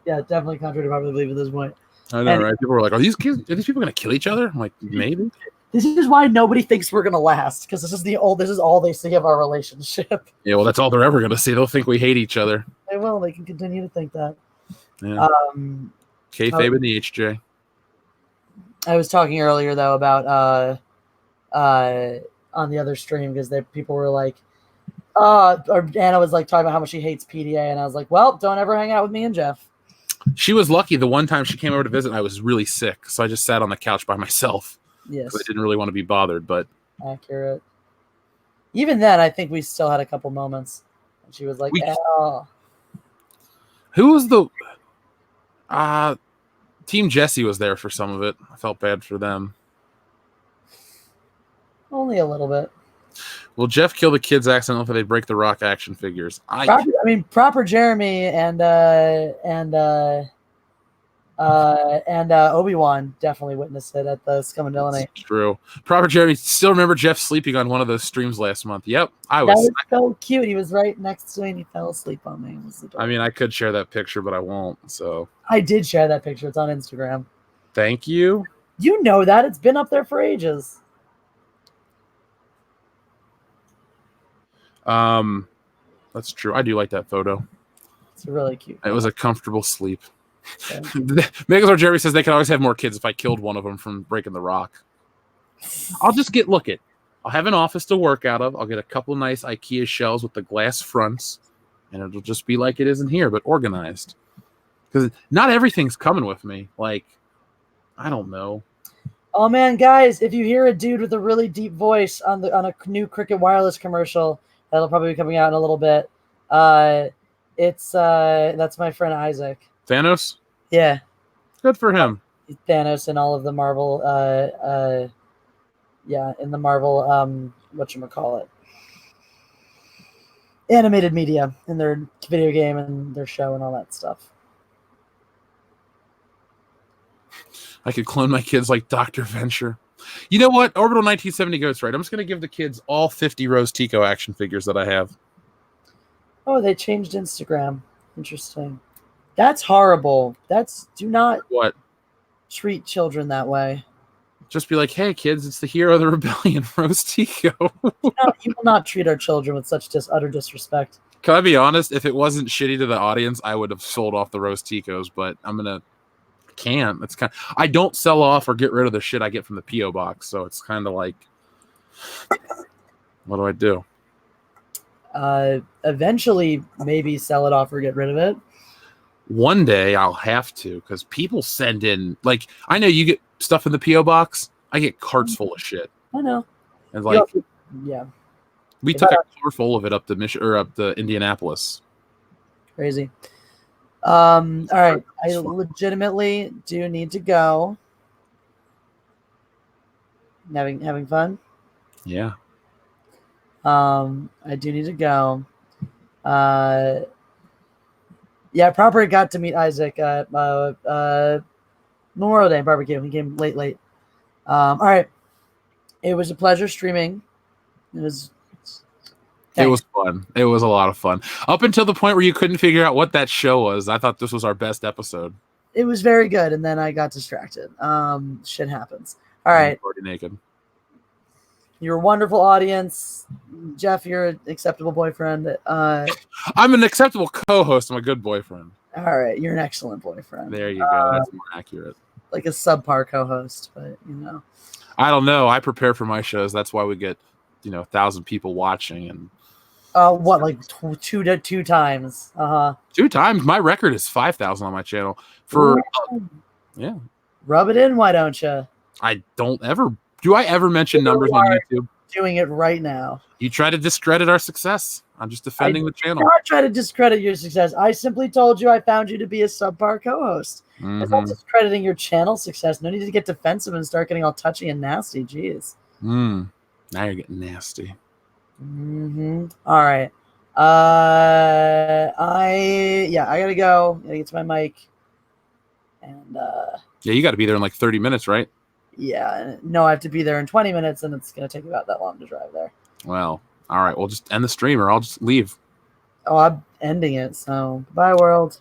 Yeah, definitely contrary to popular belief at this point. I know, right? People were like, are these people going to kill each other? I'm like, maybe. This is why nobody thinks we're going to last, because this is all they see of our relationship. Yeah, well, that's all they're ever going to see. They'll think we hate each other. They will. They can continue to think that. Yeah. Kayfabe and the HJ. I was talking earlier, though, about on the other stream, because people were like, or Anna was like talking about how much she hates PDA, and I was like, well, don't ever hang out with me and Jeff. She was lucky. The one time she came over to visit, I was really sick, so I just sat on the couch by myself. Yes, I didn't really want to be bothered, but accurate. Even then, I think we still had a couple moments. And she was like, "Oh." Who was the Team Jesse was there for some of it. I felt bad for them. Only a little bit. Will Jeff kill the kids accidentally if they break the Rock action figures? Proper Jeremy and And Obi-Wan definitely witnessed it at the Scum and Villainy. That's true. Proper Jeremy, still remember Jeff sleeping on one of those streams last month. Yep, That was so cute. He was right next to me and he fell asleep on me. I mean, I could share that picture, but I won't. So I did share that picture. It's on Instagram. Thank you. You know that. It's been up there for ages. That's true. I do like that photo. It's really cute. It was a comfortable sleep. Megazord Jerry says they could always have more kids if I killed one of them from breaking the rock. I'll just I'll have an office to work out of. I'll get a couple nice IKEA shelves with the glass fronts, and it'll just be like it is in here, but organized. Because not everything's coming with me. Like, I don't know. Oh man, guys! If you hear a dude with a really deep voice on a new Cricket Wireless commercial, that'll probably be coming out in a little bit. That's my friend Isaac. Thanos? Yeah. Good for him. Thanos and all of the Marvel, in the Marvel, whatchamacallit, animated media in their video game and their show and all that stuff. I could clone my kids like Dr. Venture. You know what? Orbital 1970 goes right. I'm just going to give the kids all 50 Rose Tico action figures that I have. Oh, they changed Instagram. Interesting. That's horrible. Do not treat children that way. Just be like, hey, kids, it's the hero of the rebellion, Rose Tico. You will not treat our children with such utter disrespect. Can I be honest? If it wasn't shitty to the audience, I would have sold off the Rose Ticos, but can't. It's I don't sell off or get rid of the shit I get from the P.O. box, so it's kind of like, what do I do? Eventually, maybe sell it off or get rid of it. One day I'll have to, because people send in, like, I know you get stuff in the P.O. box. I get carts full of shit. I know. And like, yeah, we took a car full of it up to Indianapolis. Crazy. All right. I legitimately do need to go. Having fun? Yeah. I do need to go. Yeah, Proper got to meet Isaac at Memorial Day barbecue. He came late. All right. It was a pleasure streaming. It was fun. It was a lot of fun. Up until the point where you couldn't figure out what that show was. I thought this was our best episode. It was very good, and then I got distracted. Shit happens. All right. Already naked. You're a wonderful audience. Jeff, you're an acceptable boyfriend. I'm an acceptable co-host. I'm a good boyfriend. All right. You're an excellent boyfriend. There you go. That's more accurate. Like a subpar co-host, but I don't know. I prepare for my shows. That's why we get 1,000 people watching. And what, like two times? 2 times. My record is 5,000 on my channel. Yeah. Rub it in, why don't you? Do I ever mention numbers on YouTube? Doing it right now. You try to discredit our success. I'm just defending the channel. I'm not trying to discredit your success. I simply told you I found you to be a subpar co-host. It's not discrediting your channel success. No need to get defensive and start getting all touchy and nasty. Jeez. Now you're getting nasty. All right. I gotta go. I gotta get to my mic. And yeah, you got to be there in like 30 minutes, right? Yeah. No, I have to be there in 20 minutes, and it's gonna take about that long to drive there. Well, all right. We'll just end the stream, or I'll just leave. Oh, I'm ending it. So bye, world.